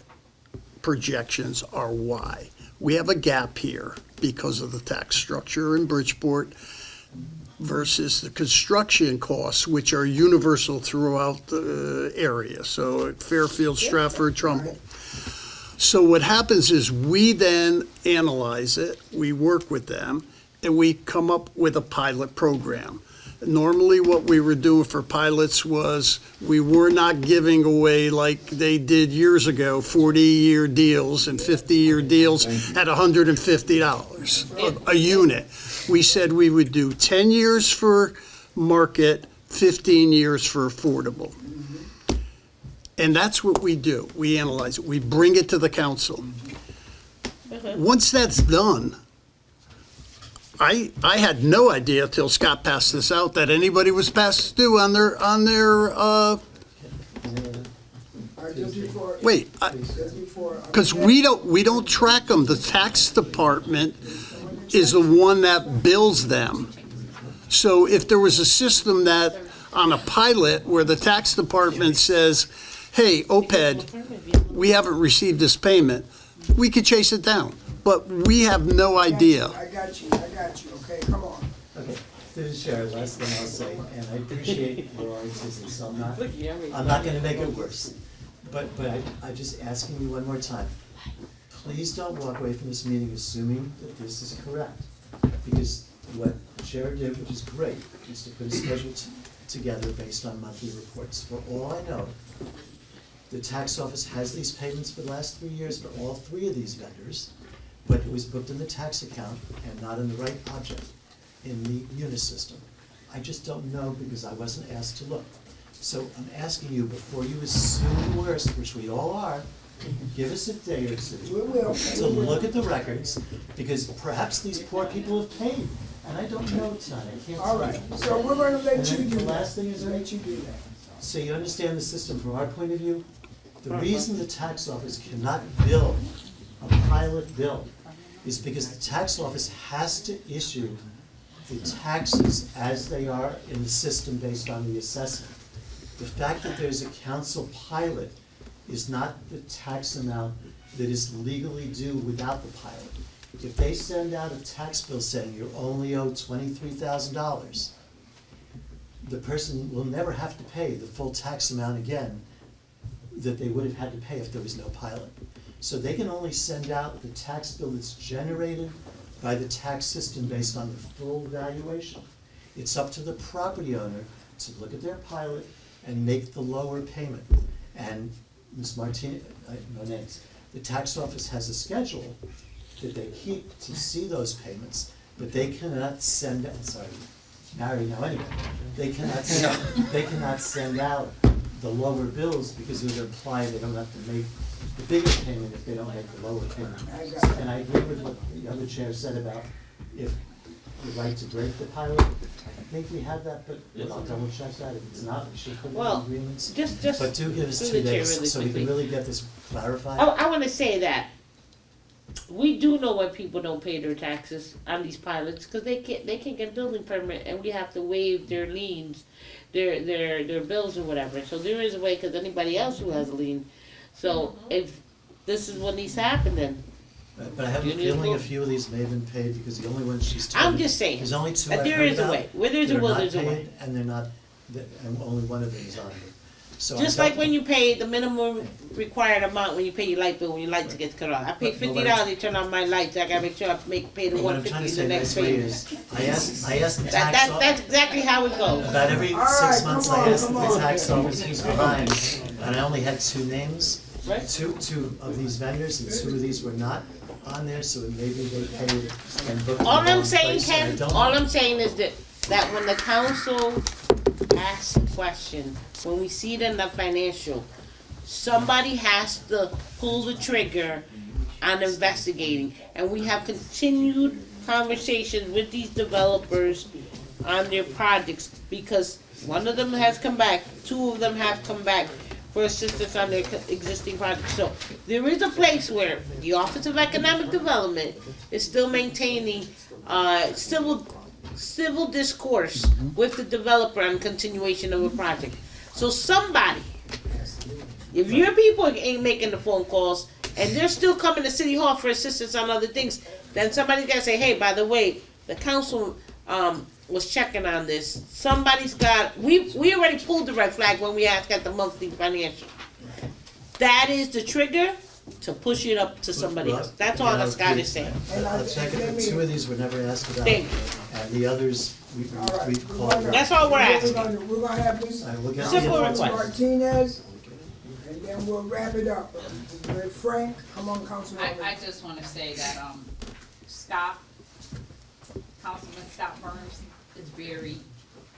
projections are Y. We have a gap here because of the tax structure in Bridgeport versus the construction costs, which are universal throughout the area. So at Fairfield, Stratford, Trumbull. So what happens is we then analyze it, we work with them, and we come up with a pilot program. Normally, what we were doing for pilots was we were not giving away like they did years ago, 40-year deals and 50-year deals at $150 a unit. We said we would do 10 years for market, 15 years for affordable. And that's what we do. We analyze it. We bring it to the council. Once that's done, I had no idea till Scott passed this out that anybody was past due on their wait, because we don't track them. The tax department is the one that bills them. So if there was a system that on a pilot where the tax department says, hey, OPED, we haven't received this payment, we could chase it down. But we have no idea. I got you, okay, come on. Okay, through the chair, last thing I'll say, and I appreciate your artism, so I'm not gonna make it worse. But I'm just asking you one more time, please don't walk away from this meeting assuming that this is correct. Because what Chair did, which is great, is to put a schedule together based on monthly reports. For all I know, the tax office has these payments for the last 3 years for all 3 of these vendors, but it was booked in the tax account and not in the right object in the UNIS system. I just don't know because I wasn't asked to look. So I'm asking you, before you assume the worst, which we all are, give us a day or two to look at the records, because perhaps these poor people have paid, and I don't know tonight, I can't All tell right, you. so we're gonna let And you then do the that. last thing is, Let you do that. so you understand the system from our point of view? The reason the tax office cannot bill a pilot bill is because the tax office has to issue the taxes as they are in the system based on the assessment. The fact that there's a council pilot is not the tax amount that is legally due without the pilot. If they send out a tax bill saying you're only owed $23,000, the person will never have to pay the full tax amount again that they would have had to pay if there was no pilot. So they can only send out the tax bill that's generated by the tax system based on the full valuation. It's up to the property owner to look at their pilot and make the lower payment. And Ms. Martinez, no names, the tax office has a schedule that they keep to see those payments, but they cannot send, sorry, married now anyway, they cannot send out the lower bills because it would imply they don't have to make the bigger payment if they don't make the lower payment. And I agree with what the other chair said about if the right to break the pilot. I think we have that, but I'll double check that. If it's not, we should put it in Well, agreements. just But do give us through 2 the chair days really so we can quickly. really get this clarified. I wanna say that we do know why people don't pay their taxes on these pilots, cause they can't get a building permit and we have to waive their liens, their bills or whatever. So there is a way, cause anybody else who has a lien. So if this is what needs to happen then. But I have a You need feeling to- a few of these may have been paid because the only ones she's told I'm me- just saying There's only 2 that I've there heard is a about way. Where there's a that are will, not there's a way. paid, and they're not, and only one of them is on here. So I Just don't- like when you pay the minimum required amount when you pay your light bill, when your lights get cut off. I pay But what $50 to turn on my lights, I gotta make sure I pay the What I'm trying to $150 say in the next next way payment. is, I asked the tax office. That's exactly how it goes. About every All 6 right, months, come I on, asked come the on. tax office who's behind, and I only had 2 names. Right. Two of these vendors, and 2 of these were not on there, so maybe they paid and booked in the All wrong I'm saying, place, and I Ken, don't all know. I'm saying is that when the council asks a question, when we see it in the financial, somebody has to pull the trigger on investigating. And we have continued conversations with these developers on their projects, because one of them has come back, 2 of them have come back for assistance on their existing projects. So there is a place where the Office of Economic Development is still maintaining civil discourse with the developer on continuation of a project. So somebody, if your people ain't making the phone calls and they're still coming to City Hall for assistance on other things, then somebody's gotta say, hey, by the way, the council was checking on this. Somebody's got, we already pulled the red flag when we asked at the monthly financial. That is the trigger to push it up to somebody else. That's all that Scott is saying. I'll check it, but 2 of these were never asked about, Thank and the others, we've called. That's all we're asking. We're gonna have this. I will get the Simple information. request. Martinez, and then we'll wrap it up. With Frank, come on, Councilwoman. I just wanna say that, Scott, Councilman Scott Burns is very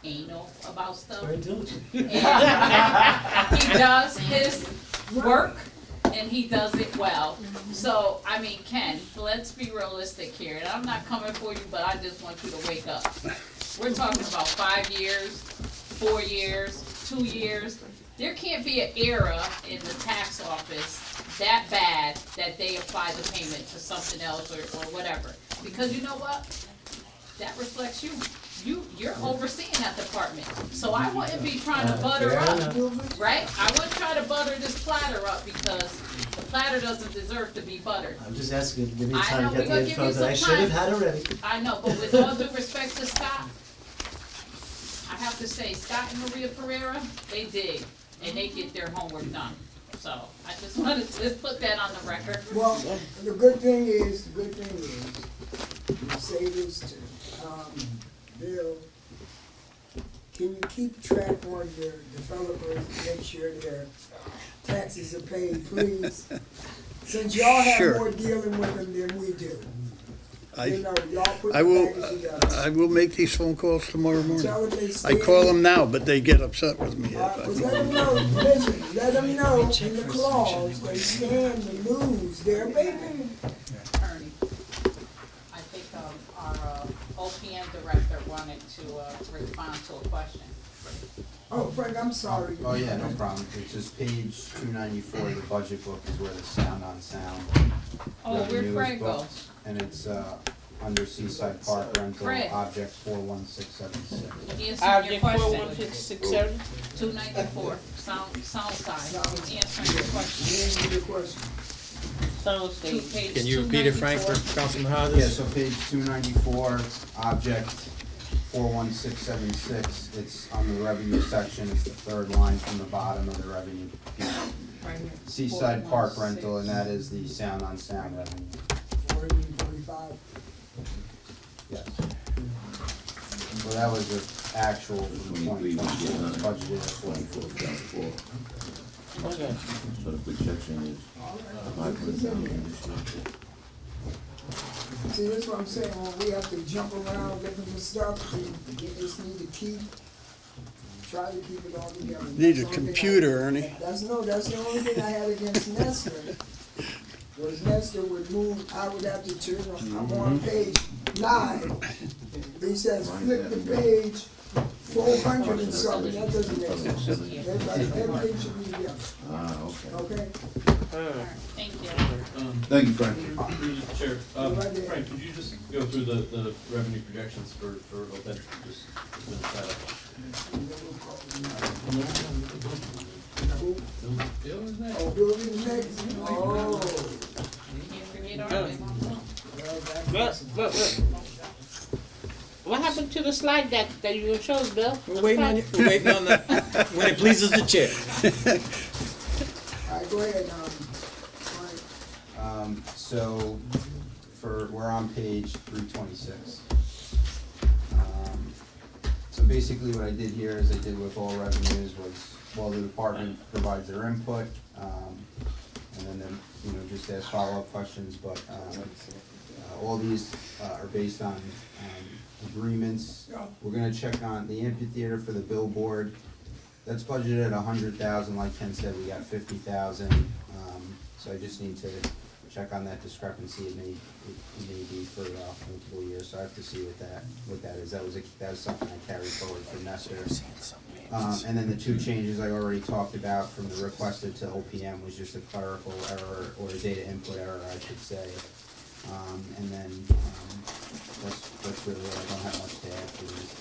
anal about stuff. Very diligent. And he does his work, and he does it well. So, I mean, Ken, let's be realistic here, and I'm not coming for you, but I just want you to wake up. We're talking about 5 years, 4 years, 2 years. There can't be an era in the tax office that bad that they apply the payment to something else or whatever. Because you know what? That reflects you. You're overseeing that department. So I wouldn't be trying to butter fair up, enough. right? I wouldn't try to butter this platter up because the platter doesn't deserve to be buttered. I'm just asking you to give me I time know, to we're get gonna the give info you that I some should have time. had already. I know, but with all due respect to Scott, I have to say, Scott and Maria Pereira, they dig, and they get their homework done. So I just wanted to put that on the record. Well, the good thing is, we say this to, Bill, can you keep track on your developers, make sure their taxes are paid, please? Since y'all have Sure. more dealing with them than we do. You know, y'all put I the will, package together. I will make these phone calls tomorrow morning. Tell them they I stay call in- them now, but they get upset with me. Well, let them know, listen, let them know in the clause, they stand to lose their baby. Attorney, I think, our, OPM director wanted to, respond to a question. Oh, Frank, I'm sorry. Oh, yeah, no problem. It's just page 294 of the budget book is where the sound on sound Oh, where'd revenue is Fred go? booked. And it's, under Seaside Park rental, Fred. object 41676. Answering your question. 41667? 294, sound side, answering your question. Sound stage. Page Can you repeat it, Frank, for 294. Councilman Hadas? Yeah, so page 294, object 41676, it's on the revenue section, it's the third line from the bottom of the revenue. Right here. Seaside Park rental, and that is the sound on sound revenue. 45. Yes. Well, that was the actual for 2020, it's budgeted at 44. Okay. So the projection is, I put it down in this year. See, that's what I'm saying, when we have to jump around looking for stuff, we just need to try to keep it all together. Need a That's the only thing computer, Ernie. That's the only thing I had against Nestor, was Nestor would move, I would have to turn, I'm on page 9. He says, flip the page, 400 and something, that doesn't make sense. Everything should be together, Ah, okay. okay? Thank you. Thank you, Frank. Through the chair, Right there. Frank, could you just go through the revenue projections for OPED, just finish that up? Oh, building next, oh. Can't forget our big one. Look. What happened to the slide deck that you showed, Bill? We're waiting on you, we're waiting on the, when it pleases the chair. All right, go ahead, Frank. So, we're on page 326. So basically what I did here, as I did with all revenues, was, well, the department provides their input, and then, just ask follow-up questions, but, all these, are based on, agreements. We're gonna check on the amphitheater for the billboard. That's budgeted at 100,000, like Ken said, we got 50,000, so I just need to check on that discrepancy. It may be for multiple years, so I have to see what that is. That was something I carried forward from Nestor. And then the two changes I already talked about from the requested to OPM was just a clerical error, or a data input error, I should say. And then, that's really it. I don't have much to add to these.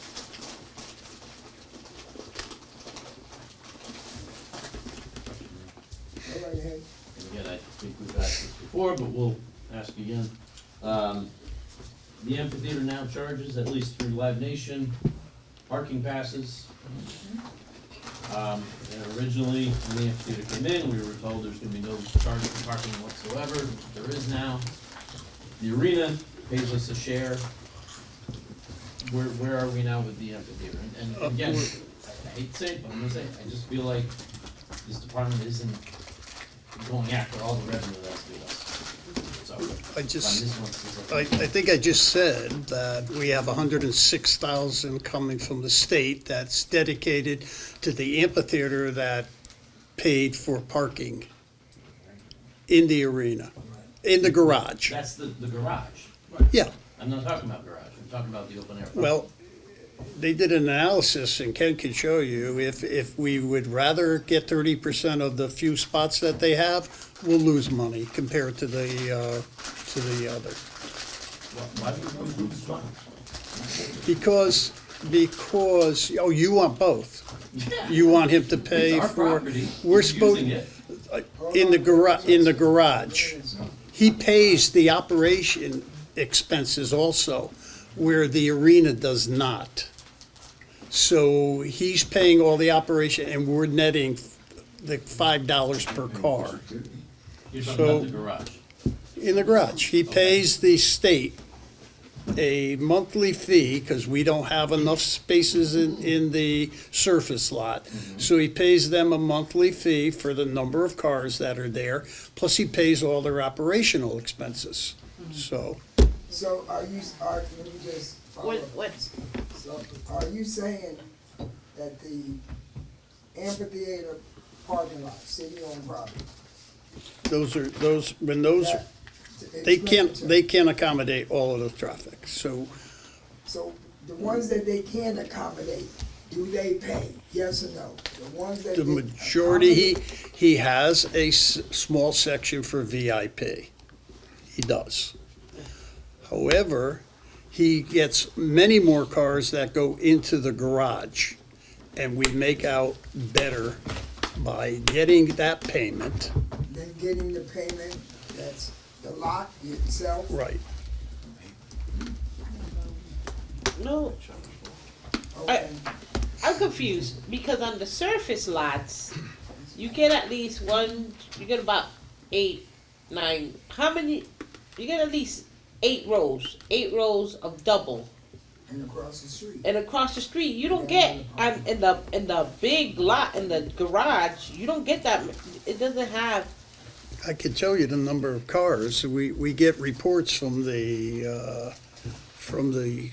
Go right ahead. And again, I think we've asked this before, but we'll ask again. The amphitheater now charges, at least through Live Nation, parking passes. And originally, when the amphitheater came in, we were told there's gonna be no charge for parking whatsoever. There is now. The arena pays us a share. Where are we now with the amphitheater? And again, I hate to say it, but I'm gonna say it, I just feel like this department isn't going after all the revenue that's due us. So, I think I just said that we have 106,000 coming from the state that's dedicated to the amphitheater that paid for parking in the arena, in the garage. That's the garage. Yeah, I'm not talking about garage, I'm talking about the open air. well, they did an analysis, and Ken can show you, if we would rather get 30% of the few spots that they have, we'll lose money compared to the other. Why would we lose money? Because, oh, you want both. You want him to pay It's our for, property. we're supposed, Using it. in the garage. He pays the operation expenses also, where the arena does not. So he's paying all the operation, and we're netting the $5 per car. You're talking So- about the garage. In the garage, he pays the state a monthly fee, because we don't have enough spaces in the surface lot. So he pays them a monthly fee for the number of cars that are there, plus he pays all their operational expenses. So, So let me just follow up. So are you saying that the amphitheater parking lot, city-owned property? they can't accommodate all of the traffic, so. So the ones that they can accommodate, do they pay? Yes or no? The ones that The they majority, accommodate- he has a small section for VIP. He does. However, he gets many more cars that go into the garage. And we make out better by getting that payment. Then getting the payment, that's the lot itself? Right. No, Okay. I'm confused, because on the surface lots, you get at least you get about 8, 9, how many, you get at least 8 rows of double. And across the street. And across the street, you don't get, in the big lot, in the garage, you don't get that, it doesn't have. I could tell you the number of cars. We get reports from the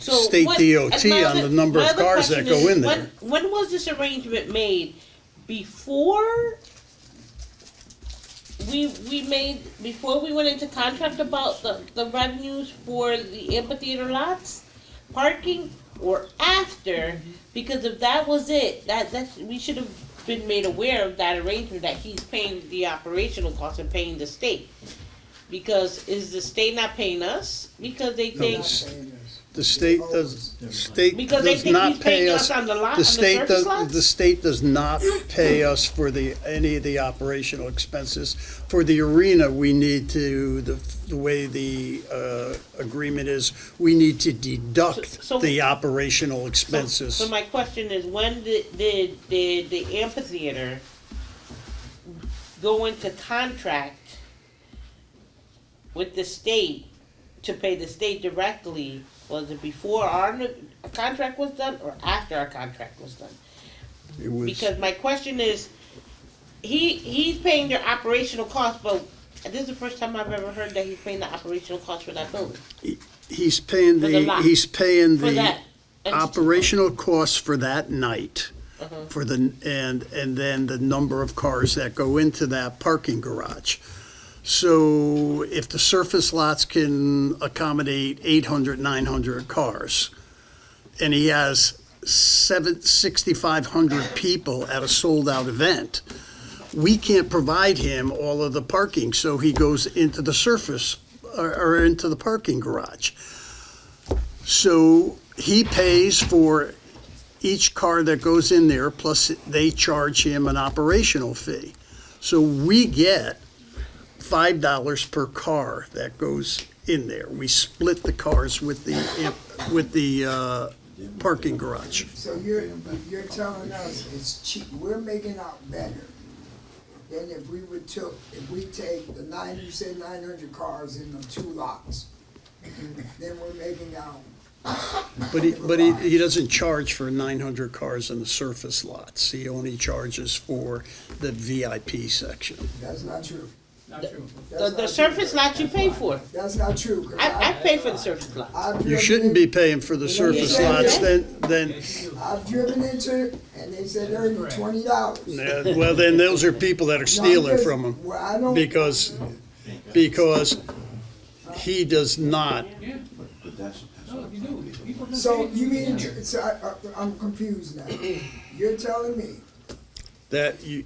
So state what- DOT my on other- the number my of other cars that question go is, in there. When was this arrangement made? Before before we went into contract about the revenues for the amphitheater lots, parking, or after? Because if that was it, we should have been made aware of that arrangement, that he's paying the operational costs and paying the state. Because is the state not paying us? Because they No, think. The state does Because they think not he's paying pay us us. on the lot, The on the state surface does, lots? the state does not pay us for any of the operational expenses. For the arena, we need to, the way the agreement is, we need to deduct So- the operational expenses. So my question is, when did the amphitheater go into contract with the state to pay the state directly? Was it before our contract was done or after our contract was done? It was- Because my question is, he's paying their operational costs, but this is the first time I've ever heard that he's paying the operational costs for that building. He's paying For the lot. he's paying For the that entity. operational costs for that night. Uh-huh. For and then the number of cars that go into that parking garage. So if the surface lots can accommodate 800, 900 cars, and he has 6,500 people at a sold-out event, we can't provide him all of the parking, so he goes into the surface, or into the parking garage. So he pays for each car that goes in there, plus they charge him an operational fee. So we get $5 per car that goes in there. We split the cars with the parking garage. So you're telling us it's cheap, we're making out better than if we take the you said 900 cars in the 2 lots, then we're making out. But he doesn't charge for 900 cars in the surface lots. He only charges for the VIP section. That's not true. The surface lot you pay for. That's not true. 'Cause I pay for the surface lot. You shouldn't be paying for the surface lots, then, I've driven into it, and they said earn you $20. well, then those are people that are stealing from him. Well, I don't. Because he does not. So you mean, I'm confused now. You're telling me That the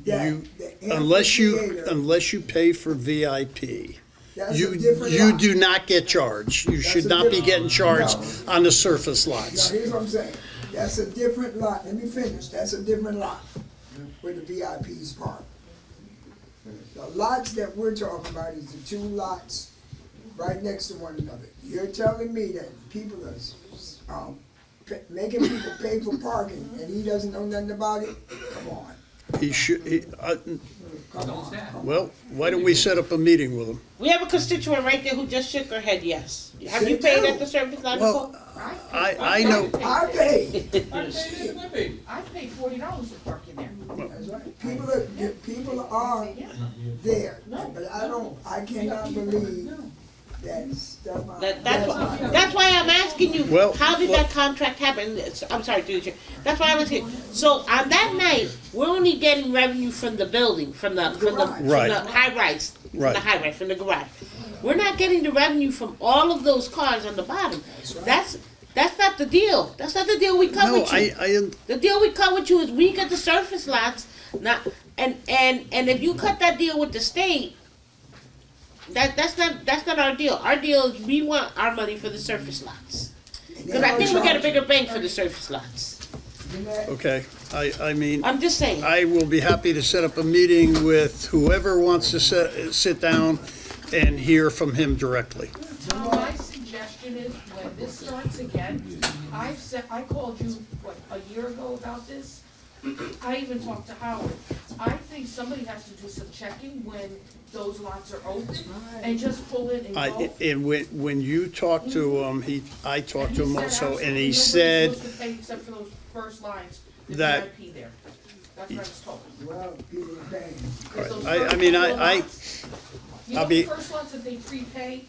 unless you amphitheater- pay for VIP, That's a you different you lot. do not get charged. You should a not be different- getting charged No. on the surface Now, lots. here's what I'm saying. That's a different lot. Let me finish. That's a different lot where the VIPs park. The lots that we're talking about is the 2 lots right next to one another. You're telling me that people are making people pay for parking and he doesn't know nothing about it? Come on. He should, well, why don't we set up a meeting with him? We have a constituent right there who just shook her head yes. Have you paid at the service line before? Well, I know, I pay. I paid $40 to park in there. That's right. People are there, but I cannot believe That's why I'm asking you, Well, how did that contract happen? I'm sorry, through the chair. That's why I'm asking. So on that night, we're only getting revenue from the building, from the Right. high rise, from Right. the high rise, from the garage. We're not getting the revenue from all of those cars on the bottom. That's not the deal. That's not the deal we cut no, with you. I, The deal we cut with you is we get the surface lots, not and if you cut that deal with the state, that's not our deal. Our deal is we want our money for the surface lots. Because I think we get a bigger bang for the surface lots. okay, I mean. I'm just saying. I will be happy to set up a meeting with whoever wants to sit down and hear from him directly. Tom, my suggestion is when this starts again, I called you, what, a year ago about this? I even talked to Howard. I think somebody has to do some checking when those lots are open and just pull in and go. And when you talked to him, I talked to him also, and he Nobody's said supposed to pay except for those first lines, the that- VIP there. That's what I was told. Well, people are paying. I mean, You know, I'll the be, first lots that they prepay,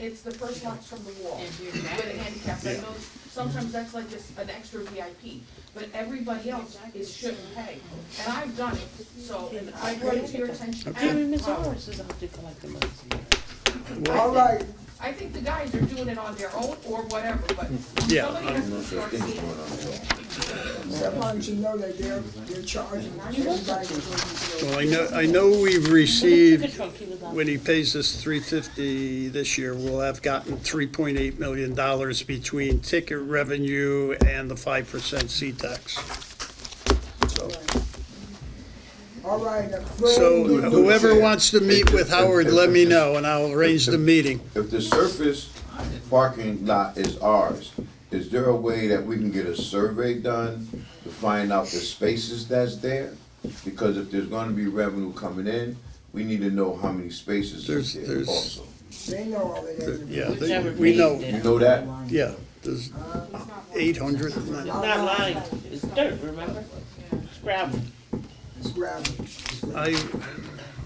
it's the first lots from the wall, with the handicaps. I know sometimes that's like an extra VIP, but everybody else shouldn't pay. And I've done it, so, and I brought it to your attention. Jimmy and Miss Howard. Horace is out to collect the money. All right, I think the guys are doing it on their own or whatever, but Yeah. somebody has to start seeing. someone should know that they're charging everybody. well, I know we've received, when he pays us $350 this year, we'll have gotten $3.8 million between ticket revenue and the 5% seat tax. All right, So whoever wants to meet with Howard, let me know, and I'll arrange the meeting. If the surface parking lot is ours, is there a way that we can get a survey done to find out the spaces that's there? Because if there's gonna be revenue coming in, we need to know how many spaces is there There's- also. they know all of that. Yeah, we know, You know that? yeah, there's 800. It's not lying. It's dirt, remember? It's gravel. It's gravel.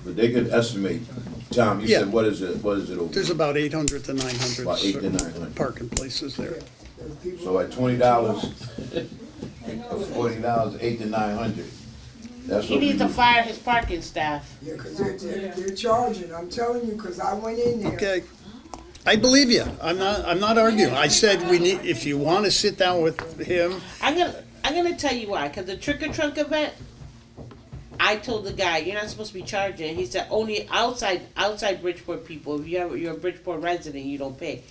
But they could estimate, Tom, you Yeah. said, what is it over? There's about 800 to 900 About 800 to 900. parking places there. So at $20, $40, 800 to 900. That's He what we needs to do. fire his parking staff. Yeah, because they're charging, I'm telling you, because I went in there. Okay, I believe you. I'm not arguing. I said we need, if you want to sit down with him, I'm gonna tell you why. Cause the trick or trunk event, I told the guy you're not supposed to be charging. He said only outside Bridgeport people. If you're a Bridgeport resident, you don't pay.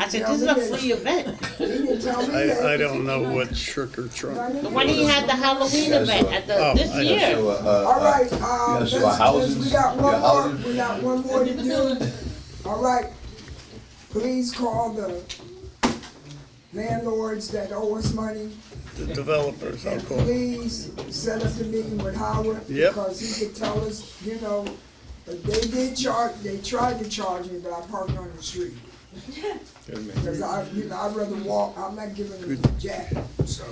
I said this is a free event. He didn't tell me that. I don't know what trick or trunk. The one he had the Halloween event at this year. All right, so let's, houses, we got yeah, one more, houses. we got one more to do. All right, please call the landlords that owe us money. The developers, I'll And call. please set up the meeting with Howard. Yep. Because he could tell us, you know, but they tried to charge me, but I parked on the street. Because I'd rather walk, I'm not giving them the jack, so.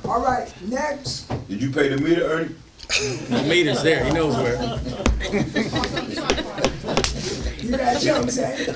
All right, next. Did you pay the meter, Ernie? The meter's there, he knows where. You got jokes, eh?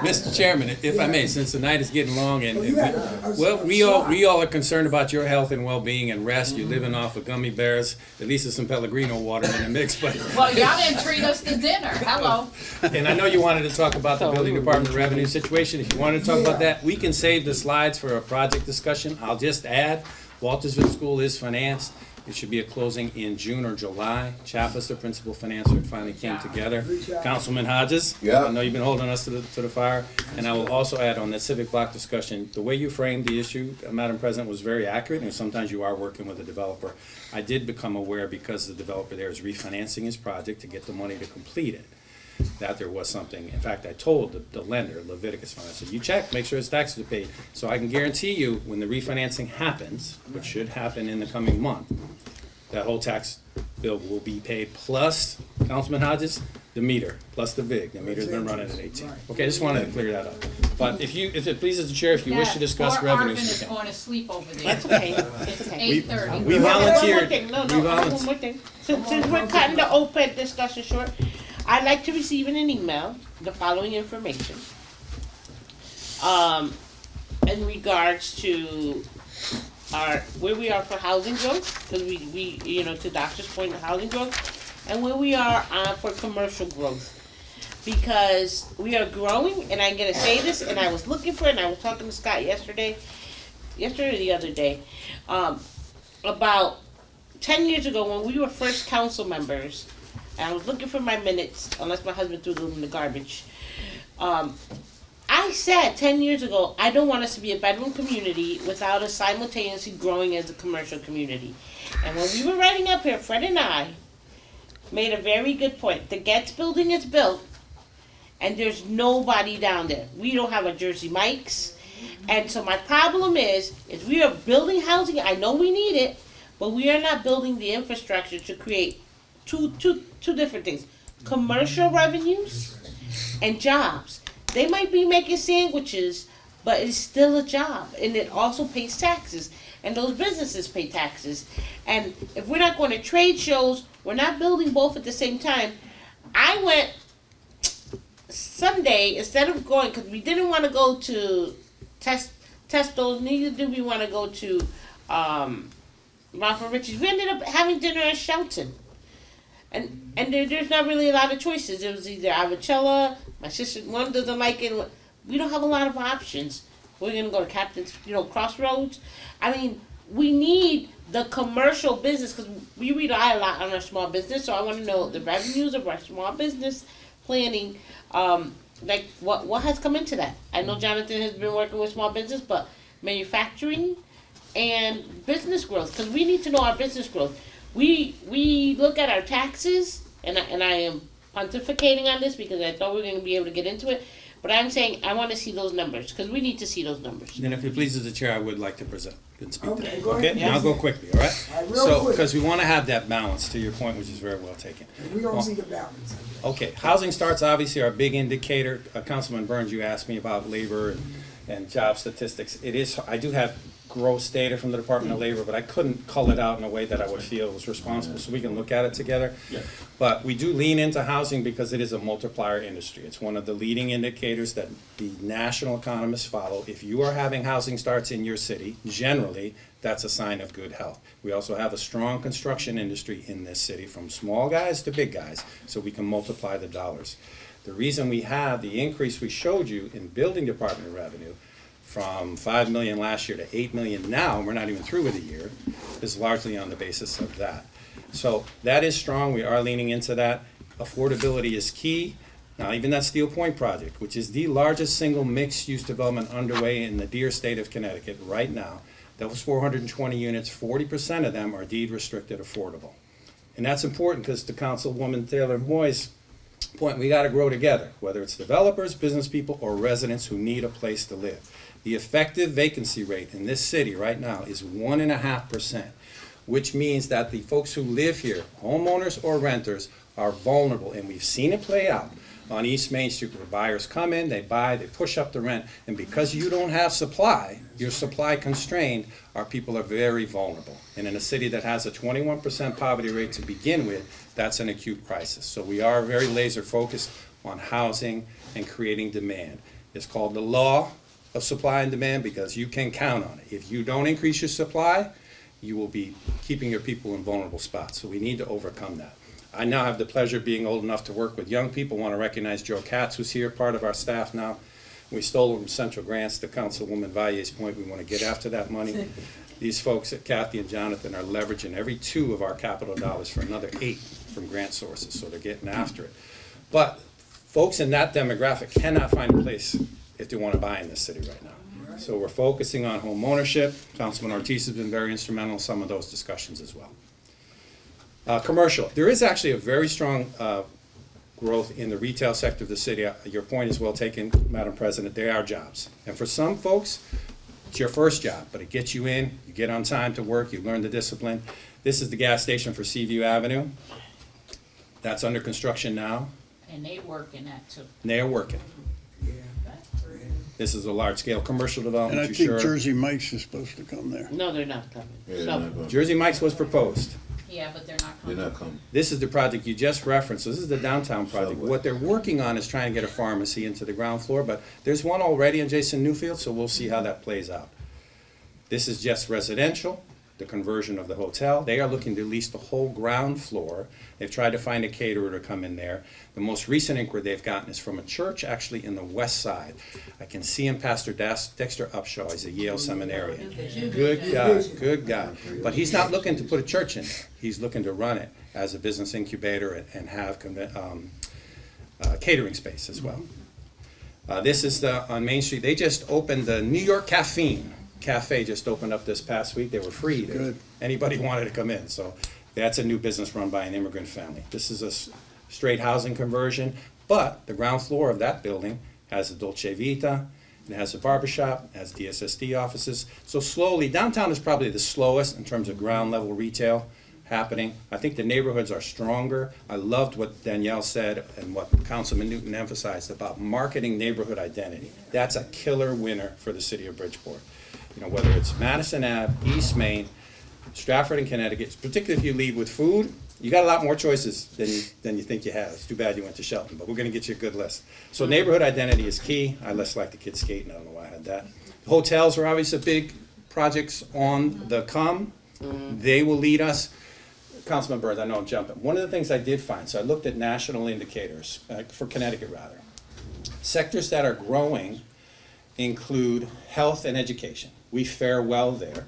Mr. Chairman, if I may, since the night is getting long and, you had a well, we all are concerned about your health and well-being and rest. You're living off of gummy bears, at least there's some Pellegrino water in the mix, but. Well, y'all didn't treat us to dinner, hello. And I know you wanted to talk about the building department revenue situation. If you wanted to talk about that, we can save the slides for a project discussion. I'll just add, Waltersville School is financed. It should be a closing in June or July. Chaffetz, the principal financer, finally came together. Councilman Hodges, Yeah. I know you've been holding us to the fire. And I will also add on the civic block discussion, the way you framed the issue, Madam President, was very accurate, and sometimes you are working with a developer. I did become aware, because the developer there is refinancing his project to get the money to complete it, that there was something. In fact, I told the lender, Leviticus Fund, I said, you check, make sure his taxes are paid. So I can guarantee you, when the refinancing happens, which should happen in the coming month, that whole tax bill will be paid, plus, Councilman Hodges, the meter, plus the VIG. The meter's been running at 18. Okay, I just wanted to clear that up. But if it pleases the chair, if you wish to discuss Poor Arvin revenues, is you can. going to sleep over there. That's okay, it's okay. 8:30. We volunteered. No, We volunteered. one more thing. Since we're cutting the OPED discussion short, I'd like to receive in an email the following information. In regards to where we are for housing growth, because we, to Doctor's point, the housing growth, and where we are for commercial growth. Because we are growing, and I'm gonna say this, and I was looking for it, and I was talking to Scott yesterday or the other day, about 10 years ago when we were first council members, and I was looking for my minutes, unless my husband threw them in the garbage. I said 10 years ago, I don't want us to be a bedroom community without us simultaneously growing as a commercial community. And when we were writing up here, Fred and I made a very good point. The Getz building is built, and there's nobody down there. We don't have a Jersey Mike's. And so my problem is we are building housing. I know we need it, but we are not building the infrastructure to create two different things. Commercial revenues and jobs. They might be making sandwiches, but it's still a job, and it also pays taxes, and those businesses pay taxes. And if we're not going to trade shows, we're not building both at the same time. I went Sunday, instead of going, because we didn't want to go to test those, neither did we want to go to Ralph and Richie's. We ended up having dinner at Shelton. And there's not really a lot of choices. It was either Avicella, my sister, one doesn't like it. We don't have a lot of options. We're going to go to Captain's, Crossroads. I mean, we need the commercial business, because we rely a lot on our small business, so I want to know the revenues of our small business planning, like what has come into that. I know Jonathan has been working with small business, but manufacturing and business growth, because we need to know our business growth. We look at our taxes, and I am pontificating on this because I thought we were going to be able to get into it, but I'm saying I want to see those numbers, because we need to see those numbers. And if it pleases the chair, I would like to present and speak to that. Go ahead. Okay, and I'll go quickly, all right? Real So, quick. because we want to have that balance, to your point, which is very well taken. We don't see the balance. Okay, housing starts obviously are a big indicator. Councilman Burns, you asked me about labor and job statistics. I do have gross data from the Department of Labor, but I couldn't cull it out in a way that I would feel was responsible, so we can look at it together. Yeah. But we do lean into housing because it is a multiplier industry. It's one of the leading indicators that the national economists follow. If you are having housing starts in your city, generally, that's a sign of good health. We also have a strong construction industry in this city, from small guys to big guys, so we can multiply the dollars. The reason we have the increase we showed you in building department revenue from 5 million last year to 8 million now, and we're not even through with the year, is largely on the basis of that. So that is strong. We are leaning into that. Affordability is key. Now, even that Steel Point project, which is the largest single mixed-use development underway in the dear state of Connecticut right now, that was 420 units, 40% of them are deed-restricted affordable. And that's important because to Councilwoman Taylor-Moy's point, we got to grow together, whether it's developers, business people, or residents who need a place to live. The effective vacancy rate in this city right now is 1.5%, which means that the folks who live here, homeowners or renters, are vulnerable, and we've seen it play out on East Main Street, where buyers come in, they buy, they push up the rent, and because you don't have supply, you're supply constrained, our people are very vulnerable. And in a city that has a 21% poverty rate to begin with, that's an acute crisis. So we are very laser focused on housing and creating demand. It's called the law of supply and demand because you can count on it. If you don't increase your supply, you will be keeping your people in vulnerable spots. So we need to overcome that. I now have the pleasure of being old enough to work with young people. I want to recognize Joe Katz, who's here, part of our staff now. We stole from Central Grants to Councilwoman Valle's point. We want to get after that money. These folks at Kathy and Jonathan are leveraging every 2 of our capital dollars for another 8 from grant sources, so they're getting after it. But folks in that demographic cannot find a place if they want to buy in this city right now. So we're focusing on home ownership. Councilman Ortiz has been very instrumental in some of those discussions as well. Commercial. There is actually a very strong growth in the retail sector of the city. Your point is well taken, Madam President. They are jobs. And for some folks, it's your first job, but it gets you in, you get on time to work, you learn the discipline. This is the gas station for Seaview Avenue. That's under construction now. And they working that too. And they are working. This is a large-scale commercial And development, I you think sure? Jersey Mike's is supposed to come there. No, they're not coming. Jersey Mike's was proposed. Yeah, but they're not coming. They're not coming. This is the project you just referenced. This is the downtown project. What they're working on is trying to get a pharmacy into the ground floor, but there's one already in Jason Newfield, so we'll see how that plays out. This is just residential, the conversion of the hotel. They are looking to lease the whole ground floor. They've tried to find a caterer to come in there. The most recent inquiry they've gotten is from a church actually in the west side. I can see him, Pastor Dexter Upshaw. He's a Yale seminarian. Good guy, good guy. But he's not looking to put a church in there. He's looking to run it as a business incubator and have catering space as well. This is on Main Street. They just opened the New York Cafe just opened up this past week. They were free. Anybody wanted to come in. So that's a new business run by an immigrant family. This is a straight housing conversion, but the ground floor of that building has a Dolce Vita, it has a barbershop, it has DSSD offices. So slowly, downtown is probably the slowest in terms of ground level retail happening. I think the neighborhoods are stronger. I loved what Danielle said and what Councilman Newton emphasized about marketing neighborhood identity. That's a killer winner for the city of Bridgeport. You know, whether it's Madison Ave, East Main, Stratford and Connecticut, particularly if you lead with food, you got a lot more choices than you think you have. It's too bad you went to Shelton, but we're gonna get you a good list. So neighborhood identity is key. I less like the kids skating, I don't know why I had that. Hotels are obviously big projects on the come. They will lead us. Councilman Burns, I know I'm jumping. One of the things I did find, so I looked at national indicators, for Connecticut rather. Sectors that are growing include health and education. We fare well there.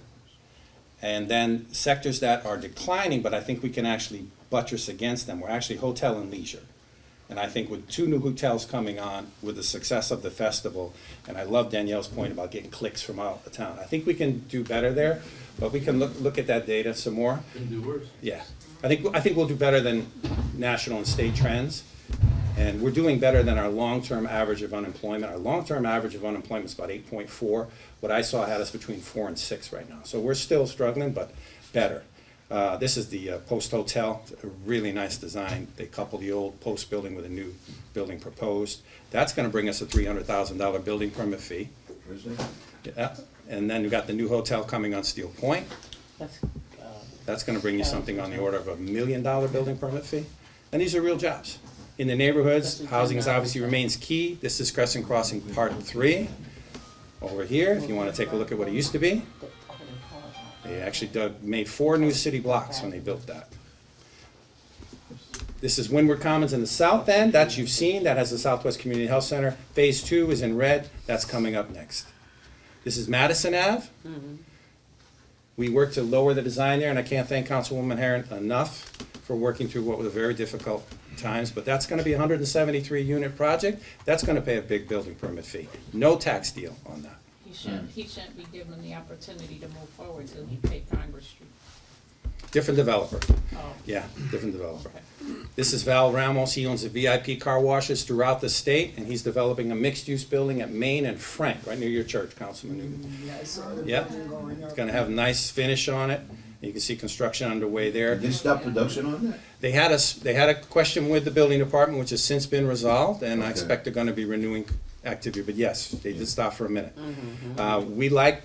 And then sectors that are declining, but I think we can actually buttress against them, were actually hotel and leisure. And I think with 2 new hotels coming on, with the success of the festival, and I love Danielle's point about getting clicks from out of town. I think we can do better there, but we can look at that data some more. Can do worse. Yeah, I think we'll do better than national and state trends. And we're doing better than our long-term average of unemployment. Our long-term average of unemployment is about 8.4. What I saw had us between 4 and 6 right now. So we're still struggling, but better. This is the Post Hotel, a really nice design. They couple the old Post building with a new building proposed. That's gonna bring us a $300,000 building permit fee. Yeah. And then we've got the new hotel coming on Steel Point. That's gonna bring you something on the order of $1 million building permit fee. And these are real jobs. In the neighborhoods, housing is obviously remains key. This is Crescent Crossing Part 3. Over here, if you want to take a look at what it used to be. They actually made 4 new city blocks when they built that. This is Windward Commons in the south end. That you've seen. That has the Southwest Community Health Center. Phase 2 is in red. That's coming up next. This is Madison Ave. We worked to lower the design there, and I can't thank Councilwoman Herron enough for working through what was a very difficult times, but that's gonna be a 173 unit project. That's gonna pay a big building permit fee. No tax deal on that. He shouldn't be given the opportunity to move forward till he paid Congress Street. Different developer. Oh. Yeah, different developer. This is Val Ramos. He owns the VIP car washes throughout the state, and he's developing a mixed-use building at Main and Frank, right near your church, Councilman Newton. Yep. It's gonna have a nice finish on it. You can see construction underway there. Did they stop production on that? They had a question with the building department, which has since been resolved, and I expect they're gonna be renewing activity, but yes, they did stop for a minute. We like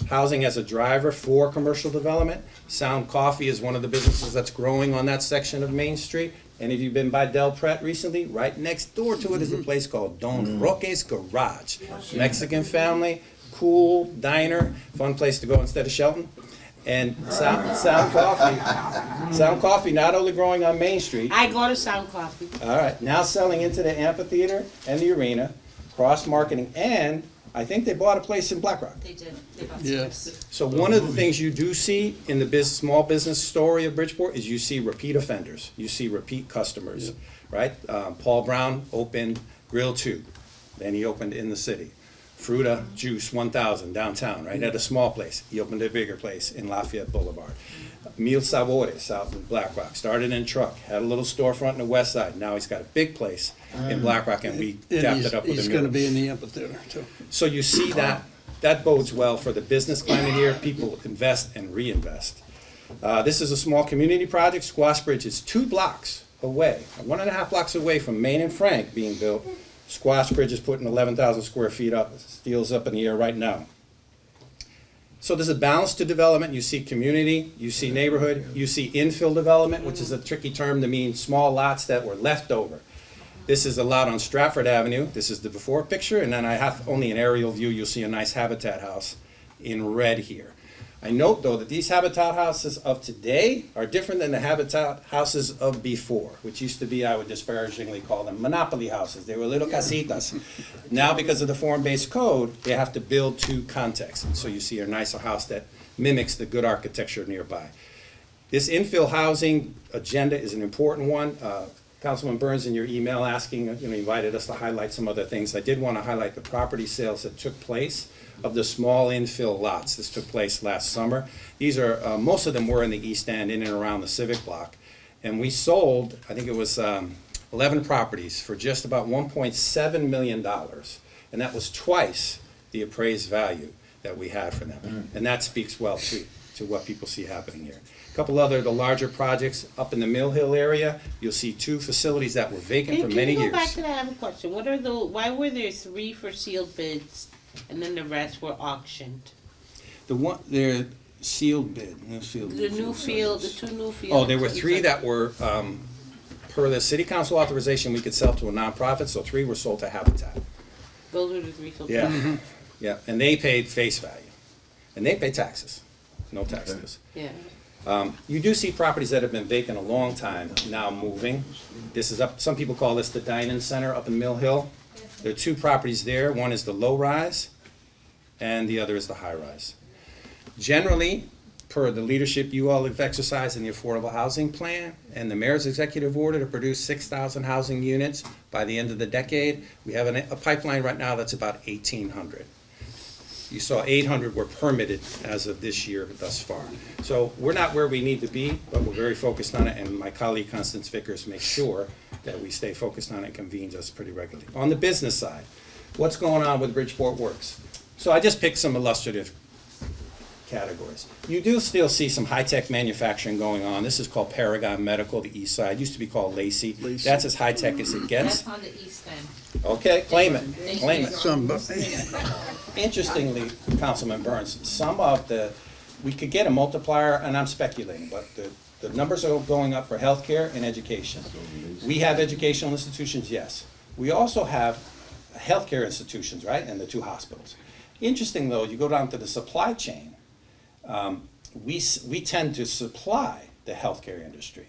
housing as a driver for commercial development. Sound Coffee is one of the businesses that's growing on that section of Main Street. Any of you been by Del Pret recently? Right next door to it is a place called Don Roque's Garage. Mexican family, cool diner, fun place to go instead of Shelton. And Sound Coffee not only growing on Main Street. I go to Sound Coffee. All right, now selling into the amphitheater and the arena, cross-marketing, and I think they bought a place in Black Rock. They did. They bought Yes. So one of the things you do see in the small business story of Bridgeport is you see repeat offenders. You see repeat customers, right? Paul Brown opened Grill 2. Then he opened in the city. Fruta Juice 1000 downtown, right at a small place. He opened a bigger place in Lafayette Boulevard. Mil Sabores out in Black Rock. Started in truck, had a little storefront in the west side. Now he's got a big place in Black Rock, and we tapped it up with a He's gonna be in the amphitheater too. So you see that bodes well for the business climate here. People invest and reinvest. This is a small community project. Squash Bridge is 2 blocks away, 1.5 blocks away from Main and Frank being built. Squash Bridge is putting 11,000 square feet up, steel's up in the air right now. So there's a balance to development. You see community, you see neighborhood, you see infill development, which is a tricky term to mean small lots that were left over. This is a lot on Stratford Avenue. This is the before picture, and then I have only an aerial view. You'll see a nice Habitat house in red here. I note, though, that these Habitat houses of today are different than the Habitat houses of before, which used to be, I would disparagingly call them monopoly houses. They were little casitas. Now, because of the form-based code, they have to build to context. And so you see a nicer house that mimics the good architecture nearby. This infill housing agenda is an important one. Councilman Burns, in your email asking, invited us to highlight some other things. I did want to highlight the property sales that took place of the small infill lots. This took place last summer. These are, most of them were in the East End, in and around the Civic Block. And we sold, I think it was 11 properties for just about $1.7 million. And that was twice the appraised value that we had for them. And that speaks well to what people see happening here. A couple other, the larger projects up in the Mill Hill area, you'll see 2 facilities that were vacant for many years. Can you go back to that? I have a question. Why were there 3 for sealed bids and then the rest were auctioned? They're sealed bid. The 2 new fields. Oh, there were 3 that were, per the city council authorization, we could sell to a nonprofit, so 3 were sold to Habitat. Those are the 3 sold. Yeah, yeah, and they paid face value. And they pay taxes, no taxes. Yeah. You do see properties that have been vacant a long time now moving. This is up, some people call this the Dining Center up in Mill Hill. There are 2 properties there. One is the low rise and the other is the high rise. Generally, per the leadership you all have exercised in the Affordable Housing Plan and the Mayor's executive order to produce 6,000 housing units by the end of the decade, we have a pipeline right now that's about 1,800. You saw 800 were permitted as of this year thus far. So we're not where we need to be, but we're very focused on it, and my colleague Constance Vickers makes sure that we stay focused on it and convenes us pretty regularly. On the business side, what's going on with Bridgeport Works? So I just picked some illustrative categories. You do still see some high-tech manufacturing going on. This is called Paragon Medical, the east side. Used to be called Lacey. That's as high-tech as it gets. That's on the east end. Okay, claim it, claim it. Interestingly, Councilman Burns, some of we could get a multiplier, and I'm speculating, but the numbers are going up for healthcare and education. We have educational institutions, yes. We also have healthcare institutions, right, and the 2 hospitals. Interesting, though, you go down to the supply chain, we tend to supply the healthcare industry.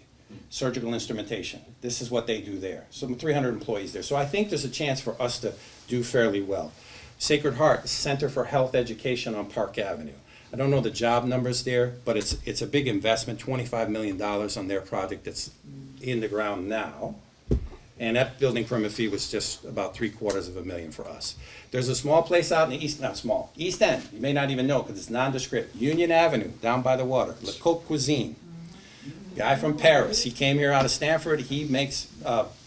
Surgical instrumentation. This is what they do there. Some 300 employees there. So I think there's a chance for us to do fairly well. Sacred Heart Center for Health Education on Park Avenue. I don't know the job numbers there, but it's a big investment, $25 million on their project that's in the ground now. And that building permit fee was just about $750,000 for us. There's a small place out in the East End. You may not even know because it's nondescript. Union Avenue, down by the water. Le Coq Cuisine. Guy from Paris, he came here out of Stanford, he makes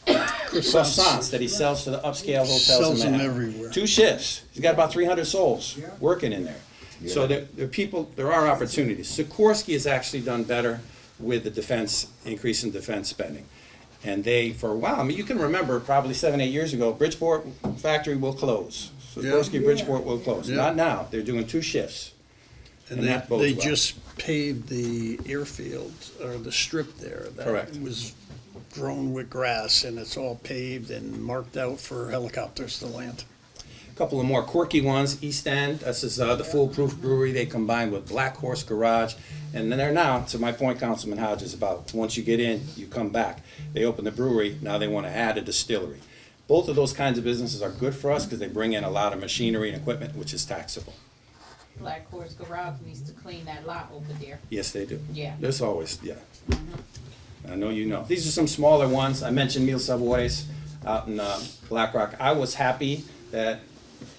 croissants that he sells to the upscale hotels Sells in them Manhattan. everywhere. 2 shifts, he's got about 300 souls working in there. So there are opportunities. Sikorsky has actually done better with the increase in defense spending. And they, for a while, I mean, you can remember probably 7-8 years ago, Bridgeport factory will close. Sikorsky Bridgeport will close. Not now, they're doing 2 shifts. And they just paved the airfield, or the strip there. Correct. That was grown with grass, and it's all paved and marked out for helicopters to land. A couple of more quirky ones. East End, this is the Foolproof Brewery. They combined with Black Horse Garage. And then they're now, to my point, Councilman Hodges, about once you get in, you come back. They open the brewery, now they want to add a distillery. Both of those kinds of businesses are good for us because they bring in a lot of machinery and equipment, which is taxable. Black Horse Garage needs to clean that lot over there. Yes, they do. Yeah. There's always, I know you know. These are some smaller ones. I mentioned Meal Savoys out in Black Rock. I was happy that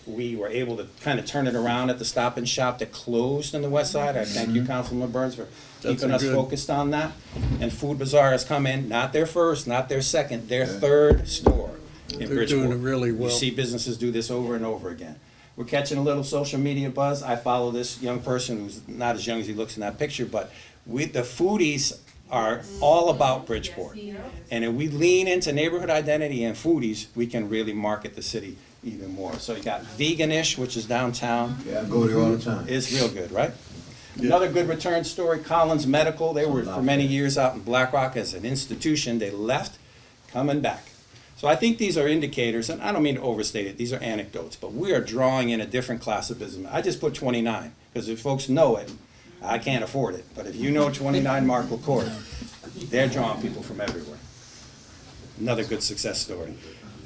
we were able to kind of turn it around at the Stop and Shop that closed on the west side. I thank you, Councilman Burns, for keeping us focused on that. And Food Bazaar has come in, not their first, not their second, their 3rd store in Bridgeport. They're doing it really well. You see businesses do this over and over again. We're catching a little social media buzz. I follow this young person who's not as young as he looks in that picture, but the foodies are all about Bridgeport. And if we lean into neighborhood identity and foodies, we can really market the city even more. So you got Veganish, which is downtown. Yeah, I go there all the time. It's real good, right? Another good return story, Collins Medical. They were for many years out in Black Rock as an institution. They left, coming back. So I think these are indicators, and I don't mean to overstate it, these are anecdotes, but we are drawing in a different class of business. I just put 29, because if folks know it, I can't afford it. But if you know 29 Mark LaCourt, they're drawing people from everywhere. Another good success story.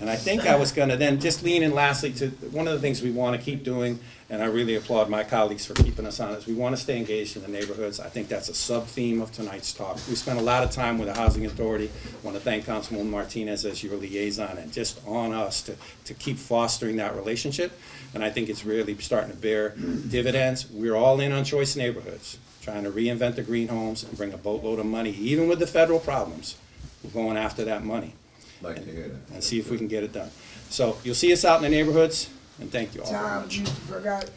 And I think I was gonna then just lean in lastly to one of the things we wanna keep doing, and I really applaud my colleagues for keeping us on, is we wanna stay engaged in the neighborhoods. I think that's a sub-theme of tonight's talk. We spent a lot of time with the Housing Authority. I wanna thank Councilwoman Martinez as your liaison, and just on us to keep fostering that relationship. And I think it's really starting to bear dividends. We're all in on choice neighborhoods, trying to reinvent the green homes and bring a boatload of money, even with the federal problems. We're going after that money. Like to hear that. And see if we can get it done. So you'll see us out in the neighborhoods, and thank you all very Tom, much. you forgot.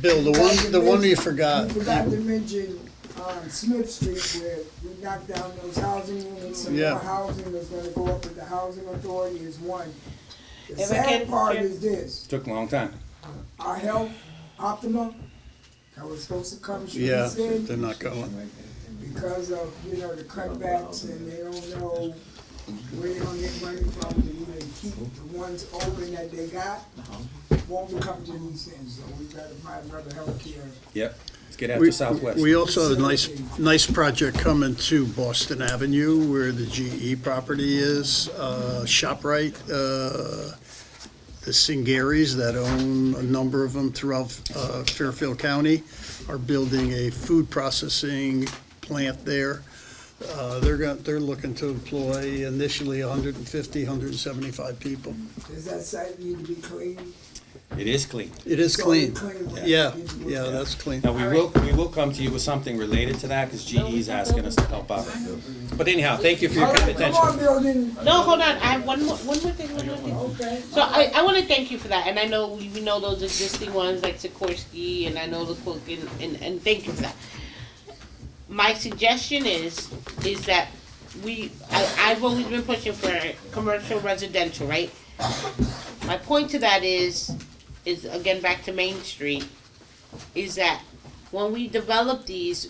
Bill, the one you forgot. You forgot to mention, Smith Street where we knocked down those housing units, some Yeah. more housing that's gonna go up with the housing authority is one. The If I sad can- part is this, Took a long time. our health Optima, that was supposed to come Yeah, streets in. they're not going. Because of, the cutbacks and they don't know where they're gonna get money from to even keep the ones open that they got. Won't be coming to these things, so we gotta find another healthcare. Yep, let's get after Southwest. We also have a nice project coming to Boston Avenue where the GE property is, ShopRite, the Singaris that own a number of them throughout Fairfield County are building a food processing plant there. They're looking to employ initially 150, 175 people. Does that site need to be cleaned? It is clean. It is So clean. clean, Yeah, that's clean. Now, we will come to you with something related to that, because GE's asking us to help out. But anyhow, thank you for your kind attention. Come on, building. No, hold on, I have one more thing. Okay. So I wanna thank you for that, and I know, we know those existing ones like Sikorsky, and I know the Cook, and thank you for that. My suggestion is that I've always been pushing for commercial residential, right? My point to that is again, back to Main Street, is that when we develop these,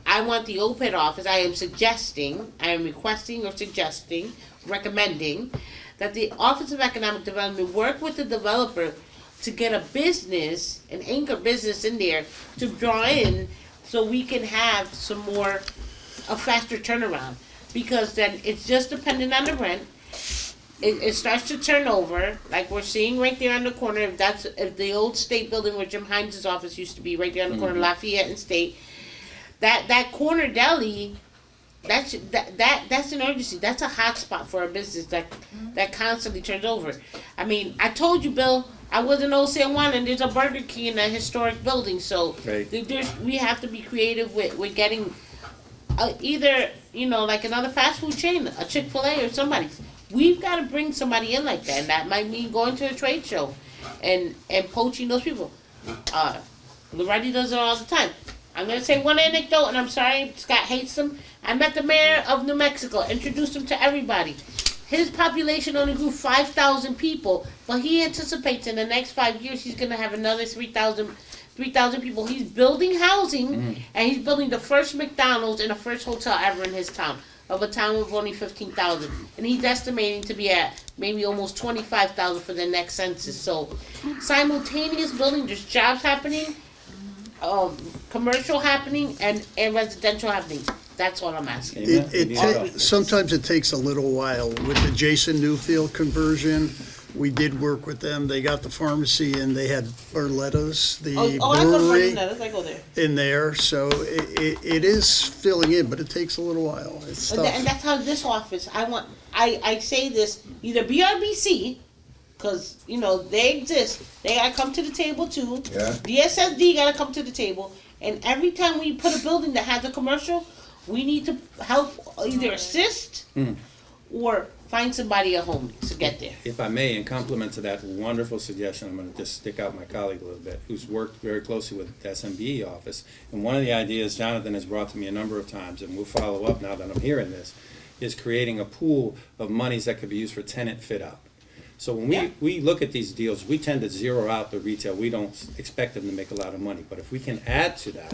I want the OPED office, I am requesting or suggesting, recommending, that the Office of Economic Development work with the developer to get a business, an anchor business in there to draw in, so we can have a faster turnaround. Because then it's just dependent on the rent. It starts to turn over, like we're seeing right there on the corner, if the old State building where Jim Hines' office used to be, right there on the corner, Lafayette and State. That corner deli, that's an urgency, that's a hot spot for a business that constantly turns over. I mean, I told you, Bill, I was in Old San Juan and there's a Burger King in that historic building, so Right. we have to be creative with getting either, like another fast food chain, a Chick-fil-A or somebody. We've got to bring somebody in like that, and that might mean going to a trade show and poaching those people. Loretti does it all the time. I'm going to say one anecdote, and I'm sorry, Scott hates them. I met the mayor of New Mexico, introduced him to everybody. His population only grew 5,000 people, but he anticipates in the next 5 years he's going to have another 3,000 people. He's building housing, and he's building the first McDonald's and the first hotel ever in his town, of a town of only 15,000. And he's estimating to be at maybe almost 25,000 for the next census. So simultaneous building, there's jobs happening, commercial happening, and residential happening. That's all I'm asking. Sometimes it takes a little while. With the Jason Newfield conversion, we did work with them. They got the pharmacy and they had Barletta's, the I go brewery I go there. in there. So it is filling in, but it takes a little while. It's tough. And that's how this office, I say this, either BRBC, because, they exist, they gotta come to the table too. Yeah. DSSD gotta come to the table, and every time we put a building that has a commercial, we need to help either assist or find somebody a home to get there. If I may, in compliment to that wonderful suggestion, I'm gonna just stick out my colleague a little bit, who's worked very closely with the SMBE office. And one of the ideas Jonathan has brought to me a number of times, and we'll follow up now that I'm hearing this, is creating a pool of monies that could be used for tenant fit out. So when we look at these deals, we tend to zero out the retail. We don't expect them to make a lot of money. But if we can add to that,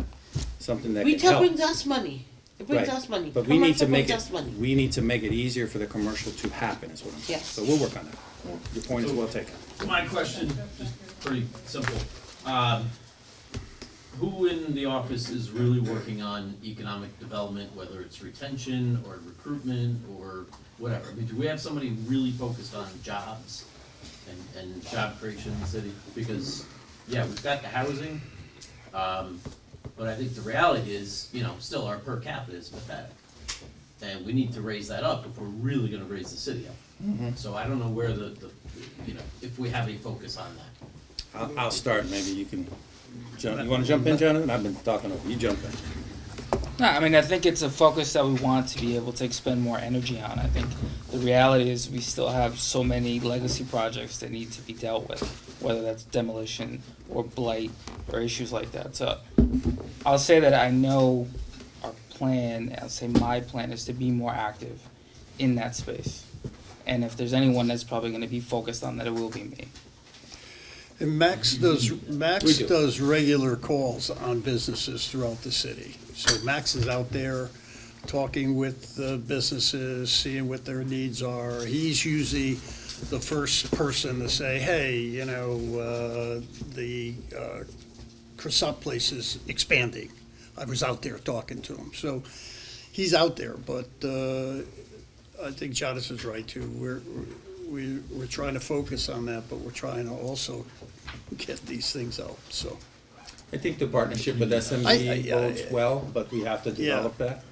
something that can Retail help. brings us money. It brings Right. us money. But we need to Commercial make brings it, us money. we need to make it easier for the commercial to happen, is what I'm saying. Yes. So we'll work on that. Your point is well taken. My question, just pretty simple. Who in the office is really working on economic development, whether it's retention or recruitment or whatever? I mean, do we have somebody really focused on jobs and job creation in the city? Because, yeah, we've got the housing, but I think the reality is, you know, still our per capita is pathetic. And we need to raise that up if we're really gonna raise the city up. So I don't know where the, you know, if we have a focus on that. I'll start, maybe you can jump, you wanna jump in, Jonathan? I've been talking over, you jump in. No, I mean, I think it's a focus that we want to be able to expend more energy on. I think the reality is we still have so many legacy projects that need to be dealt with, whether that's demolition or blight or issues like that. So I'll say that I know our plan, I'll say my plan is to be more active in that space. And if there's anyone that's probably gonna be focused on that, it will be me. And Max does regular calls on businesses throughout the city. So Max is out there talking with the businesses, seeing what their needs are. He's usually the first person to say, hey, you know, the croissant place is expanding. I was out there talking to him. So he's out there, but I think Jonathan's right too. We're trying to focus on that, but we're trying to also get these things out, so. I think the partnership with SMB bodes well, but we have to develop that.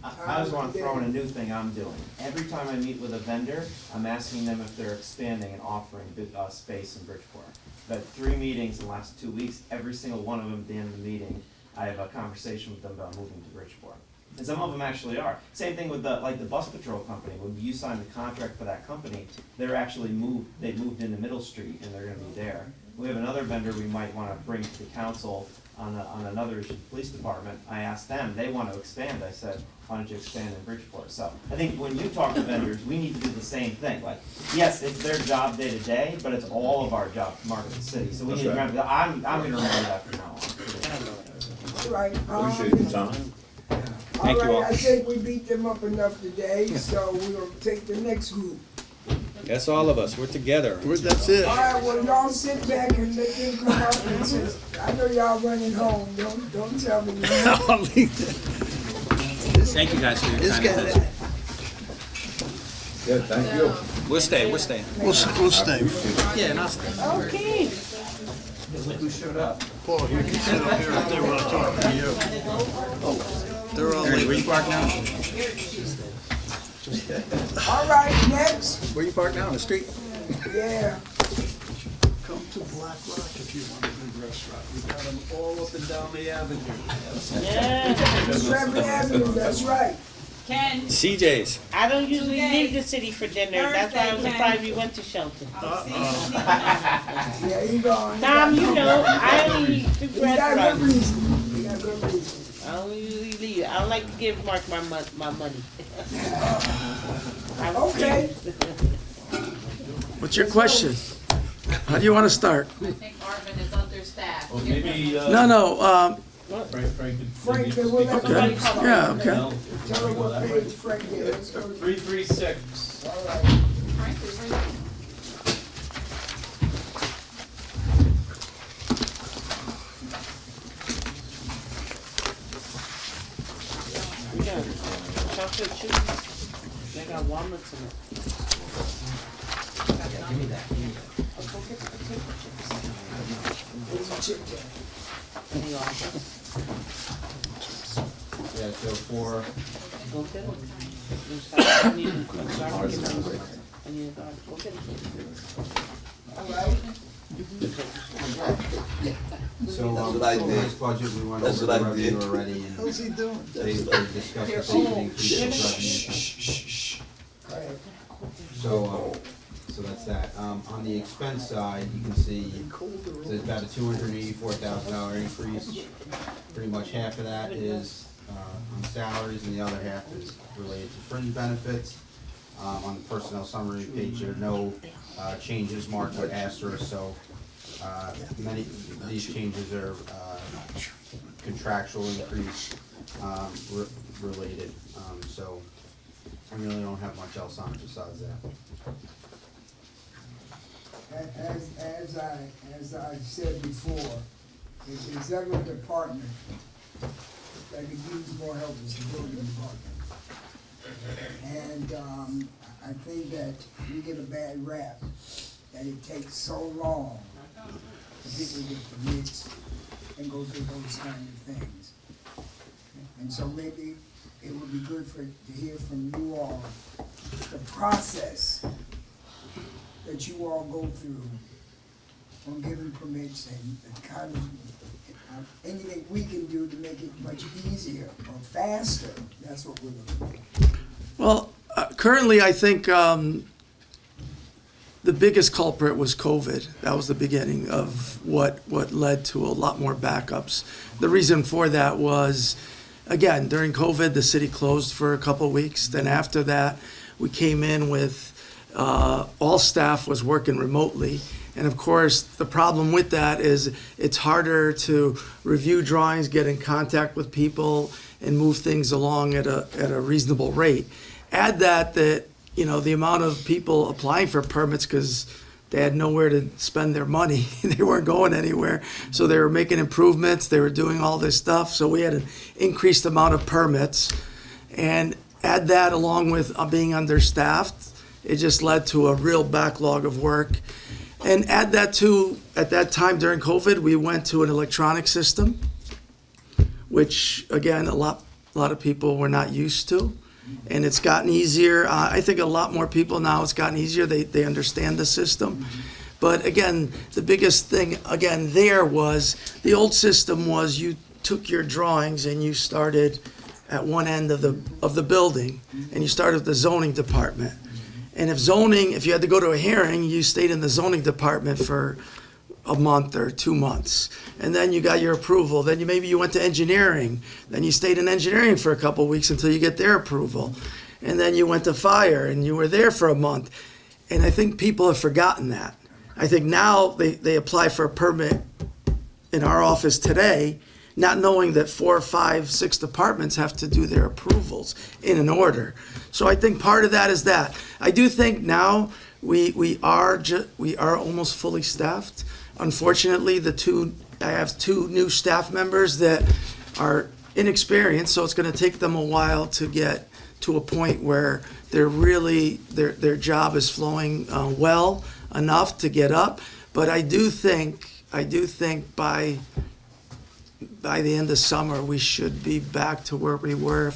I just want to throw in a new thing I'm doing. Every time I meet with a vendor, I'm asking them if they're expanding and offering space in Bridgeport. I've had 3 meetings in the last 2 weeks. Every single one of them, at the end of the meeting, I have a conversation with them about moving to Bridgeport. And some of them actually are. Same thing with the bus patrol company. When you signed the contract for that company, they're actually they moved into Middle Street and they're gonna be there. We have another vendor we might wanna bring to the council on another issue, the police department. I asked them, they want to expand. I said, why don't you expand in Bridgeport? So I think when you talk to vendors, we need to do the same thing. Like, yes, it's their job day to day, but it's all of our job to market the city. So we need to remember that. I'm gonna remember that from now on. All right. Appreciate the time. All right, I think we beat them up enough today, so we're gonna take the next group. That's all of us, we're together. That's it. All right, well, y'all sit back and let them come up and say, I know y'all running home, don't tell me. Thank you guys for your This time. guy- Yeah, thank you. We'll stay, we're staying. We'll stay. Yeah, and I'll stay. Okay. Who showed up? Paul, you can sit up here if they want to talk to you. Oh, they're all Where you leaving. park now? All right, next, Where you park now, on the street? yeah. Come to Black Rock if you want a good restaurant. We got them all up and down the avenue. Yeah. Trevor Avenue, that's right. Ken, CJ's. I don't usually leave the city for dinner. That's why I was Thursday, surprised you went to Shelton. Yeah, he gone. Tom, you know, I only eat two He got good restaurants. reason, he got good reason. I don't usually leave. I don't like to give Mark my money. Okay. What's your question? How do you want to start? I think Arvin is understaffed. Well, maybe, No, Frank, they will let okay, somebody come. yeah, okay. Tell him what page Frank is. Let's go. 336. All right. We got chocolate chips. They got walnuts in it. Give me that. Go get the potato chips. Where's the chip at? Hang on. Yeah, so for, Go get them. I need a garlic. I need a garlic. Go get them. All right. so, That's what I did. this budget, we went That's over what the I did. revenue already, and How's he doing? they discussed the increase in revenue. Go ahead. So that's that. On the expense side, you can see there's about a $284,000 increase. Pretty much half of that is on salaries, and the other half is related to fringe benefits. On the personnel summary page, there are no changes marked with asterisk, so many of these changes are contractual increase related. So I really don't have much else on it besides that. As I said before, if there's ever a department that could use more help, it's the building department. And I think that we get a bad rap that it takes so long for people to get permits and go through those kind of things. And so maybe it would be good to hear from you all the process that you all go through on giving permits and kind of anything we can do to make it much easier or faster. That's what we're looking for. Well, currently, I think the biggest culprit was COVID. That was the beginning of what led to a lot more backups. The reason for that was, again, during COVID, the city closed for a couple of weeks. Then after that, we came in with all staff was working remotely. And of course, the problem with that is it's harder to review drawings, get in contact with people, and move things along at a reasonable rate. Add that you know, the amount of people applying for permits because they had nowhere to spend their money. They weren't going anywhere. So they were making improvements. They were doing all this stuff. So we had an increased amount of permits. And add that along with being understaffed, it just led to a real backlog of work. And add that to, at that time during COVID, we went to an electronic system, which again, a lot of people were not used to. And it's gotten easier. I think a lot more people now, it's gotten easier. They understand the system. But again, the biggest thing, again, there was, the old system was you took your drawings and you started at one end of the building, and you started with the zoning department. And if you had to go to a hearing, you stayed in the zoning department for a month or 2 months. And then you got your approval. Then maybe you went to engineering. Then you stayed in engineering for a couple of weeks until you get their approval. And then you went to fire and you were there for a month. And I think people have forgotten that. I think now they apply for a permit in our office today, not knowing that 4, 5, 6 departments have to do their approvals in an order. So I think part of that is that. I do think now we are almost fully staffed. Unfortunately, I have 2 new staff members that are inexperienced, so it's going to take them a while to get to a point where their job is flowing well enough to get up. But I do think by the end of summer, we should be back to where we were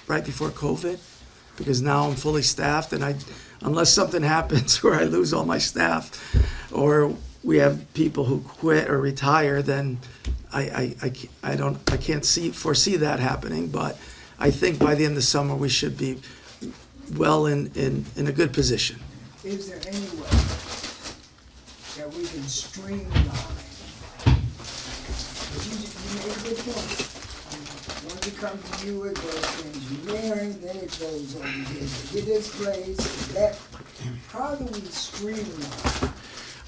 right before COVID, because now I'm fully staffed, and unless something happens where I lose all my staff, or we have people who quit or retire, then I can't foresee that happening. But I think by the end of summer, we should be well in a good position. Is there any way that we can streamline? You made a good point. Once it comes to you, it goes to engineering, then it goes over here to this place, that. How do we streamline?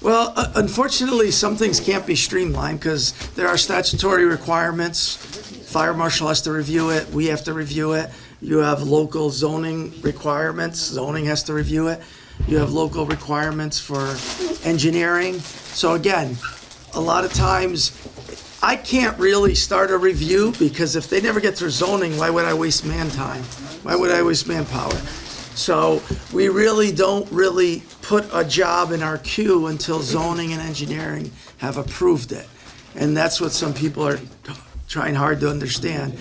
Well, unfortunately, some things can't be streamlined because there are statutory requirements. Fire marshal has to review it. We have to review it. You have local zoning requirements. Zoning has to review it. You have local requirements for engineering. So again, a lot of times, I can't really start a review because if they never get through zoning, why would I waste man time? Why would I waste manpower? So we really don't put a job in our queue until zoning and engineering have approved it. And that's what some people are trying hard to understand.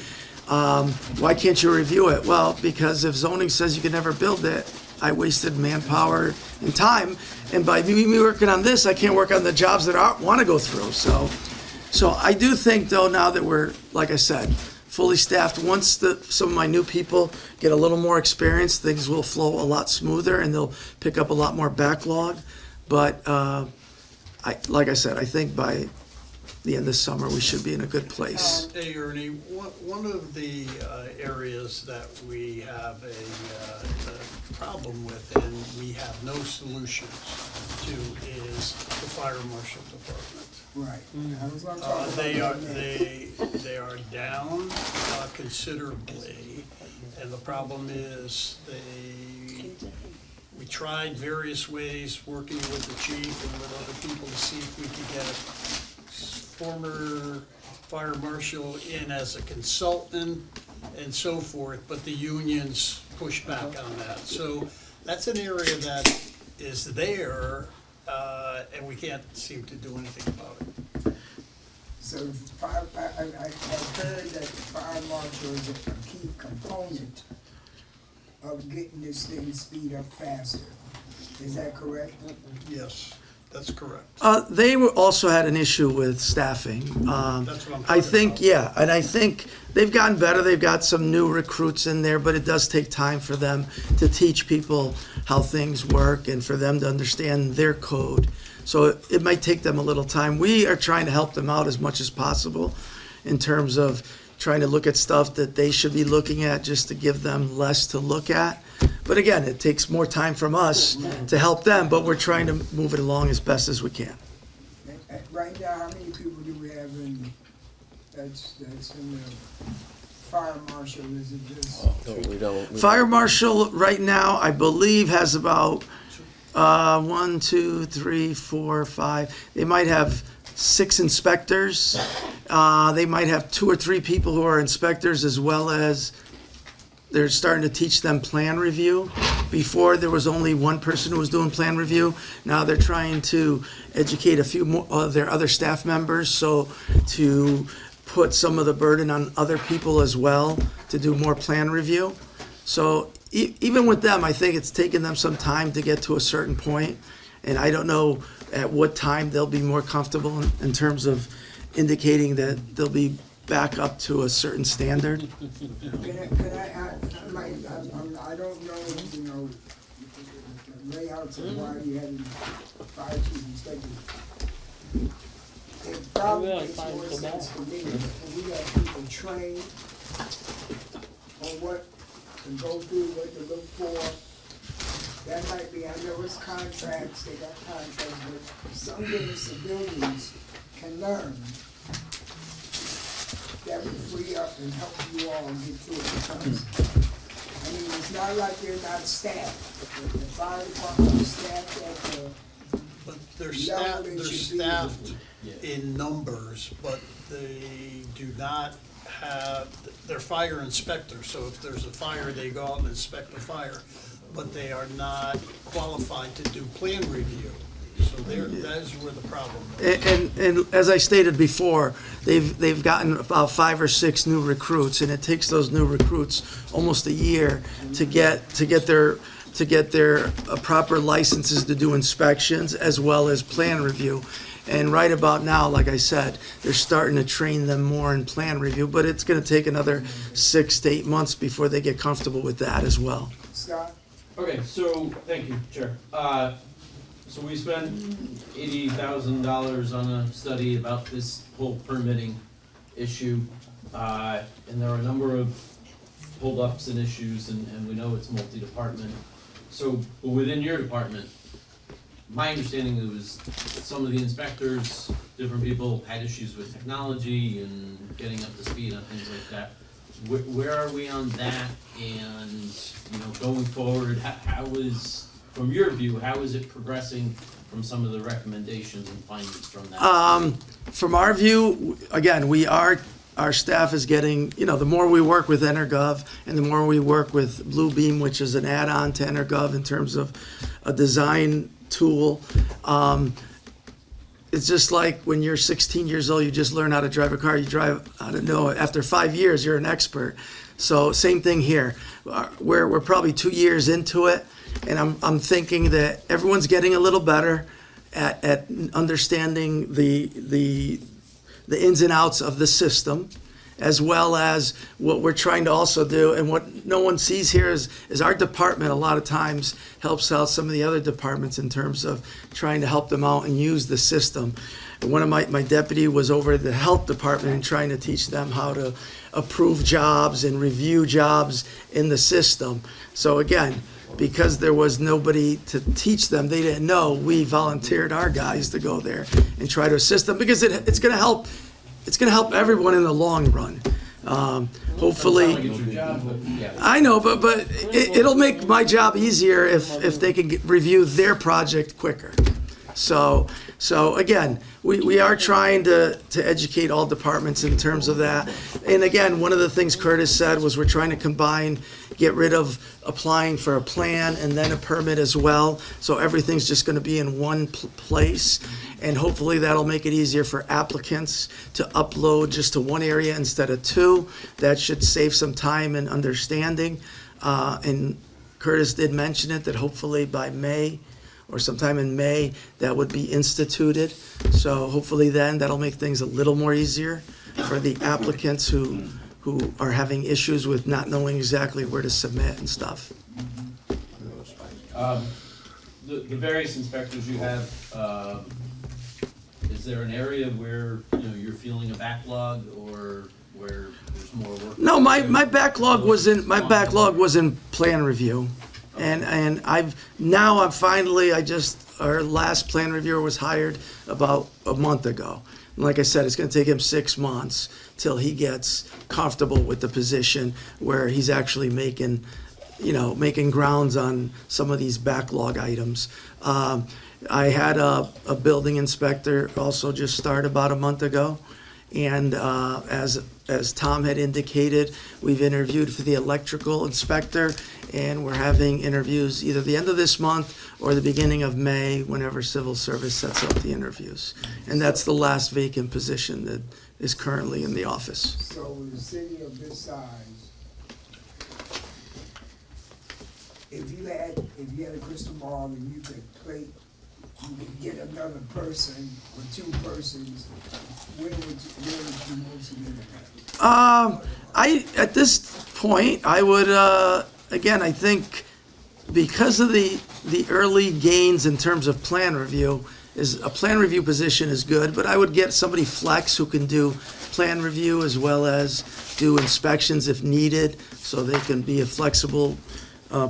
Why can't you review it? Well, because if zoning says you can never build it, I wasted manpower and time. And by me working on this, I can't work on the jobs that I want to go through. So I do think, though, now that we're, like I said, fully staffed. Once some of my new people get a little more experience, things will flow a lot smoother and they'll pick up a lot more backlog. But like I said, I think by the end of summer, we should be in a good place. Hey, Ernie, one of the areas that we have a problem with and we have no solutions to is the fire marshal department. Right. I was gonna talk about They are, that. they are down considerably, and the problem is we tried various ways, working with the chief and with other people to see if we could get a former fire marshal in as a consultant and so forth, but the unions push back on that. So that's an area that is there, and we can't seem to do anything about it. So the fire, I've heard that the fire marshal is a key component of getting this thing speed up faster. Is that correct? Yes, that's correct. They also had an issue with staffing. That's what I'm I talking think, about. yeah, and I think they've gotten better. They've got some new recruits in there, but it does take time for them to teach people how things work and for them to understand their code. So it might take them a little time. We are trying to help them out as much as possible in terms of trying to look at stuff that they should be looking at just to give them less to look at. But again, it takes more time from us to help them, but we're trying to move it along as best as we can. Right now, how many people do we have that's in the fire marshal? Is it just? Fire marshal right now, I believe, has about 1, 2, 3, 4, 5. They might have 6 inspectors. They might have 2 or 3 people who are inspectors, as well as they're starting to teach them plan review. Before, there was only one person who was doing plan review. Now they're trying to educate a few more of their other staff members, so to put some of the burden on other people as well to do more plan review. So even with them, I think it's taken them some time to get to a certain point, and I don't know at what time they'll be more comfortable in terms of indicating that they'll be back up to a certain standard. I don't know, the layouts of why you have fire chief inspectors. It probably makes more sense to me if we got people trained on what to go through, what to look for. That might be, I know it's contracts, they got contracts, but some getting civilians can learn. That would free up and help you all get through it, because, I mean, it's not like they're not staffed. The fire department is staffed at the But they're level they should be. staffed in numbers, but they do not have, they're fire inspectors, so if there's a fire, they go out and inspect the fire, but they are not qualified to do plan review. So that is where the problem is. And as I stated before, they've gotten about 5 or 6 new recruits, and it takes those new recruits almost a year to get their proper licenses to do inspections as well as plan review. And right about now, like I said, they're starting to train them more in plan review, but it's gonna take another 6 to 8 months before they get comfortable with that as well. Scott? Okay, so, thank you, Chair. So we spent $80,000 on a study about this whole permitting issue. And there are a number of holdups and issues, and we know it's multi-department. So, but within your department, my understanding was some of the inspectors, different people had issues with technology and getting up to speed on things like that. Where are we on that? And, going forward, how is, from your view, how is it progressing from some of the recommendations and findings from that? From our view, again, our staff is getting, the more we work with Energov and the more we work with Bluebeam, which is an add-on to Energov in terms of a design tool. It's just like when you're 16 years old, you just learn how to drive a car. You drive, I don't know, after 5 years, you're an expert. So same thing here. We're probably 2 years into it, and I'm thinking that everyone's getting a little better at understanding the ins and outs of the system. as well as what we're trying to also do, and what no one sees here is our department a lot of times helps out some of the other departments in terms of trying to help them out and use the system. One of my deputy was over at the health department and trying to teach them how to approve jobs and review jobs in the system. So again, because there was nobody to teach them, they didn't know, we volunteered our guys to go there and try to assist them, because it's gonna help everyone in the long run. Hopefully, I know, but it'll make my job easier if they can review their project quicker. So again, we are trying to educate all departments in terms of that. And again, one of the things Curtis said was we're trying to get rid of applying for a plan and then a permit as well. So everything's just gonna be in one place. And hopefully that'll make it easier for applicants to upload just to one area instead of two. That should save some time and understanding. And Curtis did mention it, that hopefully by May, or sometime in May, that would be instituted. So hopefully then, that'll make things a little more easier for the applicants who are having issues with not knowing exactly where to submit and stuff. The various inspectors you have, is there an area where, you're feeling a backlog, or where there's more work? No, my backlog was in plan review. And our last plan reviewer was hired about a month ago. And like I said, it's gonna take him 6 months till he gets comfortable with the position where he's actually making grounds on some of these backlog items. I had a building inspector also just start about a month ago. And as Tom had indicated, we've interviewed for the electrical inspector, and we're having interviews either the end of this month or the beginning of May, whenever civil service sets up the interviews. And that's the last vacant position that is currently in the office. So in a city of this size, if you had a crystal ball and you could get another person or two persons, where would you most need it? At this point, I would, again, I think because of the early gains in terms of plan review, a plan review position is good, but I would get somebody flex who can do plan review as well as do inspections if needed, so they can be a flexible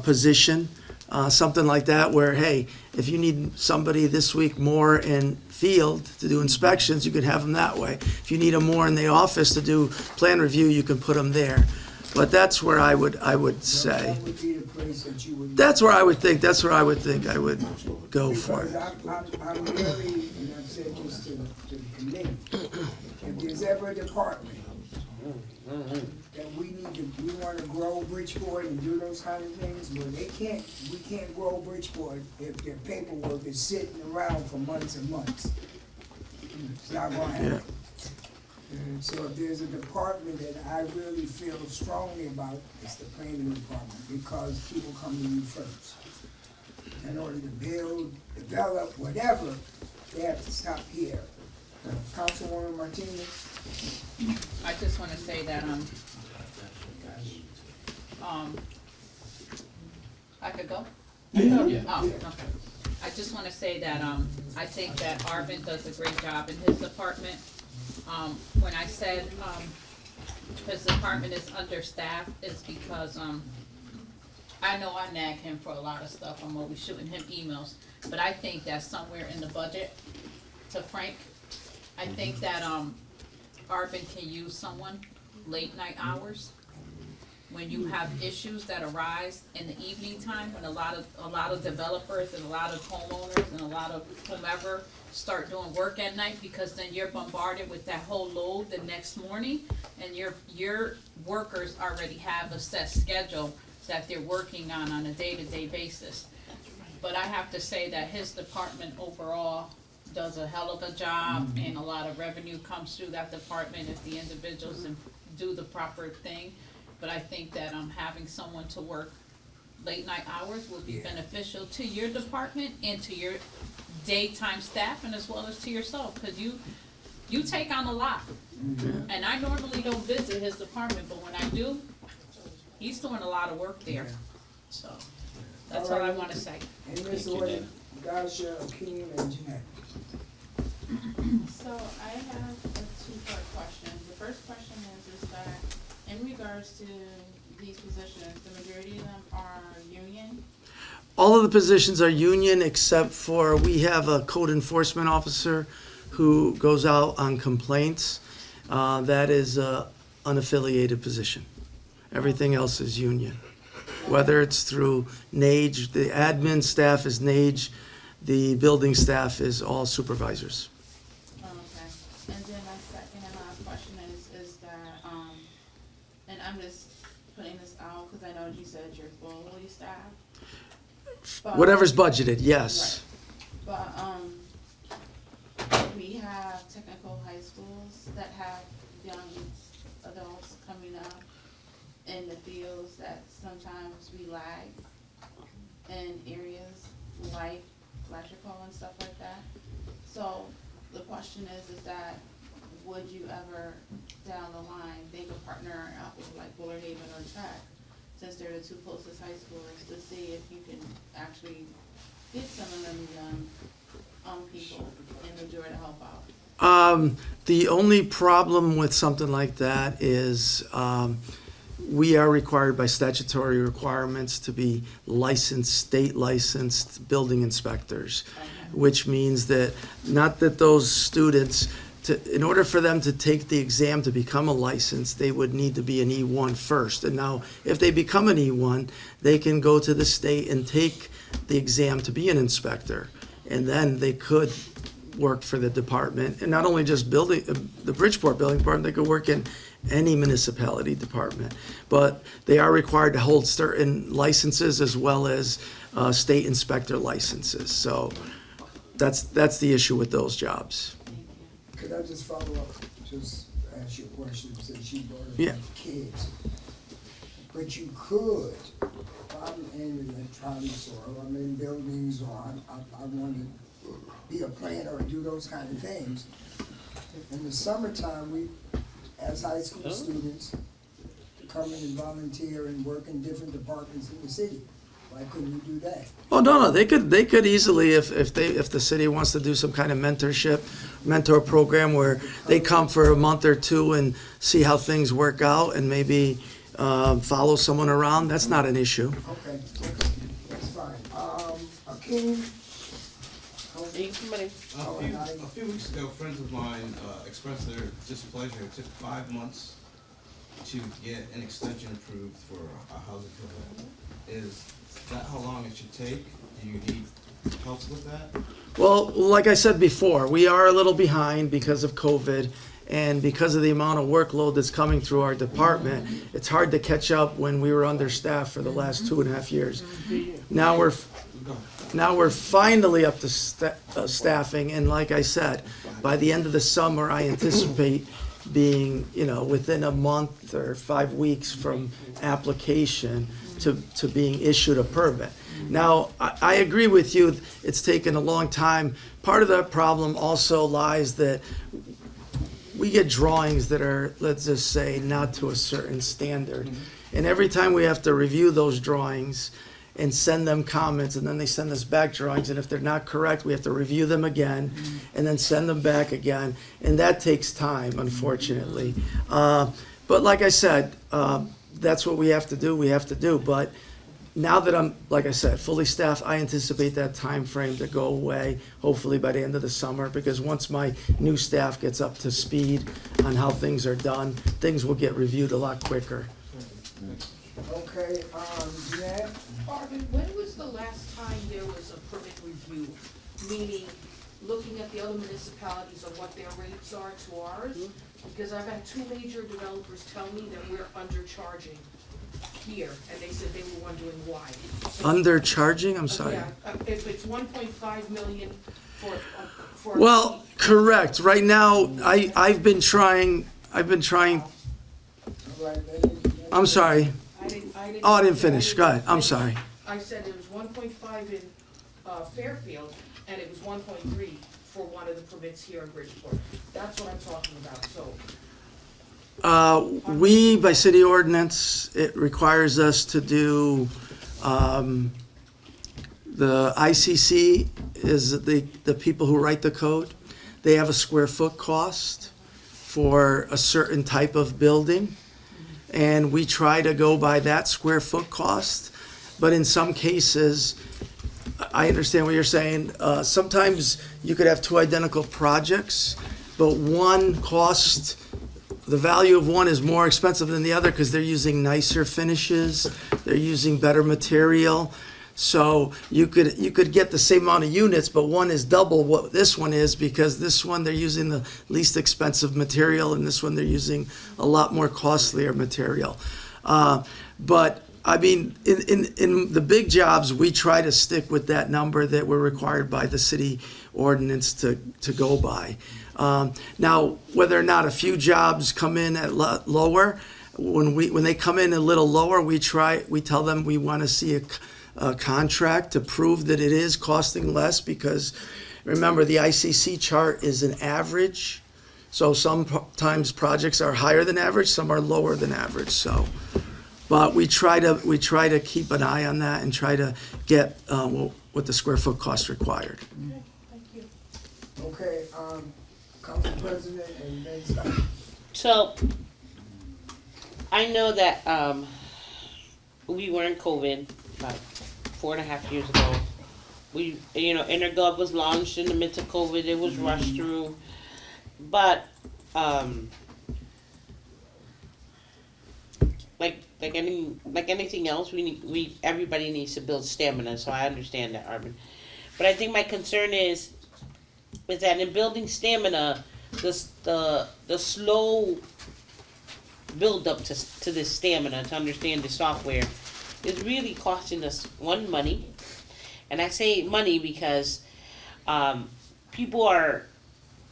position. Something like that where, hey, if you need somebody this week more in field to do inspections, you could have them that way. If you need them more in the office to do plan review, you can put them there. But that's where I would say. That would be the place that you would. That's where I would think I would go for. Because I'm really, and I've said this to the committee, if there's ever a department that we want to grow Bridgeport and do those kind of things, well, we can't grow Bridgeport if their paperwork is sitting around for months and months. It's not gonna happen. And so if there's a department that I really feel strongly about, it's the planning department, because people come to you first. In order to build, develop, whatever, they have to stop here. Councilwoman Martinez? I just wanna say that, I could go? Yeah. Oh, okay. I just wanna say that, I think that Arvin does a great job in his department. When I said, his department is understaffed, it's because, I know I nag him for a lot of stuff, I'm always shooting him emails, but I think that somewhere in the budget, to Frank, I think that, Arvin can use someone late night hours, when you have issues that arise in the evening time, when a lot of developers and a lot of homeowners and a lot of whomever start doing work at night, because then you're bombarded with that whole load the next morning, and your workers already have a set schedule that they're working on a day-to-day basis. But I have to say that his department overall does a hell of a job, and a lot of revenue comes through that department if the individuals do the proper thing. But I think that having someone to work late night hours will be beneficial to your department and to your daytime staff, and as well as to yourself, because you take on a lot. And I normally don't visit his department, but when I do, he's doing a lot of work there. So, that's all I wanna say. And this order, Dasha, Akeem, and Jeanette. So I have a two-part question. The first question is that in regards to these positions, the majority of them are union? All of the positions are union except for, we have a code enforcement officer who goes out on complaints. That is a unaffiliated position. Everything else is union. Whether it's through NAGE, the admin staff is NAGE, the building staff is all supervisors. Okay. And then my second and last question is that, and I'm just putting this out because I know you said you're fully staffed. But- Whatever's budgeted, yes. Right. But, we have technical high schools that have young adults coming up in the fields that sometimes we lag in areas like electrical and stuff like that. So the question is that would you ever down the line think of partnering up with like Bullard Haven or Track, since they're the two closest high schools, to see if you can actually get some of them young people in the door to help out? The only problem with something like that is we are required by statutory requirements to be licensed, state licensed building inspectors, which means that, not that those students, in order for them to take the exam to become a license, they would need to be an E1 first. And now, if they become an E1, they can go to the state and take the exam to be an inspector. And then they could work for the department, and not only just building, the Bridgeport Building Department, they could work in any municipality department. But they are required to hold certain licenses as well as state inspector licenses. So that's the issue with those jobs. Could I just follow up, just ask you a question, since you brought up Yeah. kids? But you could, if I'm in electronics or I'm in buildings or I want to be a planner or do those kind of things. In the summertime, we, as high school students, to come in and volunteer and work in different departments in the city. Why couldn't you do that? Oh, no, they could easily, if the city wants to do some kind of mentor program where they come for a month or two and see how things work out and maybe follow someone around, that's not an issue. Okay, that's fine. Akeem? A few weeks ago, friends of mine expressed their displeasure. It took 5 months to get an extension approved for a housing program. Is that how long it should take? Do you need help with that? Well, like I said before, we are a little behind because of COVID and because of the amount of workload that's coming through our department. It's hard to catch up when we were understaffed for the last 2.5 years. Now we're finally up to staffing, and like I said, by the end of the summer, I anticipate being, within a month or 5 weeks from application to being issued a permit. Now, I agree with you, it's taken a long time. Part of the problem also lies that we get drawings that are, let's just say, not to a certain standard. And every time we have to review those drawings and send them comments, and then they send us back drawings, and if they're not correct, we have to review them again, and then send them back again, and that takes time, unfortunately. But like I said, that's what we have to do, but now that I'm, like I said, fully staffed, I anticipate that time frame to go away, hopefully by the end of the summer, because once my new staff gets up to speed on how things are done, things will get reviewed a lot quicker. Okay, Jeanette? Arvin, when was the last time there was a permit review? Meaning, looking at the other municipalities of what their rates are to ours? Because I've had 2 major developers tell me that we're undercharging here, and they said they were wondering why. Undercharging, I'm sorry. Yeah, if it's 1.5 million for. Well, correct. Right now, I've been trying, I'm sorry. Oh, I didn't finish. Go ahead. I'm sorry. I said it was 1.5 in Fairfield, and it was 1.3 for one of the permits here in Bridgeport. That's what I'm talking about, so. We, by city ordinance, it requires us to do, the ICC is the people who write the code. They have a square foot cost for a certain type of building. And we try to go by that square foot cost. But in some cases, I understand what you're saying. Sometimes you could have two identical projects, but one cost, the value of one is more expensive than the other because they're using nicer finishes, they're using better material. So you could get the same amount of units, but one is double what this one is because this one they're using the least expensive material, and this one they're using a lot more costlier material. But I mean, in the big jobs, we try to stick with that number that we're required by the city ordinance to go by. Now, whether or not a few jobs come in at lower, when they come in a little lower, we tell them we want to see a contract to prove that it is costing less, because remember, the ICC chart is an average. So sometimes projects are higher than average, some are lower than average. So, but we try to keep an eye on that and try to get what the square foot cost required. Okay, Council President and then Scott. So, I know that, we were in COVID about 4.5 years ago. We, InterGov was launched in the midst of COVID, it was rushed through. But, like anything else, everybody needs to build stamina, so I understand that, Arvin. But I think my concern is that in building stamina, the slow build up to this stamina, to understand the software, is really costing us money. And I say money because people are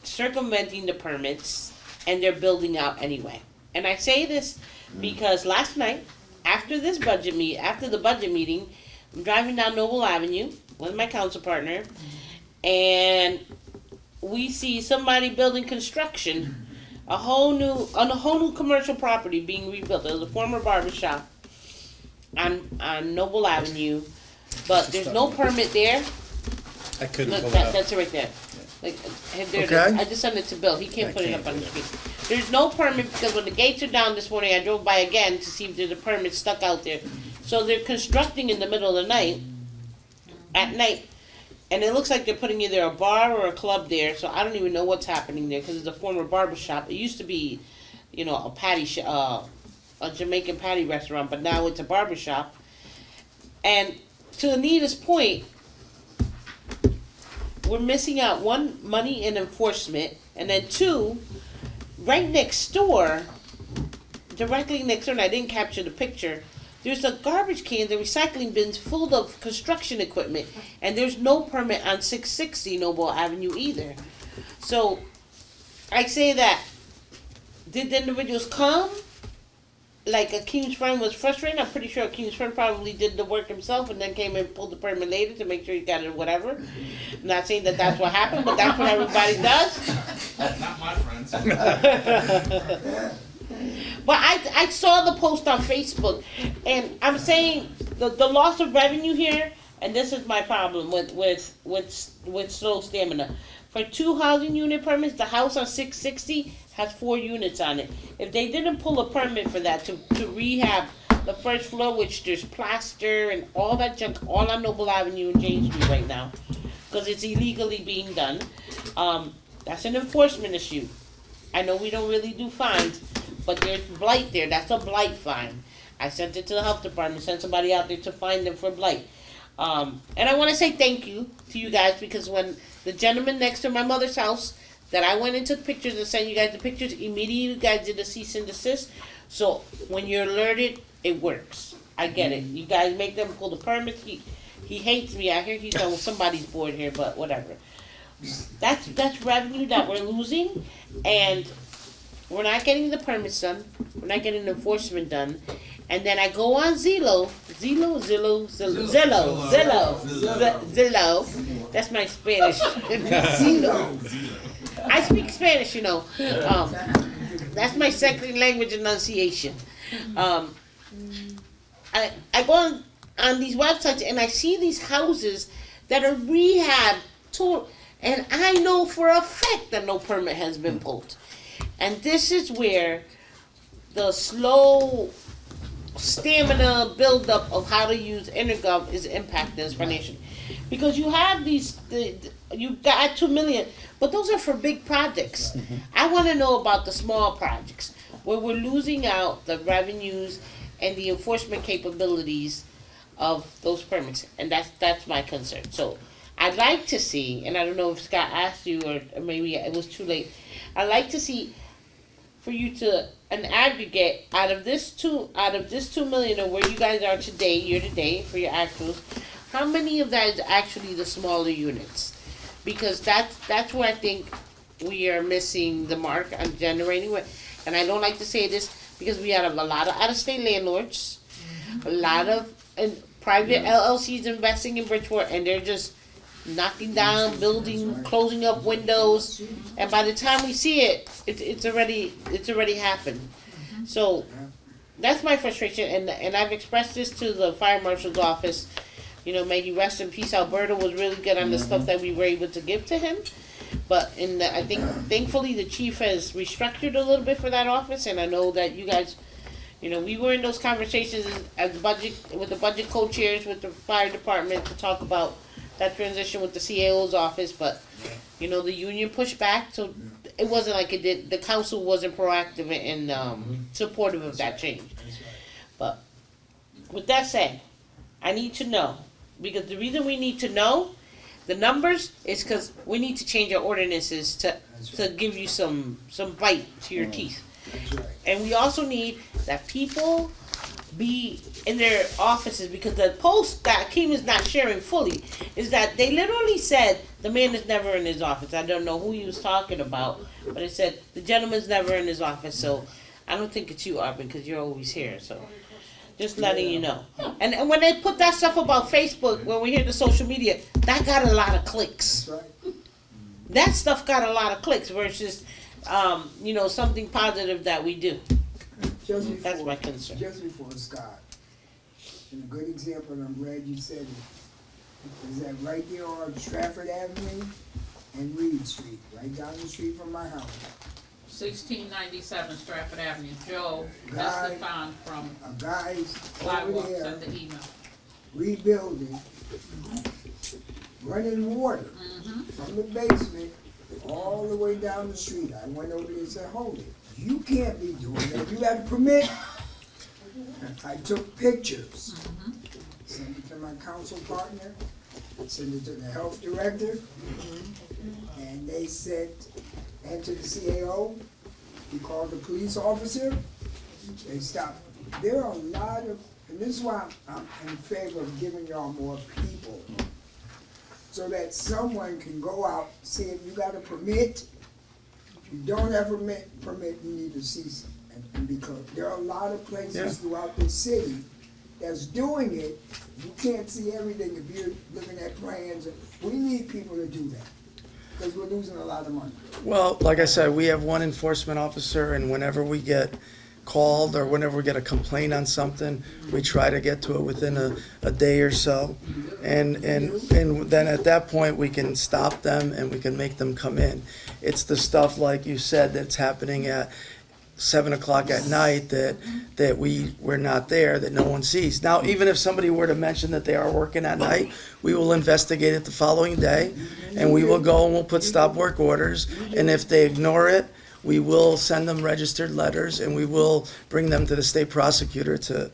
circumventing the permits and they're building out anyway. And I say this because last night, after the budget meeting, I'm driving down Noble Avenue with my council partner, and we see somebody building construction, on a whole new commercial property being rebuilt. There's a former barber shop on Noble Avenue, but there's no permit there. I couldn't Look, pull it up. that's it right there. Okay. I just sent it to Bill. He can't put it up on the screen. There's no permit because when the gates are down this morning, I drove by again to see if there's a permit stuck out there. So they're constructing in the middle of the night, at night, and it looks like they're putting either a bar or a club there. So I don't even know what's happening there because it's a former barber shop. It used to be, a Jamaican patty restaurant, but now it's a barber shop. And to Anita's point, we're missing out, one, money in enforcement, and then two, right next door, directly next door, and I didn't capture the picture, there's a garbage can, the recycling bins full of construction equipment, and there's no permit on 660 Noble Avenue either. So, I say that, did the individuals come? Like Akeem's friend was frustrated. I'm pretty sure Akeem's friend probably did the work himself and then came and pulled the permit later to make sure he got it or whatever. I'm not saying that that's what happened, but that's what everybody does. Not my friends. But I saw the post on Facebook, and I'm saying the loss of revenue here, and this is my problem with slow stamina. For 2 housing unit permits, the house on 660 has 4 units on it. If they didn't pull a permit for that to rehab the first floor, which there's plaster and all that junk all on Noble Avenue and James Street right now, because it's illegally being done, that's an enforcement issue. I know we don't really do fines, but there's blight there. That's a blight fine. I sent it to the health department, sent somebody out there to find them for blight. And I want to say thank you to you guys, because when the gentleman next to my mother's house that I went and took pictures and sent you guys the pictures, immediately you guys did a cease and desist. So when you're alerted, it works. I get it. You guys make them pull the permits. He hates me. I hear he's on somebody's board here, but whatever. That's revenue that we're losing, and we're not getting the permits done. We're not getting the enforcement done. And then I go on Zillow. That's my Spanish. Zillow. I speak Spanish, That's my second language enunciation. I go on these websites and I see these houses that are rehab and I know for a fact that no permit has been pulled. And this is where the slow stamina buildup of how to use Intergov is impacting us financially. Because you have you've got 2 million, but those are for big projects. I want to know about the small projects where we're losing out the revenues and the enforcement capabilities of those permits, and that's my concern. So I'd like to see, and I don't know if Scott asked you or maybe it was too late. I'd like to see for you to an aggregate out of this 2 million or where you guys are today, year to date for your actuals. How many of that is actually the smaller units? Because that's where I think we are missing the mark on generating. And I don't like to say this because we have a lot of out-of-state landlords, a lot of private LLCs investing in Bridgeport, and they're just knocking down, building, closing up windows, and by the time we see it, it's already happened. So that's my frustration, and I've expressed this to the fire marshal's office. You know, may he rest in peace. Alberta was really good on the stuff that we were able to give to him. But I think thankfully the chief has restructured a little bit for that office, and I know that you guys, you know, we were in those conversations with the budget co-chairs with the fire department to talk about that transition with the CAO's office, but you know, the union pushed back, so it wasn't like it did. The council wasn't proactive and supportive of that change. But with that said, I need to know, because the reason we need to know the numbers is because we need to change our ordinances to give you some bite to your teeth. And we also need that people be in their offices, because the post that Kim is not sharing fully is that they literally said the man is never in his office. I don't know who he was talking about, but it said the gentleman's never in his office. So I don't think it's you, Arvin, because you're always here. So just letting you know. And when they put that stuff about Facebook, when we hear the social media, that got a lot of clicks. That stuff got a lot of clicks versus, you know, something positive that we do. That's my concern. Just before Scott, and a good example, and I'm glad you said it, is that right there on Stratford Avenue and Reed Street, right down the street from my house. 1697 Stratford Avenue. Joe Estefan from a guy's Sidewalk over there sent the email. Rebuilding, running water from the basement all the way down the street. I went over there and said, hold it, you can't be doing that, you got a permit. I took pictures, sent it to my council partner, sent it to the health director, and they said, and to the CAO, he called the police officer, they stopped. There are a lot of, and this is why I'm in favor of giving y'all more people, so that someone can go out, see if you got a permit. If you don't have a permit, you need to cease and be closed. There are a lot of places throughout the city that's doing it. You can't see everything if you're looking at plans. We need people to do that, because we're losing a lot of money. Well, like I said, we have one enforcement officer, and whenever we get called or whenever we get a complaint on something, we try to get to it within a day or so. And then at that point, we can stop them and we can make them come in. It's the stuff, like you said, that's happening at 7 o'clock at night that we're not there, that no one sees. Now, even if somebody were to mention that they are working at night, we will investigate it the following day, and we will go and we'll put stop work orders, and if they ignore it, we will send them registered letters, and we will bring them to the state prosecutor to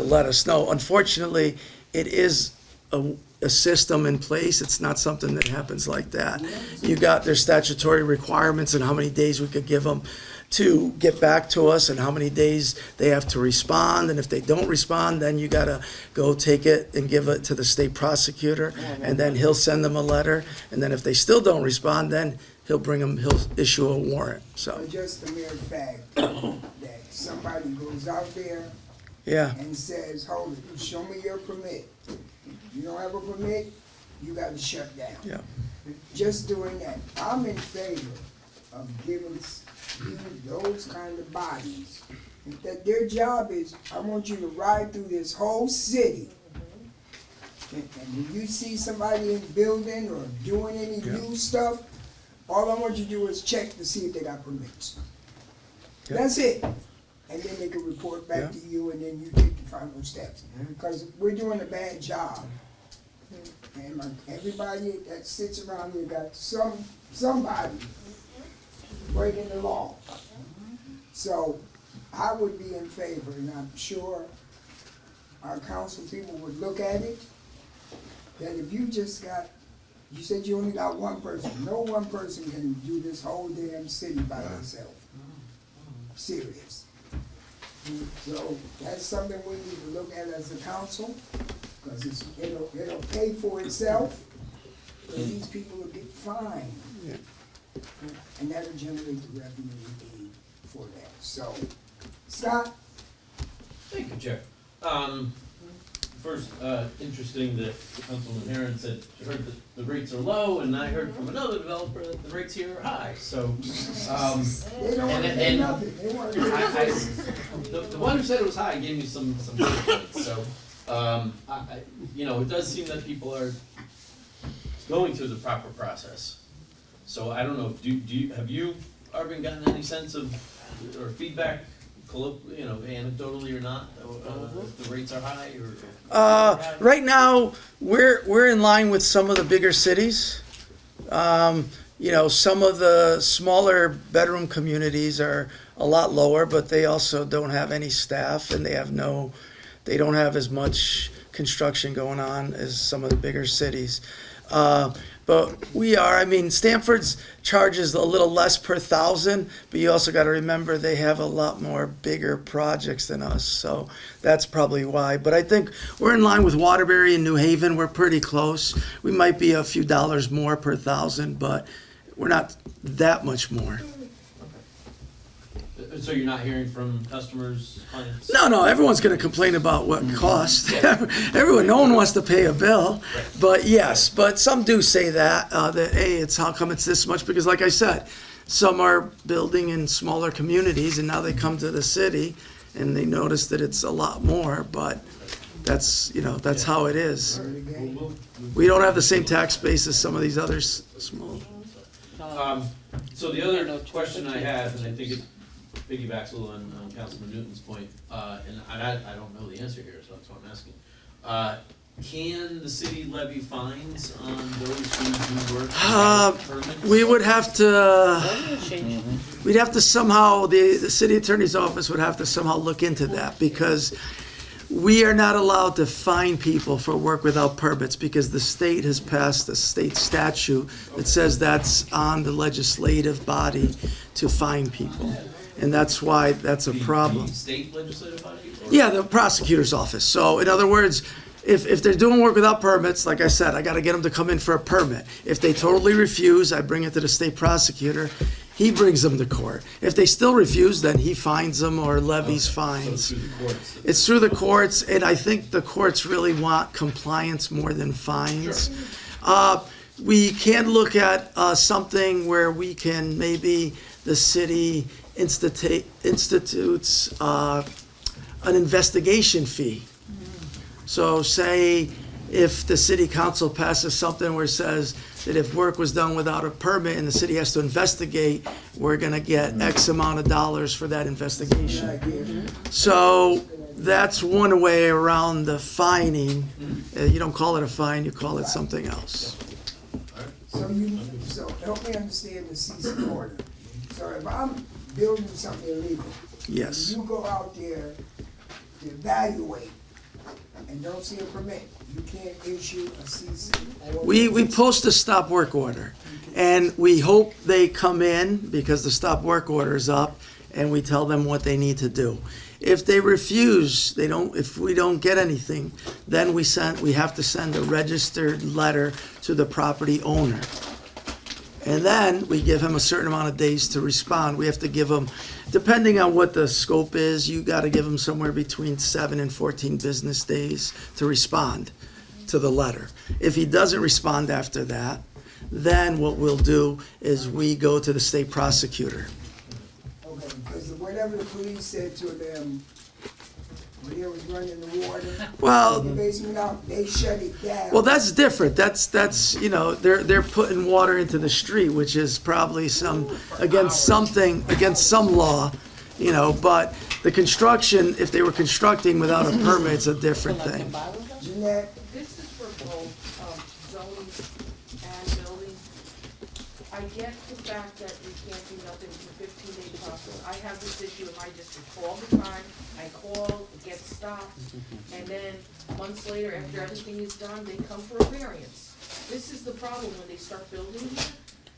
let us know. Unfortunately, it is a system in place. It's not something that happens like that. There's statutory requirements and how many days we could give them to get back to us, and how many days they have to respond, and if they don't respond, then you gotta go take it and give it to the state prosecutor, and then he'll send them a letter, and then if they still don't respond, then he'll issue a warrant, so. But just the mere fact that somebody goes out there and says, hold it, show me your permit. You don't have a permit, you gotta shut down. Yeah. Just doing that. I'm in favor of giving those kind of bodies, that their job is, I want you to ride through this whole city. And when you see somebody in building or doing any new stuff, all I want you to do is check to see if they got permits. That's it. And then they can report back to you, and then you take the final steps. Because we're doing a bad job. And everybody that sits around here got somebody breaking the law. So I would be in favor, and I'm sure our council people would look at it, that if you just got, you said you only got one person. No one person can do this whole damn city by themselves. Serious. So that's something we need to look at as a council, because it'll pay for itself, because these people will get fined. And that'll generate the revenue we need for that. So, Scott? Thank you, Chair. First, interesting that Councilman Herron said, she heard that the rates are low, and I heard from another developer that the rates here are high, so, They don't want to do nothing. They want to do the one who said it was high gave me some data points, so, it does seem that people are going through the proper process. So I don't know, have you, Arvin, gotten any sense of, or feedback, anecdotally or not, if the rates are high, or? Right now, we're in line with some of the bigger cities. Some of the smaller bedroom communities are a lot lower, but they also don't have any staff, and they don't have as much construction going on as some of the bigger cities. But Stanford's charges a little less per thousand, but you also got to remember they have a lot more bigger projects than us, so that's probably why. But I think we're in line with Waterbury and New Haven. We're pretty close. We might be a few dollars more per thousand, but we're not that much more. So you're not hearing from customers, clients? No, everyone's going to complain about what cost. No one wants to pay a bill. But yes, but some do say that, hey, it's how come it's this much? Because like I said, some are building in smaller communities, and now they come to the city, and they notice that it's a lot more, but that's how it is. We don't have the same tax base as some of these others small. So the other question I have, and I think it piggybacks a little on Councilman Newton's point, and I don't know the answer here, so that's why I'm asking. Can the city levy fines on those who do work without permits? We would have to, we'd have to somehow, the city attorney's office would have to somehow look into that, because we are not allowed to fine people for work without permits, because the state has passed a state statute that says that's on the legislative body to fine people. And that's why that's a problem. State legislative body? Yeah, the prosecutor's office. So in other words, if they're doing work without permits, like I said, I got to get them to come in for a permit. If they totally refuse, I bring it to the state prosecutor. He brings them to court. If they still refuse, then he fines them or levies fines. So it's through the courts. It's through the courts, and I think the courts really want compliance more than fines. Sure. We can look at something where we can, maybe the city institutes an investigation fee. So say if the city council passes something where it says that if work was done without a permit and the city has to investigate, we're gonna get X amount of dollars for that investigation. So that's one way around the fining. You don't call it a fine, you call it something else. So help me understand the ceasing order. So if I'm building something illegal, Yes. you go out there to evaluate and don't see a permit, you can't issue a cease order? We post a stop work order, and we hope they come in because the stop work order is up, and we tell them what they need to do. If they refuse, if we don't get anything, then we have to send a registered letter to the property owner. And then we give him a certain amount of days to respond. We have to give him, depending on what the scope is, you got to give him somewhere between 7 and 14 business days to respond to the letter. If he doesn't respond after that, then what we'll do is we go to the state prosecutor. Okay, because whatever the police said to them when they was running the water, Well- the basement out, they shut it down. Well, that's different. That's you know, they're putting water into the street, which is probably against some law, you know, but the construction, if they were constructing without a permit, it's a different thing. Jeanette, This is for both zoning and building. I get the fact that we can't do nothing in a 15-day process. I have this issue in my district all the time. I call, it gets stopped, and then months later, after everything is done, they come for a variance. This is the problem when they start building here,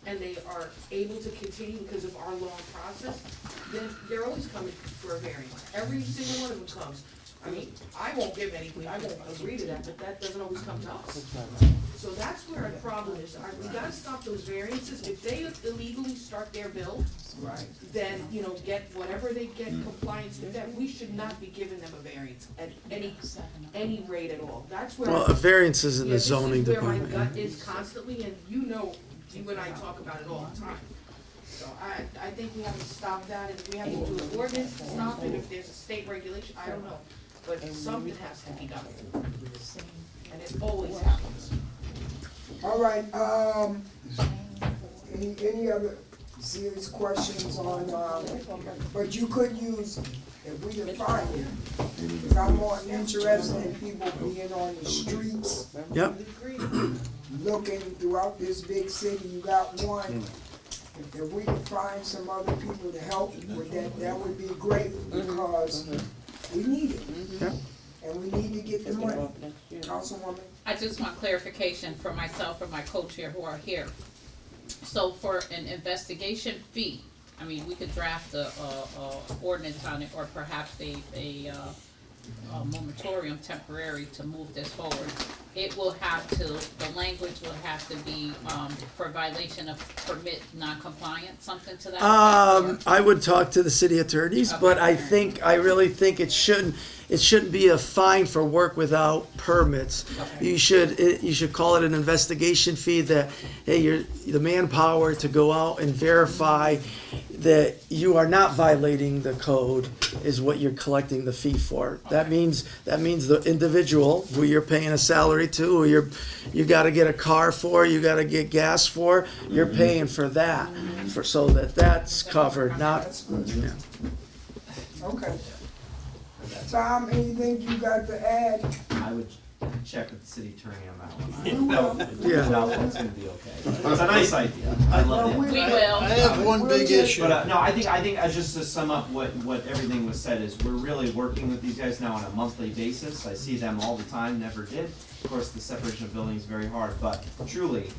and they are able to continue because of our long process, then they're always coming for a variance. Every single one of them comes. I mean, I won't give any, I won't agree to that, but that doesn't always come to us. So that's where our problem is. We gotta stop those variances. If they illegally start their build, then, you know, get whatever they get compliance with that, we should not be giving them a variance at any rate at all. That's where. Well, a variance is in the zoning This is where department. my gut is constantly, and you know, you and I talk about it all the time. So I think we have to stop that, if we have to do an ordinance to stop it, if there's a state regulation, I don't know. But something has to be done. And it always happens. all right, any other serious questions on, but you could use, if we define it, because I'm more interested in people being on the streets, Yep. looking throughout this big city, you got one. If we could find some other people to help with that, that would be great, because we need it. And we need to get the money. Councilwoman? I just want clarification for myself and my co-chair who are here. So for an investigation fee, I mean, we could draft a ordinance on it, or perhaps a moratorium temporary to move this forward. It will have to, the language will have to be, for violation of permit non-compliant, something to that effect, or- I would talk to the city attorneys, but I really think it shouldn't be a fine for work without permits. You should call it an investigation fee that, hey, you're the manpower to go out and verify that you are not violating the code is what you're collecting the fee for. That means the individual who you're paying a salary to, who you gotta get a car for, you gotta get gas for, you're paying for that, so that's covered, not, yeah. Okay. Tom, anything you got to add? I would check with the city attorney on that one. We will. Yeah. No, it's gonna be okay. It's a nice idea. I love it. We will. I have one big issue. But, no, I think, just to sum up what everything was said is, we're really working with these guys now on a monthly basis. I see them all the time, never did. Of course, the separation of buildings is very hard, but truly,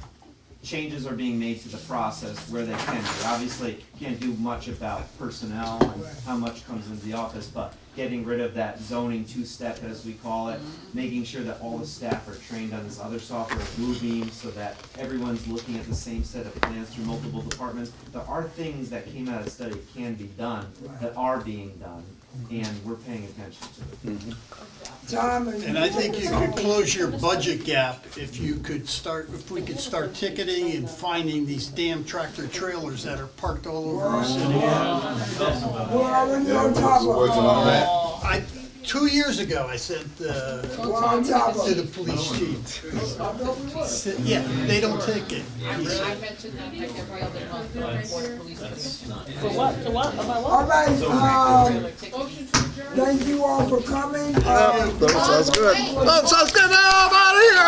changes are being made to the process where they can be. Obviously, can't do much about personnel and how much comes into the office, but getting rid of that zoning two-step, as we call it, making sure that all the staff are trained on this other software, Bluebeam, so that everyone's looking at the same set of plans through multiple departments. There are things that came out of the study that can be done, that are being done, and we're paying attention to it. Tom And I think you could close your budget gap if we could start ticketing and finding these damn tractor trailers that are parked all over our city. We're already on top of it. 2 years ago, I sent We're on top of to the it. police chief. I thought we were. Yeah, they don't ticket. I mentioned that like every other month for the police commission. For what, to what, about what? All right, thank you all for coming. That sounds good. That sounds good. No, I'm out of here.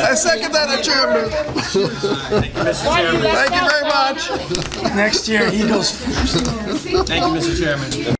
I second that adjournment. Thank you, Mr. Chairman. Thank you very much. Next year, he goes first. Thank you, Mr. Chairman.